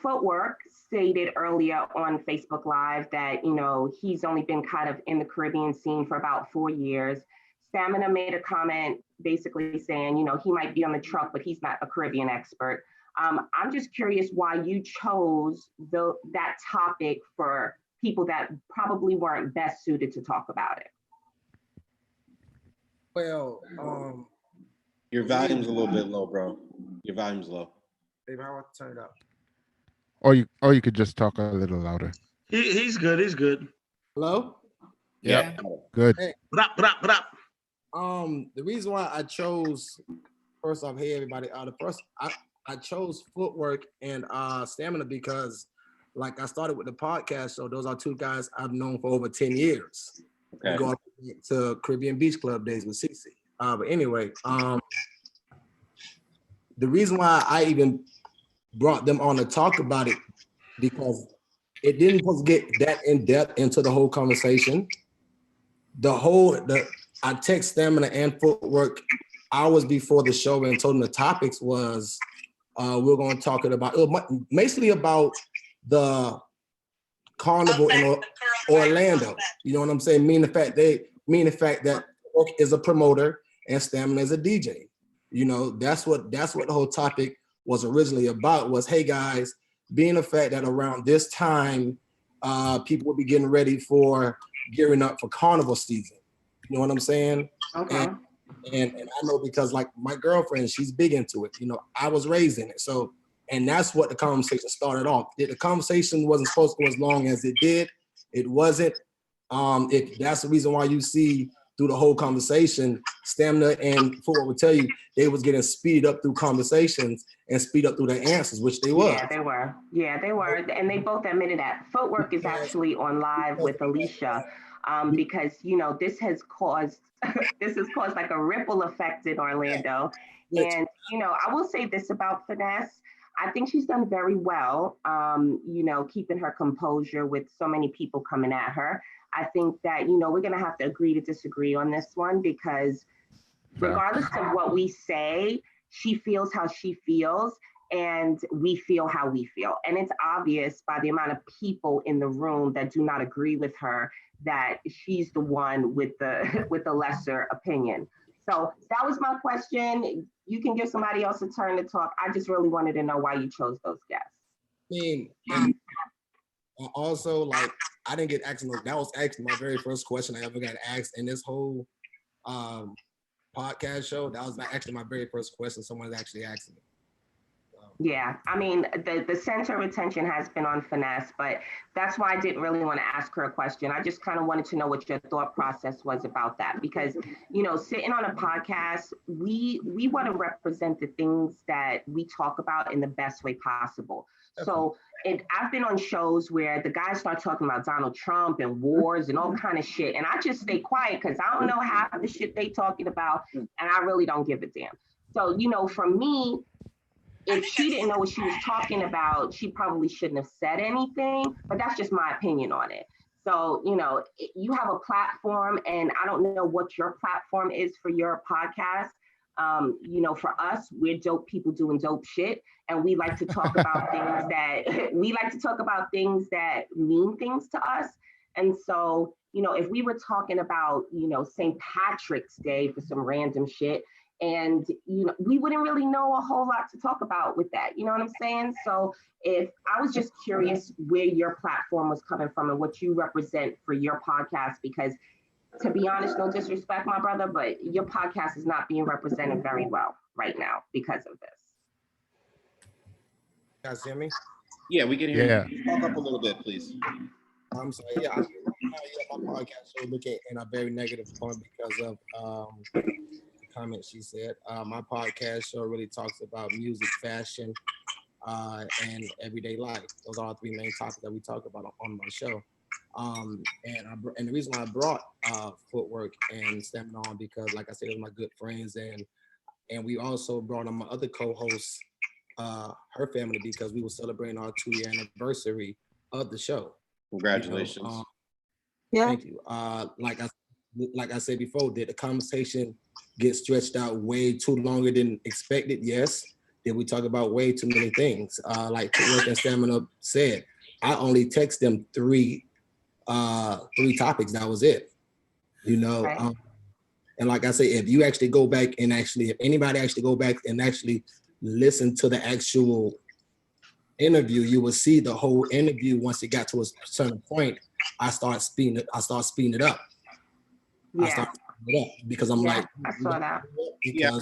Footwork stated earlier on Facebook Live that, he's only been kind of in the Caribbean scene for about 4 years. Stamina made a comment basically saying, he might be on the truck, but he's not a Caribbean expert. I'm just curious why you chose that topic for people that probably weren't best suited to talk about it. Well, Your volume's a little bit low, bro. Your volume's low. baby, how I turn it up? Or you could just talk a little louder. He's good. He's good. Hello? Yeah. Good. Hey, the reason why I chose, first off, hey everybody, I chose Footwork and Stamina because like I started with the podcast, so those are two guys I've known for over 10 years. Okay. Going to Caribbean Beach Club days with Cece. But anyway, the reason why I even brought them on to talk about it, because it didn't supposed to get that in depth into the whole conversation. I text Stamina and Footwork hours before the show and told them the topics was we're going to talk about basically about the carnival in Orlando. You know what I'm saying? Meaning the fact that Footwork is a promoter and Stamina is a DJ. That's what the whole topic was originally about, was, hey guys, being the fact that around this time, people will be getting ready for gearing up for carnival season. You know what I'm saying? Okay. And I know because like my girlfriend, she's big into it. I was raised in it. So, and that's what the conversation started off. The conversation wasn't supposed to go as long as it did. It wasn't. That's the reason why you see through the whole conversation, Stamina and Footwork would tell you they was getting speed up through conversations and speed up through their answers, which they were. Yeah, they were. And they both admitted that. Footwork is actually on live with Alicia because, this has caused like a ripple effect in Orlando. And, I will say this about Finesse. I think she's done very well, keeping her composure with so many people coming at her. I think that, we're going to have to agree to disagree on this one because regardless of what we say, she feels how she feels and we feel how we feel. And it's obvious by the amount of people in the room that do not agree with her that she's the one with the lesser opinion. So that was my question. You can give somebody else a turn to talk. I just really wanted to know why you chose those guests. I mean, also, like, I didn't get asked, that was actually my very first question I ever got asked in this whole podcast show. That was actually my very first question someone's actually asked me. Yeah, I mean, the center of attention has been on Finesse, but that's why I didn't really want to ask her a question. I just kind of wanted to know what your thought process was about that, because, sitting on a podcast, we want to represent the things that we talk about in the best way possible. So I've been on shows where the guys start talking about Donald Trump and wars and all kind of shit, and I just stay quiet because I don't know half of the shit they talking about, and I really don't give a damn. So, for me, if she didn't know what she was talking about, she probably shouldn't have said anything, but that's just my opinion on it. So, you have a platform, and I don't know what your platform is for your podcast. For us, we're dope people doing dope shit, and we like to talk about things that mean things to us. And so, if we were talking about, St. Patrick's Day for some random shit, and, we wouldn't really know a whole lot to talk about with that. You know what I'm saying? So if I was just curious where your platform was coming from and what you represent for your podcast, because to be honest, no disrespect, my brother, but your podcast is not being represented very well right now because of this. You guys hear me? Yeah, we can hear Yeah. you. Talk up a little bit, please. I'm sorry. Yeah, My podcast show look at in a very negative point because of the comment she said. My podcast show really talks about music, fashion, and everyday life. Those are all three main topics that we talk about on my show. And the reason why I brought footwork and stamina on, because like I said, it was my good friends, and we also brought on my other co-host, her family, because we were celebrating our 2-year anniversary of the show. Congratulations. Thank you. Like I said before, did the conversation get stretched out way too longer than expected? Yes. Did we talk about way too many things? Like Footwork and Stamina said, I only text them three topics. That was it. And like I say, if you actually go back and if anybody actually go back and actually listen to the actual interview, you will see the whole interview. Once it got to a certain point, I start speeding it up. Yeah. Because I'm like, I saw that. Yeah,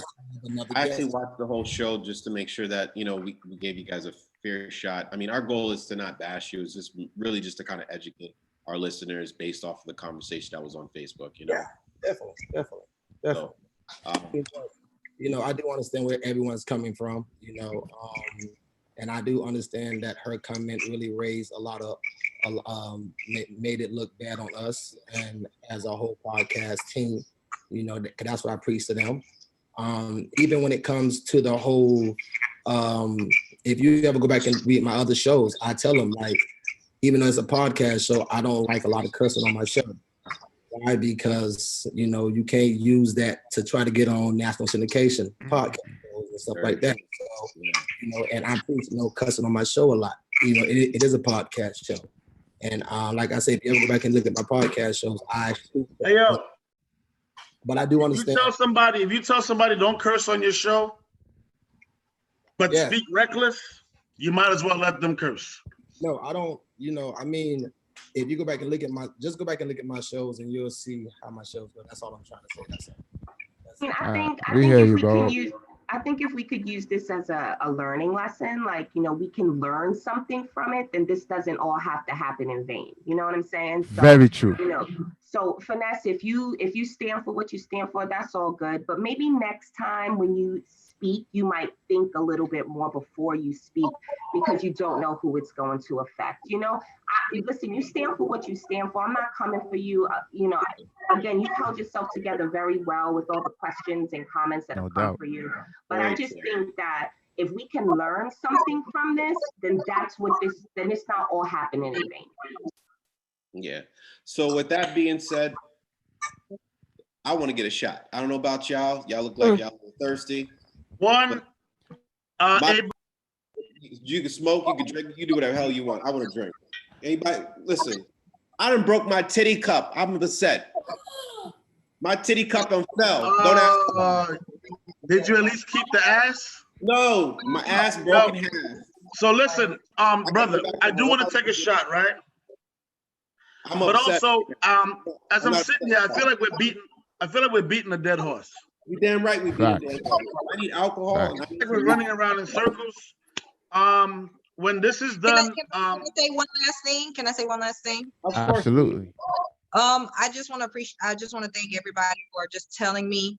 I actually watched the whole show just to make sure that we gave you guys a fair shot. I mean, our goal is to not bash you. It's just really just to kind of educate our listeners based off of the conversation that was on Facebook. Yeah, definitely. So, I do understand where everyone's coming from. And I do understand that her comment really raised a lot of, made it look bad on us and as a whole podcast team, that's what I preach to them. Even when it comes to the whole, if you ever go back and read my other shows, I tell them, like, even though it's a podcast show, I don't like a lot of cursing on my show. Why? Because, you can't use that to try to get on national syndication podcast and stuff like that. So, and I preach no cussing on my show a lot. It is a podcast show. And like I said, if you ever go back and look at my podcast shows, but I do understand. If you tell somebody don't curse on your show, but speak reckless, you might as well let them curse. No, I don't. I mean, if you go back and look at my shows, and you'll see how my shows go. That's all I'm trying to say. That's it. I think I think if we could use this as a learning lesson, like, we can learn something from it, then this doesn't all have to happen in vain. You know what I'm saying? So, very true. So Finesse, if you stand for what you stand for, that's all good. But maybe next time when you speak, you might think a little bit more before you speak, because you don't know who it's going to affect. Listen, you stand for what you stand for. I'm not coming for you. Again, you've held yourself together very well with all the questions and comments that have come for you. But I just think that if we can learn something from this, then then it's not all happening in vain. Yeah. So with that being said, I want to get a shot. I don't know about y'all. Y'all look like y'all are thirsty. You can smoke, you can drink, you can do whatever the hell you want. I want to drink. Anybody, listen, I done broke my titty cup. I'm upset. My titty cup done fell. Don't ask. Did you at least keep the ass? No, my ass broke in half. So listen, brother, I do want to take a shot, right? But also, as I'm sitting here, I feel like we're beating a dead horse. You damn right we beat a dead horse. I need alcohol. We're running around in circles. When this is done, can I say one last thing? Can I say one last thing? Absolutely. I just want to thank everybody for just telling me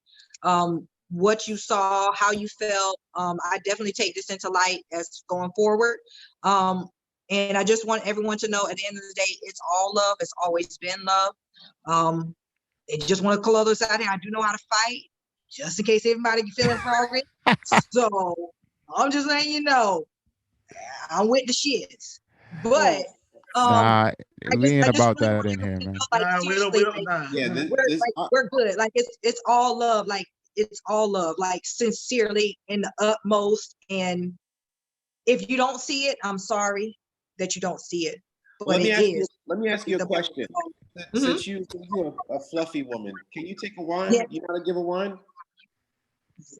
what you saw, how you felt. I definitely take this into light as going forward. And I just want everyone to know, at the end of the day, it's all love. It's always been love. I just want to call others out here. I do know how to fight, just in case everybody be feeling froggy. So I'm just letting you know, I'm with the shits. But we ain't about that in here, man. We're good. Like it's all love. Like it's all love. Like sincerely, in the utmost. And if you don't see it, I'm sorry that you don't see it. But let me ask you a question. Since you're a fluffy woman, can you take a wine? Yeah. You know how to give a wine?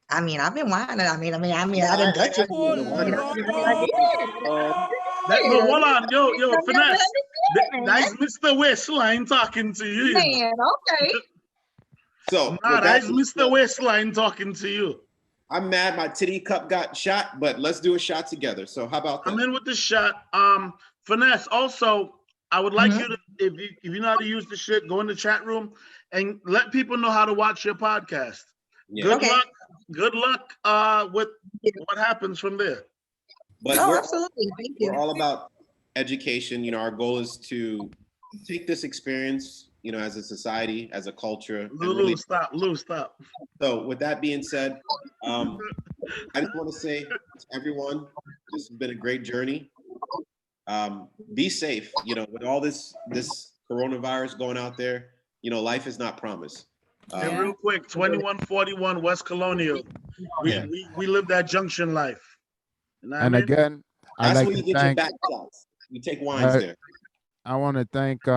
I mean, I've been whining. I didn't touch it. Hold on, yo, Finesse. That's Mr. Waistline talking to you. Man, okay. So that's Mr. Waistline talking to you. I'm mad my titty cup got shot, but let's do a shot together. So how about that? I'm in with the shot. Finesse, also, I would like you to, if you know how to use the shit, go in the chat room and let people know how to watch your podcast. Yeah. Good Okay. luck. Good luck with what happens from there. But No, we're, absolutely. Thank you. we're all about education. You know, our goal is to take this experience, you know, as a society, as a culture. And Lou, stop. Lou, stop. So with that being said, I just want to say to everyone, this has been a great journey. Be safe. You know, with all this coronavirus going out there, you know, life is not promised. And real quick, 2141 West Colonial. We live that junction life. You know what And I mean? again, I'd That's like where you to get thank. your back shots. You take wines there. I want to thank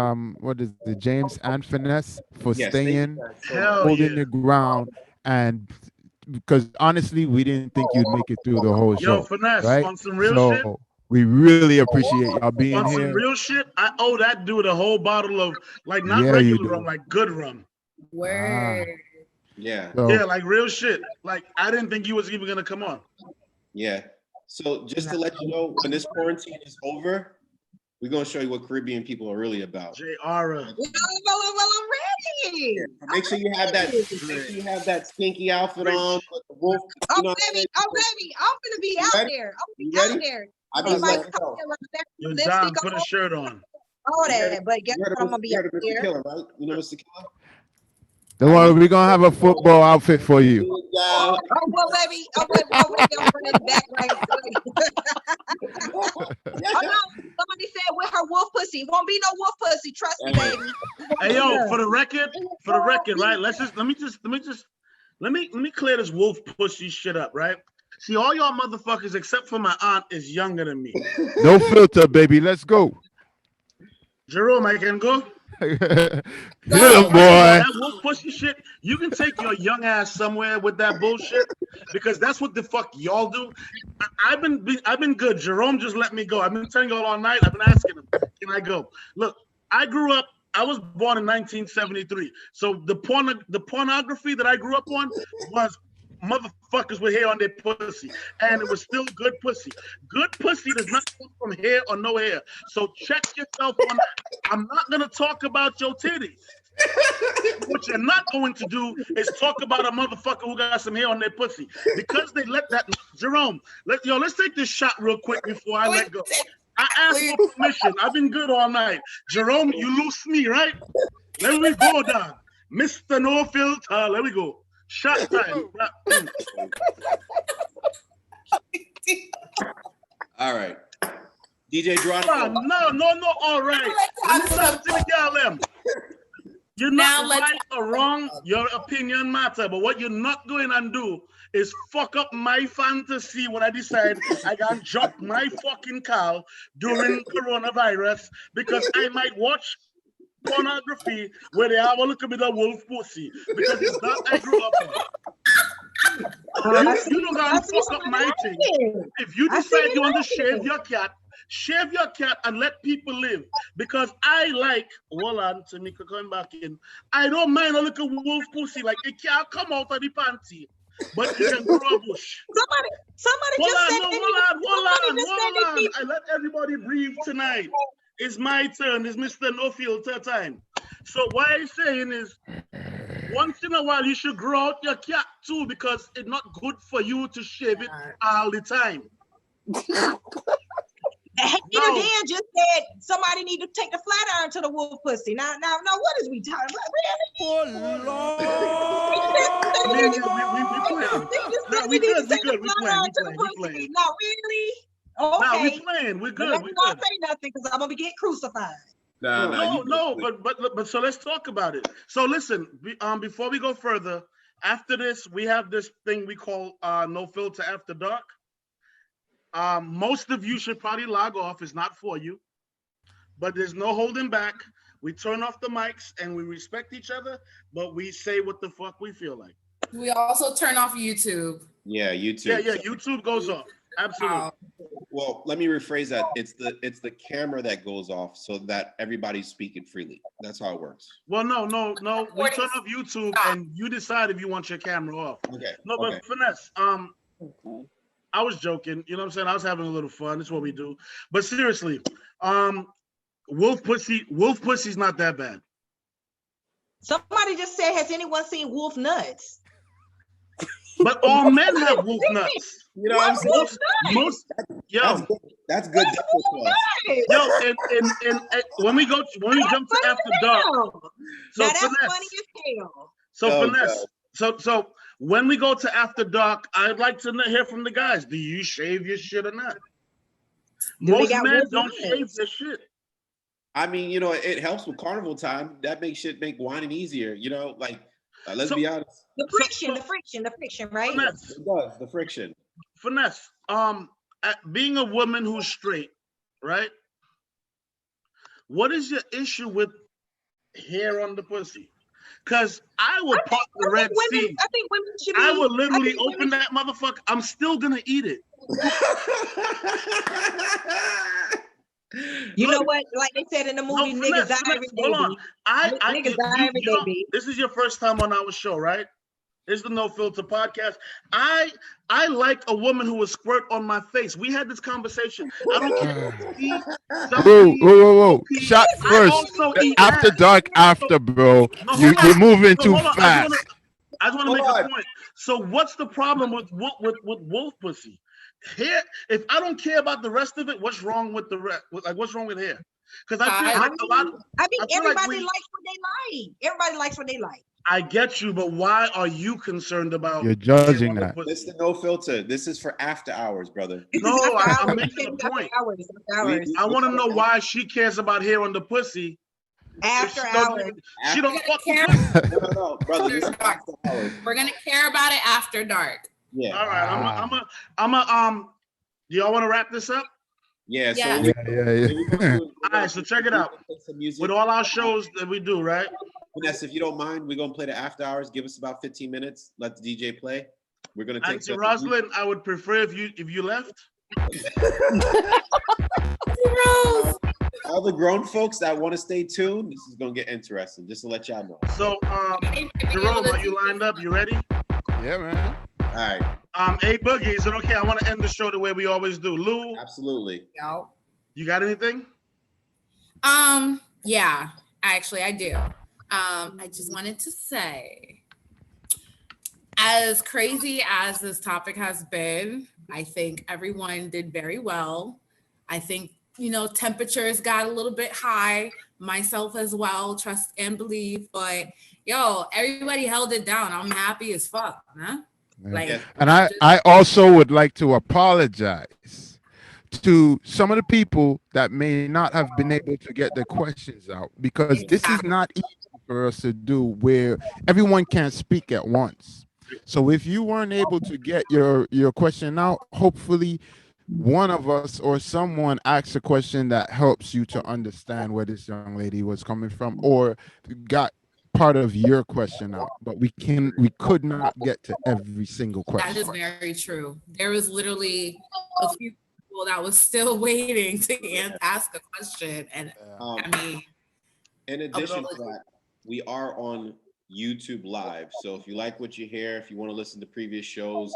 what is the James and Finesse for Yes, thank you staying, guys so much. holding the ground, and because honestly, we didn't think you'd make it through the whole show. Yo, Finesse, right? on some real so shit. we really appreciate y'all being On some here. real shit, I owe that dude a whole bottle of, like, not Yeah, you regular do. rum, like good rum. Word. Yeah. So- Yeah, like real shit. Like, I didn't think you was even gonna come on. Yeah. So just to let you know, when this quarantine is over, we're gonna show you what Caribbean people are really about. J.R. Well, I'm ready. Make sure you have that. Make sure you have that stinky outfit on. With the wolf. I'm ready. I'm ready. I'm gonna be out ready? there. I'm You gonna be ready? out there. I Be just my let you know. cocktail on that Yo, lipstick John, put a on, shirt on. all that. But guess what? I'm gonna be You out heard of Mr. there. Killer, right? You know Mr. Killer? Don't worry, we're gonna have a football outfit for you. Oh, well, baby. Oh, wait, I'm running back right. Oh no! Somebody said with her wolf pussy. Won't be no wolf pussy. Trust me, baby. Hey yo, for the record, right? Let me clear this wolf pussy shit up, right? See, all y'all motherfuckers except for my aunt is younger than me. No filter, baby. Let's go. Jerome, I can go. Hit him, boy. That wolf pussy shit, you can take your young ass somewhere with that bullshit because that's what the fuck y'all do. I've been good. Jerome just let me go. I've been telling y'all all night. I've been asking him, can I go? Look, I was born in 1973. So the pornography that I grew up on was motherfuckers with hair on their pussy, and it was still good pussy. Good pussy does not come from hair or no hair. So check yourself on that. I'm not gonna talk about your titties. What you're not going to do is talk about a motherfucker who got some hair on their pussy because they let that. Jerome, let's take this shot real quick before I let go. I asked for permission. I've been good all night. Jerome, you loose me, right? Let me go, dog. Mr. No Filter. Let me go. Shot time. All right. DJ Geronimo. No. All right. You're not right or wrong. Your opinion matter. But what you're not going to do is fuck up my fantasy when I decide I can drop my fucking cow during coronavirus because I might watch pornography where they have a little bit of wolf pussy because it's that I grew up on. You don't gotta fuck up my thing. If you decide you want to shave your cat and let people live because I like, hold on, Tamika coming back in. I don't mind a little wolf pussy, like it can't come out of the panty, but it can grow a bush. Somebody Hold just on, said no, that hold he- on. I let everybody breathe tonight. It's my turn. It's Mr. No Filter time. So what I'm saying is, once in a while, you should grow out your cat too because it's not good for you to shave it all the time. Hater Dan just said somebody need to take the flat iron to the wolf pussy. Now, what is we talking about? Really? We good. We playing. Not really. Nah, Okay. we playing. We're good. Let We me not good. say nothing because I'm gonna get crucified. No, but so let's talk about it. So listen, before we go further, after this, we have this thing we call No Filter After Dark. Most of you should probably log off. It's not for you, but there's no holding back. We turn off the mics and we respect each other, but we say what the fuck we feel like. We also turn off YouTube. Yeah, YouTube. Yeah, YouTube goes off. Absolutely. Well, let me rephrase that. It's the camera that goes off so that everybody's speaking freely. That's how it works. Well, no. We turn off YouTube and you decide if you want your camera off. Okay. No, but okay. Finesse, I was joking. You know what I'm saying? I was having a little fun. That's what we do. But seriously, Wolf pussy's not that bad. Somebody just said, has anyone seen wolf nuts? But all men have wolf nuts. You know what I'm saying? Most that's good. Yo, and when we jump to after dark, so Now that's finesse. funny as hell. So Oh, finesse. So when we go to after dark, I'd like to hear from the guys. Do you shave your shit or not? Do they Most got men wolf don't nuts? shave their shit. I mean, you know, it helps with carnival time. That makes whining easier. You know, like let's be honest. The friction, right? Finesse. It does, the friction. Finesse. Being a woman who's straight, right? What is your issue with hair on the pussy? Because I would pop the Red Sea. I think women should be. I would literally open that motherfucker. I'm still gonna eat it. You know what? Like they said in the movie, niggas die every day. Hold on. Niggas die every day, B. This is your first time on our show, right? This is the No Filter podcast. I like a woman who will squirt on my face. We had this conversation. I don't care. Whoa. Shot first. After dark, after, bro. You're moving too fast. I just want to make a point. So what's the problem with wolf pussy? Hair, if I don't care about the rest of it, what's wrong with the rest? Like, what's wrong with hair? Because I feel like a lot of. I think everybody likes what they like. Everybody likes what they like. I get you, but why are you concerned about? You're judging that. This is No Filter. This is for after hours, brother. No, I'm making a point. I want to know why she cares about hair on the pussy. After hours. She don't fuck No, brother. This is after hours. We're gonna care about it after dark. Yeah. All right. I'm do y'all want to wrap this up? Yeah. Yeah. All right. So check it out. With all our shows that we do, right? Vanessa, if you don't mind, we're gonna play the after hours. Give us about 15 minutes. Let the DJ play. We're gonna take. So Rosalind, I would prefer if you left. All the grown folks that want to stay tuned, this is gonna get interesting. Just to let y'all know. So, Jerome, are you lined up? You ready? Yeah, man. All right. Hey, Boogie, is it okay? I want to end the show the way we always do. Lou? Absolutely. No. You got anything? Yeah, actually I do. I just wanted to say, as crazy as this topic has been, I think everyone did very well. I think, temperatures got a little bit high, myself as well, trust and believe, but everybody held it down. I'm happy as fuck, huh? And I also would like to apologize to some of the people that may not have been able to get their questions out, because this is not easy for us to do where everyone can't speak at once. So if you weren't able to get your question out, hopefully one of us or someone asks a question that helps you to understand where this young lady was coming from, or got part of your question out. But we could not get to every single question. That is very true. There was literally a few people that was still waiting to ask a question, and in addition to that, we are on YouTube Live. So if you like what you hear, if you want to listen to previous shows,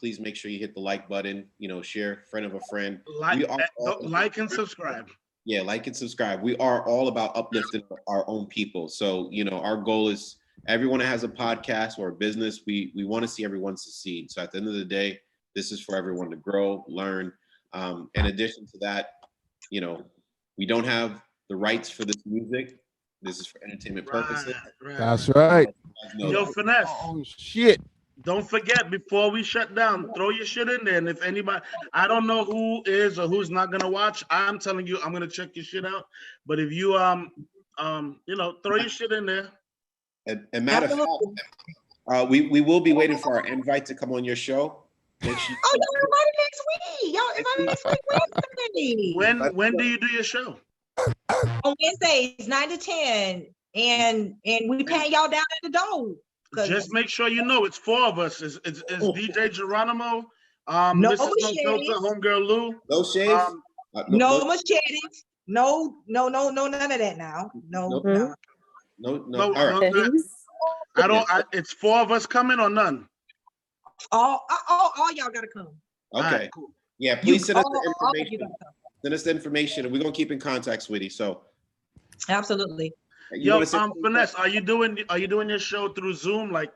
please make sure you hit the like button, share, friend of a friend. Like and subscribe. Yeah, like and subscribe. We are all about uplifting our own people. So, our goal is everyone that has a podcast or a business, we want to see everyone succeed. So at the end of the day, this is for everyone to grow, learn. In addition to that, we don't have the rights for this music. This is for entertainment purposes. That's right. Yo, Finesse. Oh, shit. Don't forget, before we shut down, throw your shit in there. And if anybody, I don't know who is or who's not gonna watch, I'm telling you, I'm gonna check your shit out. But if you throw your shit in there. And matter of fact, we will be waiting for our invite to come on your show. Y'all invited next week. Y'all invited next week Wednesday. When do you do your show? On Wednesdays, 9 to 10. And we paying y'all down at the door. Just make sure it's 4 of us. It's DJ Geronimo, no Mrs. No Filter, Homegirl Lou. No shades. No machetes. No, none of that now. No. All right. It's 4 of us coming or none? All y'all gotta come. Okay. Right, cool. Yeah, please send us the information. Send us the information, and we're gonna keep in contact, sweetie. So, Absolutely. you Yo, wanna say Finesse, are you doing your show through Zoom like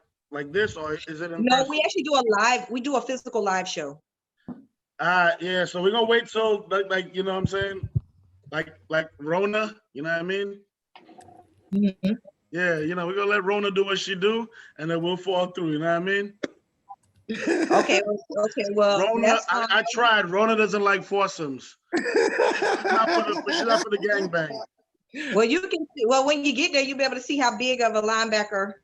this, or is it in No, person? we actually do we do a physical live show. Yeah, so we're gonna wait till like you know what I'm saying? Like Rona, you know what I mean? Mm-hmm. Yeah, you know, we're gonna let Rona do what she do, and then we'll fall through, you know what I mean? Okay, well, Rona, that's fine. I tried. Rona doesn't like foursomes. She's not for the gangbang. Well, you can. Well, when you get there, you'll be able to see how big of a linebacker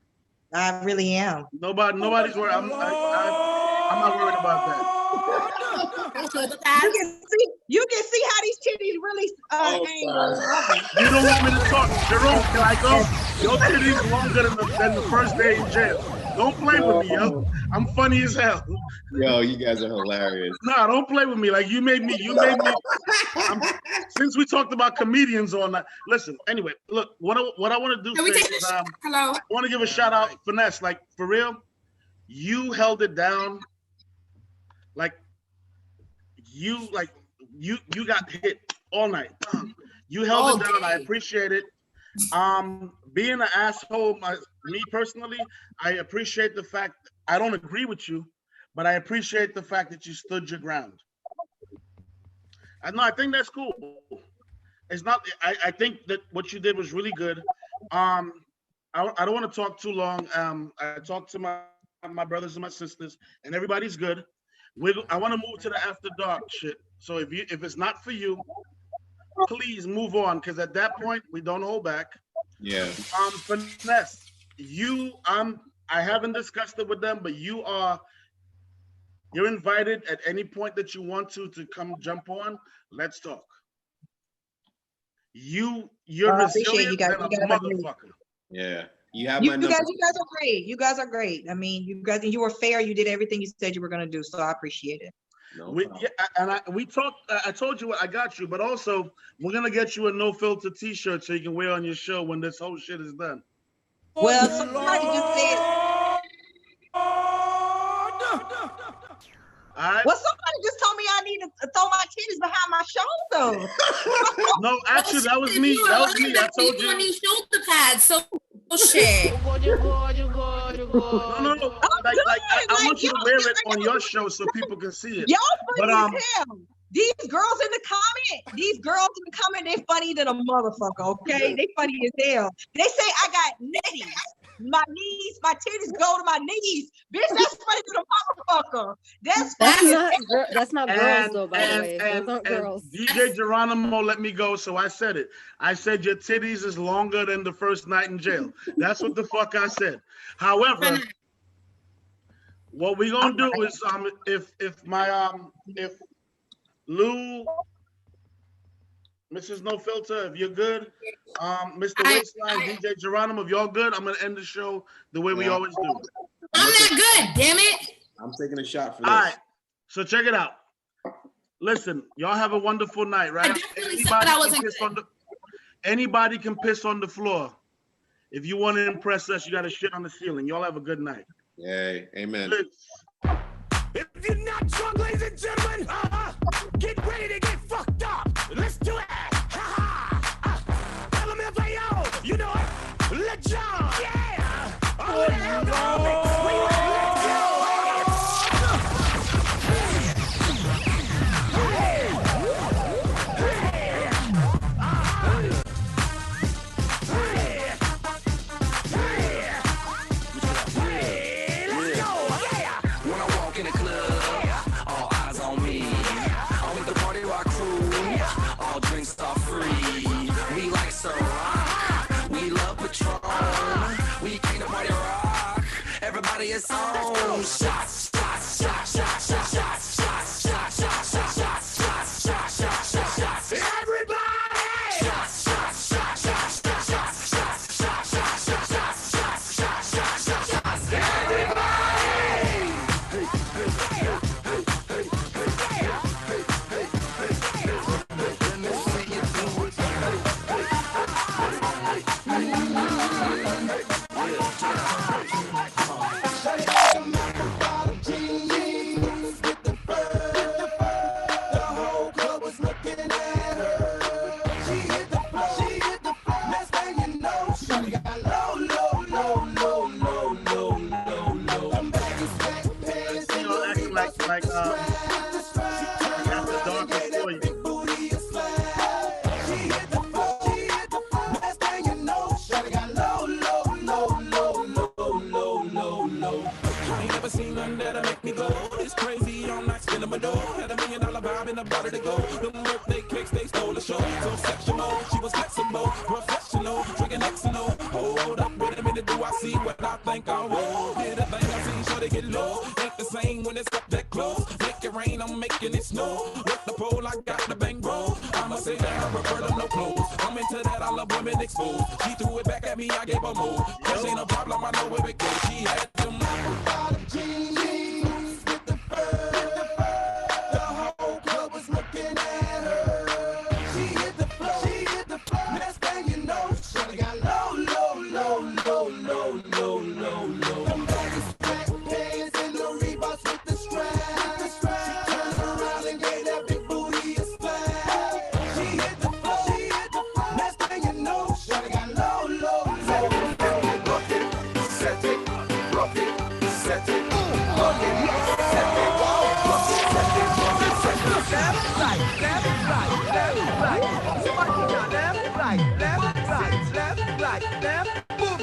I really am. Nobody's worried. I'm not worried about that. You can see how these titties really hang. You don't want me to talk, Jerome? Can I go? Your titties longer than the first day in jail. Don't play with me, yo. I'm funny as hell. Yo, you guys are hilarious. Nah, don't play with me. Like you made me. Since we talked about comedians all night. Listen, anyway, look, what I want to do is hello. I want to give a shout out, Finesse. Like for real, you held it down. Like you got hit all night. You held it down. I appreciate it. Being an asshole, me personally, I appreciate the fact I don't agree with you, but I appreciate the fact that you stood your ground. I think that's cool. It's not. I think that what you did was really good. I don't want to talk too long. I talked to my brothers and my sisters, and everybody's good. I want to move to the after dark shit. So if it's not for you, please move on, because at that point we don't hold back. Yeah. Finesse, I haven't discussed it with them, but you're invited at any point that you want to come jump on. Let's talk. You're resilient than a motherfucker. Yeah. You have my number. You guys are great. You guys are great. I mean, you were fair. You did everything you said you were going to do. So I appreciate it. We talked. I told you what I got you, but also we're gonna get you a no filter T-shirt so you can wear on your show when this whole shit is done. Well, somebody just said. Well, somebody just told me I need to throw my titties behind my shoulder. No, actually, that was me. That was me. I told you. These shoulder pads. So shit. No. I want you to wear it on your show so people can see it. Y'all funny as hell. These girls in the comment, they funny than a motherfucker, okay? They funny as hell. They say I got nitties. My knees, my titties go to my knees. Bitch, that's funny to the motherfucker. That's not girls though, by the way. Those aren't girls. DJ Geronimo let me go, so I said it. I said your titties is longer than the first night in jail. That's what the fuck I said. However, what we gonna do is if Lou, Mrs. No Filter, if you're good, Mr. Waistline, DJ Geronimo, if y'all good, I'm gonna end the show the way we always do. I'm not good, damn it. I'm taking a shot for this. All right, so check it out. Listen, y'all have a wonderful night, right? Anybody can piss on the floor. If you want to impress us, you got to shit on the ceiling. Y'all have a good night. Yay, amen. If you're not drunk, ladies and gentlemen, get ready to get fucked up. Let's do it. LMFAO, you know it. Let John. Yeah. Oh, the hell go. Where you at? Let's go. Everybody is on. Shots, shots, shots, shots, shots, shots, shots, shots, shots, shots, shots, shots, shots, shots, shots, shots. Everybody. Shots, shots, shots, shots, shots, shots, shots, shots, shots, shots, shots, shots, shots, shots, shots. Everybody. The whole club was looking at after dark before you. I ain't never seen nothing that'll make me go. It's crazy, I'm not spinning my dough. Had $1 million vibe in the body to go. Them birthday cakes, they stole the show. So sexual, she was flexible, professional, drinking Xanol. Hold up, wait a minute, do I see what I think I will? Did a thing I see, sure they get low. Ain't the same when it's up that close. Make it rain, I'm making it snow. With the pole, I got the bang bro. I'ma say that I prefer them no clothes. I'm into that, I love women exposed. She threw it back at me, I gave her more. Cause ain't a problem, I know where it goes. She had them jeans with the fur. The whole club was looking at her. She hit the floor. Next thing you know, shawty got low. Them baggy sweat pants and the Reeboks with the strap. She turned around and gave that big booty a slap. She hit the floor. Next thing you know, shawty got low. Set it, rock it, set it, rock it, set it, rock it, set it, rock it, set it. Left, right, left, right. Somebody got left, right, boom.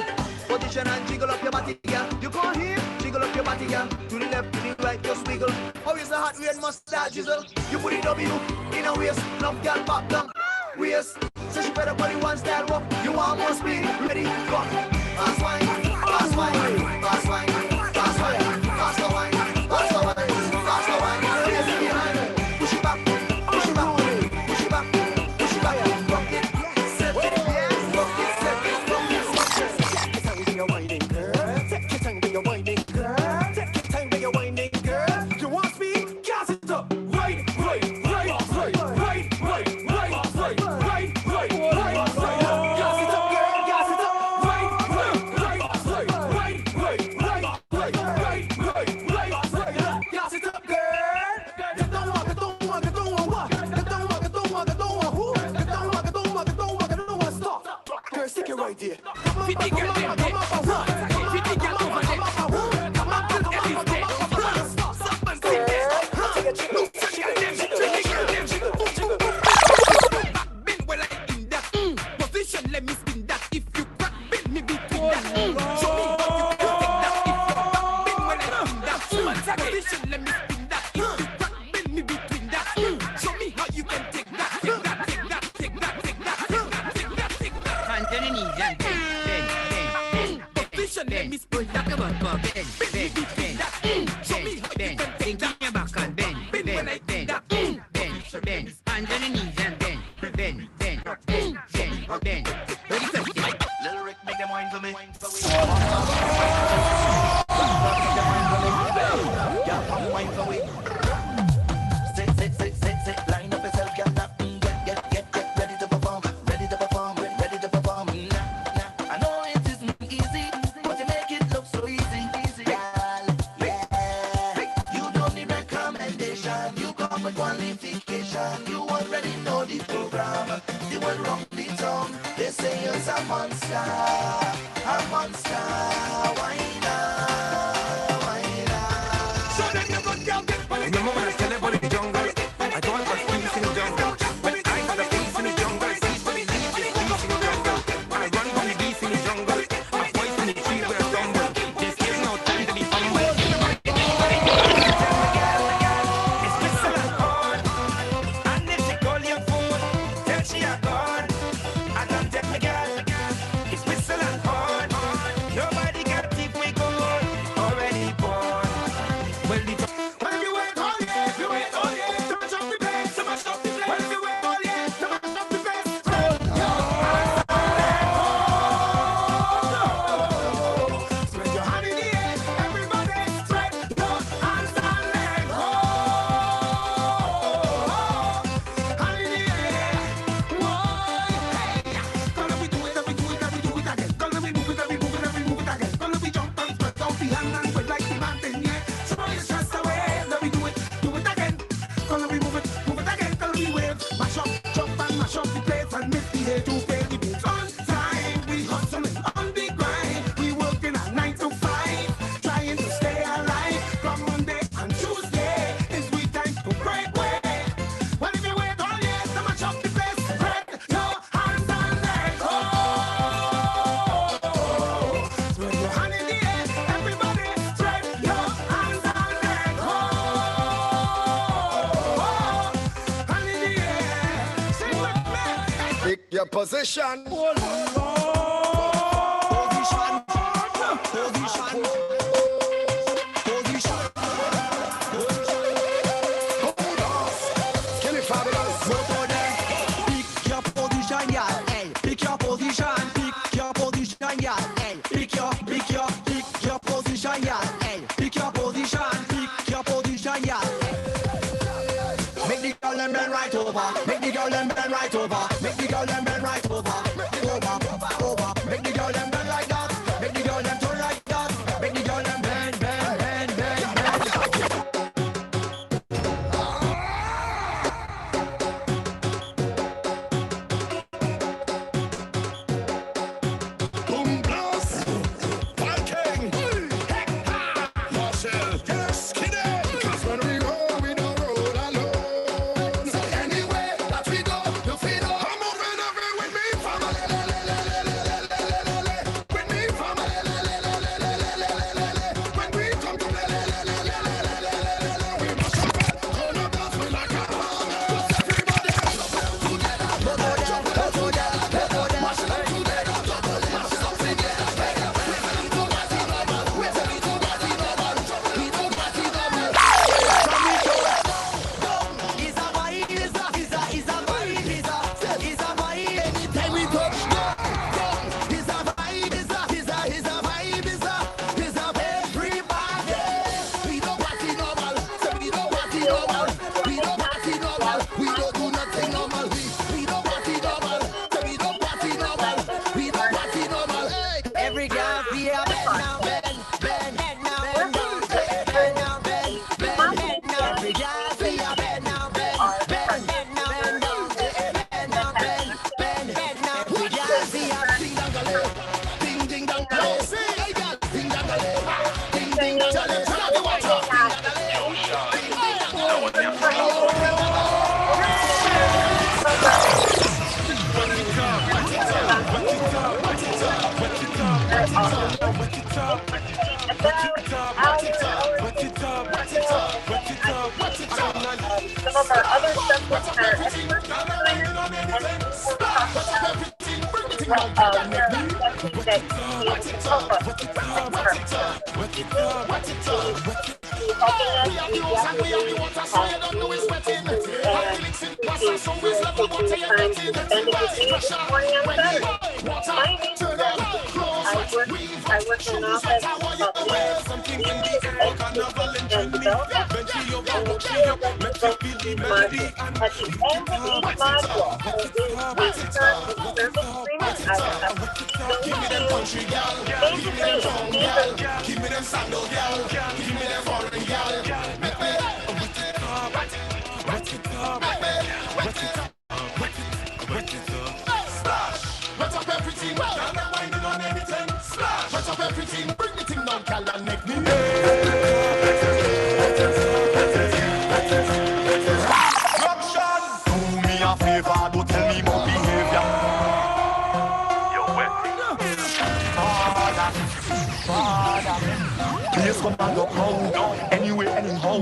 Position and jiggle up your body, yeah. You go here, jiggle up your body, yeah. To the left, to the right, just wiggle. How is the hot red mustache jizzle? You put it W in a waist, love girl pop down waist. So she better body one style walk. You want more speed, ready, go. Fast wine, fast wine, fast wine, fast wine, faster wine, faster wine, faster wine. Raise it behind, push it back, push it back, push it back, push it back. Rock it, set it, rock it, set it, rock it. Take your time when you're whining, girl. Take your time when you're whining, girl. Take your time when you're whining, girl. You want speed? Gas it up, right. Stick it right there. Position, let me spin that. If you crack, bend me between that. Show me how you can take that. If you crack, bend when I spin that. Position, let me spin that. If you crack, bend me between that. Show me how you can take that. Take that, take that, take that, take that, take that, take that, take that. Hands on the knees and bend. Position, let me spin that. Bend me between that. Show me how you can take that. Your back and bend when I spin that. Bend. Hands on the knees and bend. Little Rick, make them wine for me. Yeah, come wine for me. Sit, line up yourself, get ready to perform, ready to perform. Nah, I know it isn't easy, but you make it look so easy. Yeah. You don't need recommendation, you come with qualification. You already know the program, you will run the town. They say you're a monster, why not? So then you go down this body. The moment I tell everybody the jungle, I don't have peace in the jungle. When I got a peace in the jungle, people believe there's peace in the jungle. I run from the beast in the jungle, my voice in the tree where I stumble. This is no time to be humble. It's whistle and horn, and if she call your phone, tell she a gone. I don't take me girl. It's whistle and horn. Nobody got deep we go already born. Well, the when you went home, yeah. Your position. Make the girl them bend right over. Make the girl them bend right over. Make the girl them bend right over. Over. Make the girl them bend like that. Make the girl them turn like that. Make the girl them bend. Boom blast. Viking. Marshall. Yes, kiddo. 'Cause when we roll, we don't roll alone. So anyway that we go, you feel no. I'm moving every with me family. With me family. When we come to play, we must have it. Gonna blast me like a hammer. 'Cause everybody has to play together. Mash it up together. Mash it up together. Every girl be a bend now, bend now, bend now, bend now, bend now. Every girl be a bend now, bend now, bend now, bend now. Every girl be a ding dong ding ding dong hey girl, ding dong ding ding dong turn up the water. Some of our other subjects are I work in an office Please come and look low. Anyway, anyhow.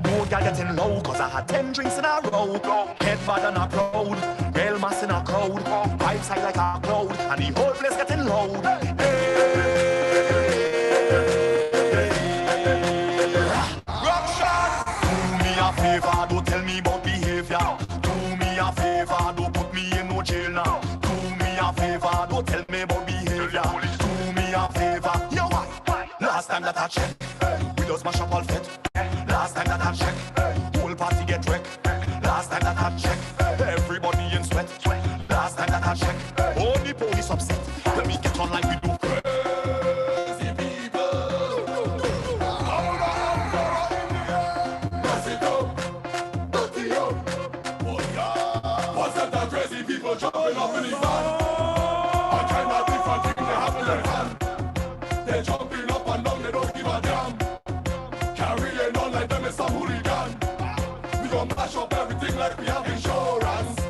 No girl getting low, 'cause I had 10 drinks in a row. Head bad and a proud. Girl mass in a crowd. Vibes high like a cloud. And the whole place getting loud. Rockshot! Do me a favor, don't tell me about behavior. Do me a favor, don't put me in no jail now. Do me a favor, don't tell me about behavior. Do me a favor. Yo, why? Last time that I checked, we just mash up all fit. Last time that I checked, whole party get wrecked. Last time that I checked, everybody in sweat. Last time that I checked, all the police upset. Let me get on like we do. Crazy people. Pass it up, dirty up. Oh yeah, what's that crazy people jumping up in the van? All kind of different things they have in their hand. They jumping up and down, they don't give a damn. Carrying on like them is some hooligan. We gon' mash up everything like we have insurance.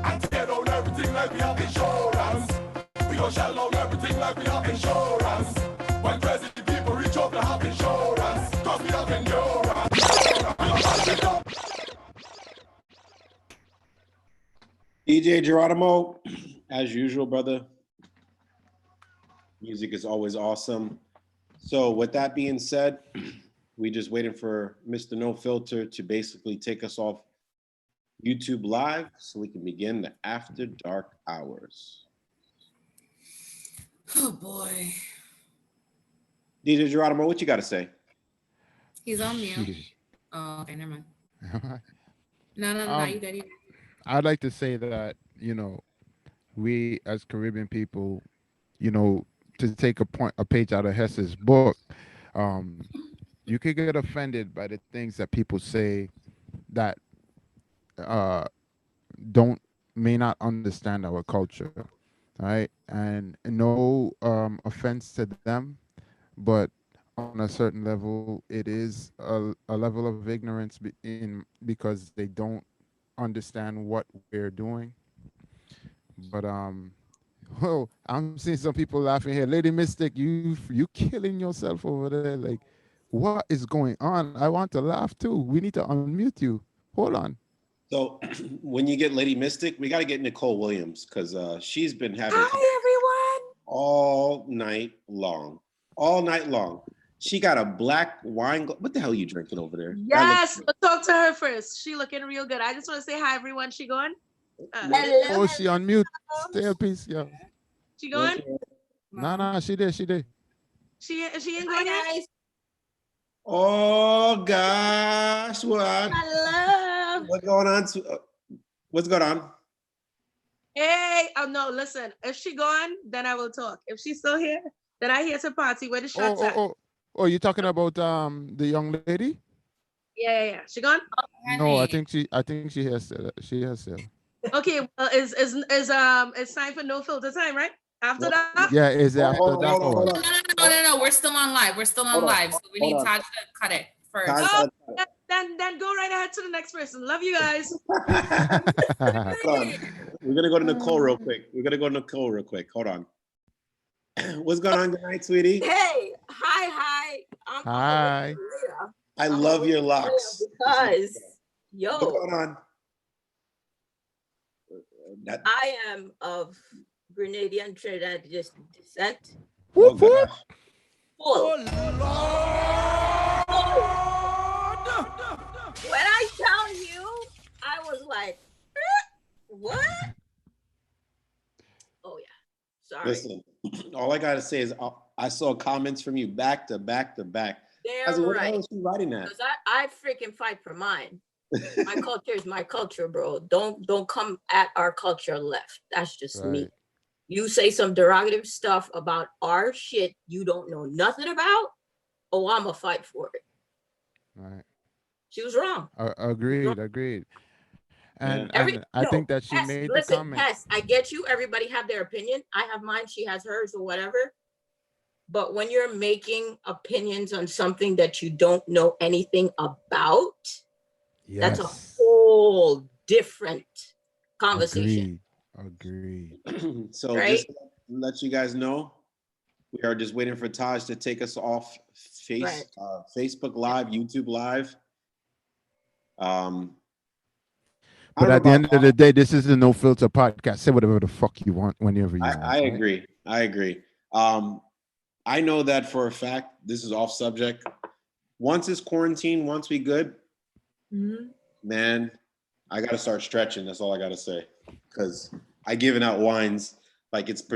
And tear down everything like we have insurance. We gon' shell down everything like we have insurance. When crazy people reach up, they have insurance. 'Cause we have endurance. DJ Geronimo, As usual, brother. Music is always awesome. So with that being said, we just waiting for Mr. No Filter to basically take us off YouTube Live so we can begin the After Dark Hours. Oh boy. DJ Geronimo, what you got to say? He's on mute. Oh, okay, never mind. No, you got it. I'd like to say that, you know, we as Caribbean people, you know, to take a page out of Hess's book, you could get offended by the things that people say that may not understand our culture, right? And no offense to them, but on a certain level, it is a level of ignorance because they don't understand what we're doing. But oh, I'm seeing some people laughing here. Lady Mystic, you killing yourself over there. Like, what is going on? I want to laugh too. We need to unmute you. Hold on. So when you get Lady Mystic, we got to get Nicole Williams because she's been having Hi, everyone. all night long. All night long. She got a black wine. What the hell are you drinking over there? Yes, let's talk to her first. She looking real good. I just want to say hi, everyone. She going? Oh, she on mute. Stay a piece, yo. She going? No, she did. She ain't going yet? Oh gosh, what? Hello. What's going on? What's going on? Hey, oh no, listen. If she gone, then I will talk. If she's still here, then I here to party. Where the shots at? Oh, you talking about the young lady? Yeah. She gone? No, I think she has still. She has still. Okay, well, it's time for No Filter time, right? After that? Yeah, is it after that? No. We're still on live. We're still on live. So we need Taj to cut it first. Oh, then go right ahead to the next person. Love you guys. Hold on. We're gonna go to Nicole real quick. Hold on. What's going on? Good night, sweetie. Hey, hi. Hi. I love your locks. Because, What's going on? I am of Grenadian Trinidad descent. Whoop, whoop. Full. When I tell you, I was like, what? Oh, yeah. Sorry. Listen, all I gotta say is I saw comments from you back to back to back. They're What the right. hell is she writing that? Because I freaking fight for mine. My culture is my culture, bro. Don't come at our culture left. That's just me. You say some derogative stuff about our shit you don't know nothing about, oh, I'ma fight for it. Right. She was wrong. Agreed. And I No, think that she Hess, made listen, the comment. Hess, I get you. Everybody have their opinion. I have mine. She has hers or whatever. But when you're making opinions on something that you don't know anything about, that's a whole different conversation. Agreed. So Right? just to let you guys know, we are just waiting for Taj to take us off Facebook Live, YouTube Live. But at the end of the day, this is a No Filter podcast. Say whatever the fuck you want whenever you want. I agree. I know that for a fact. This is off subject. Once it's quarantine, once we good, man, I gotta start stretching. That's all I gotta say. Because I giving out wines like it's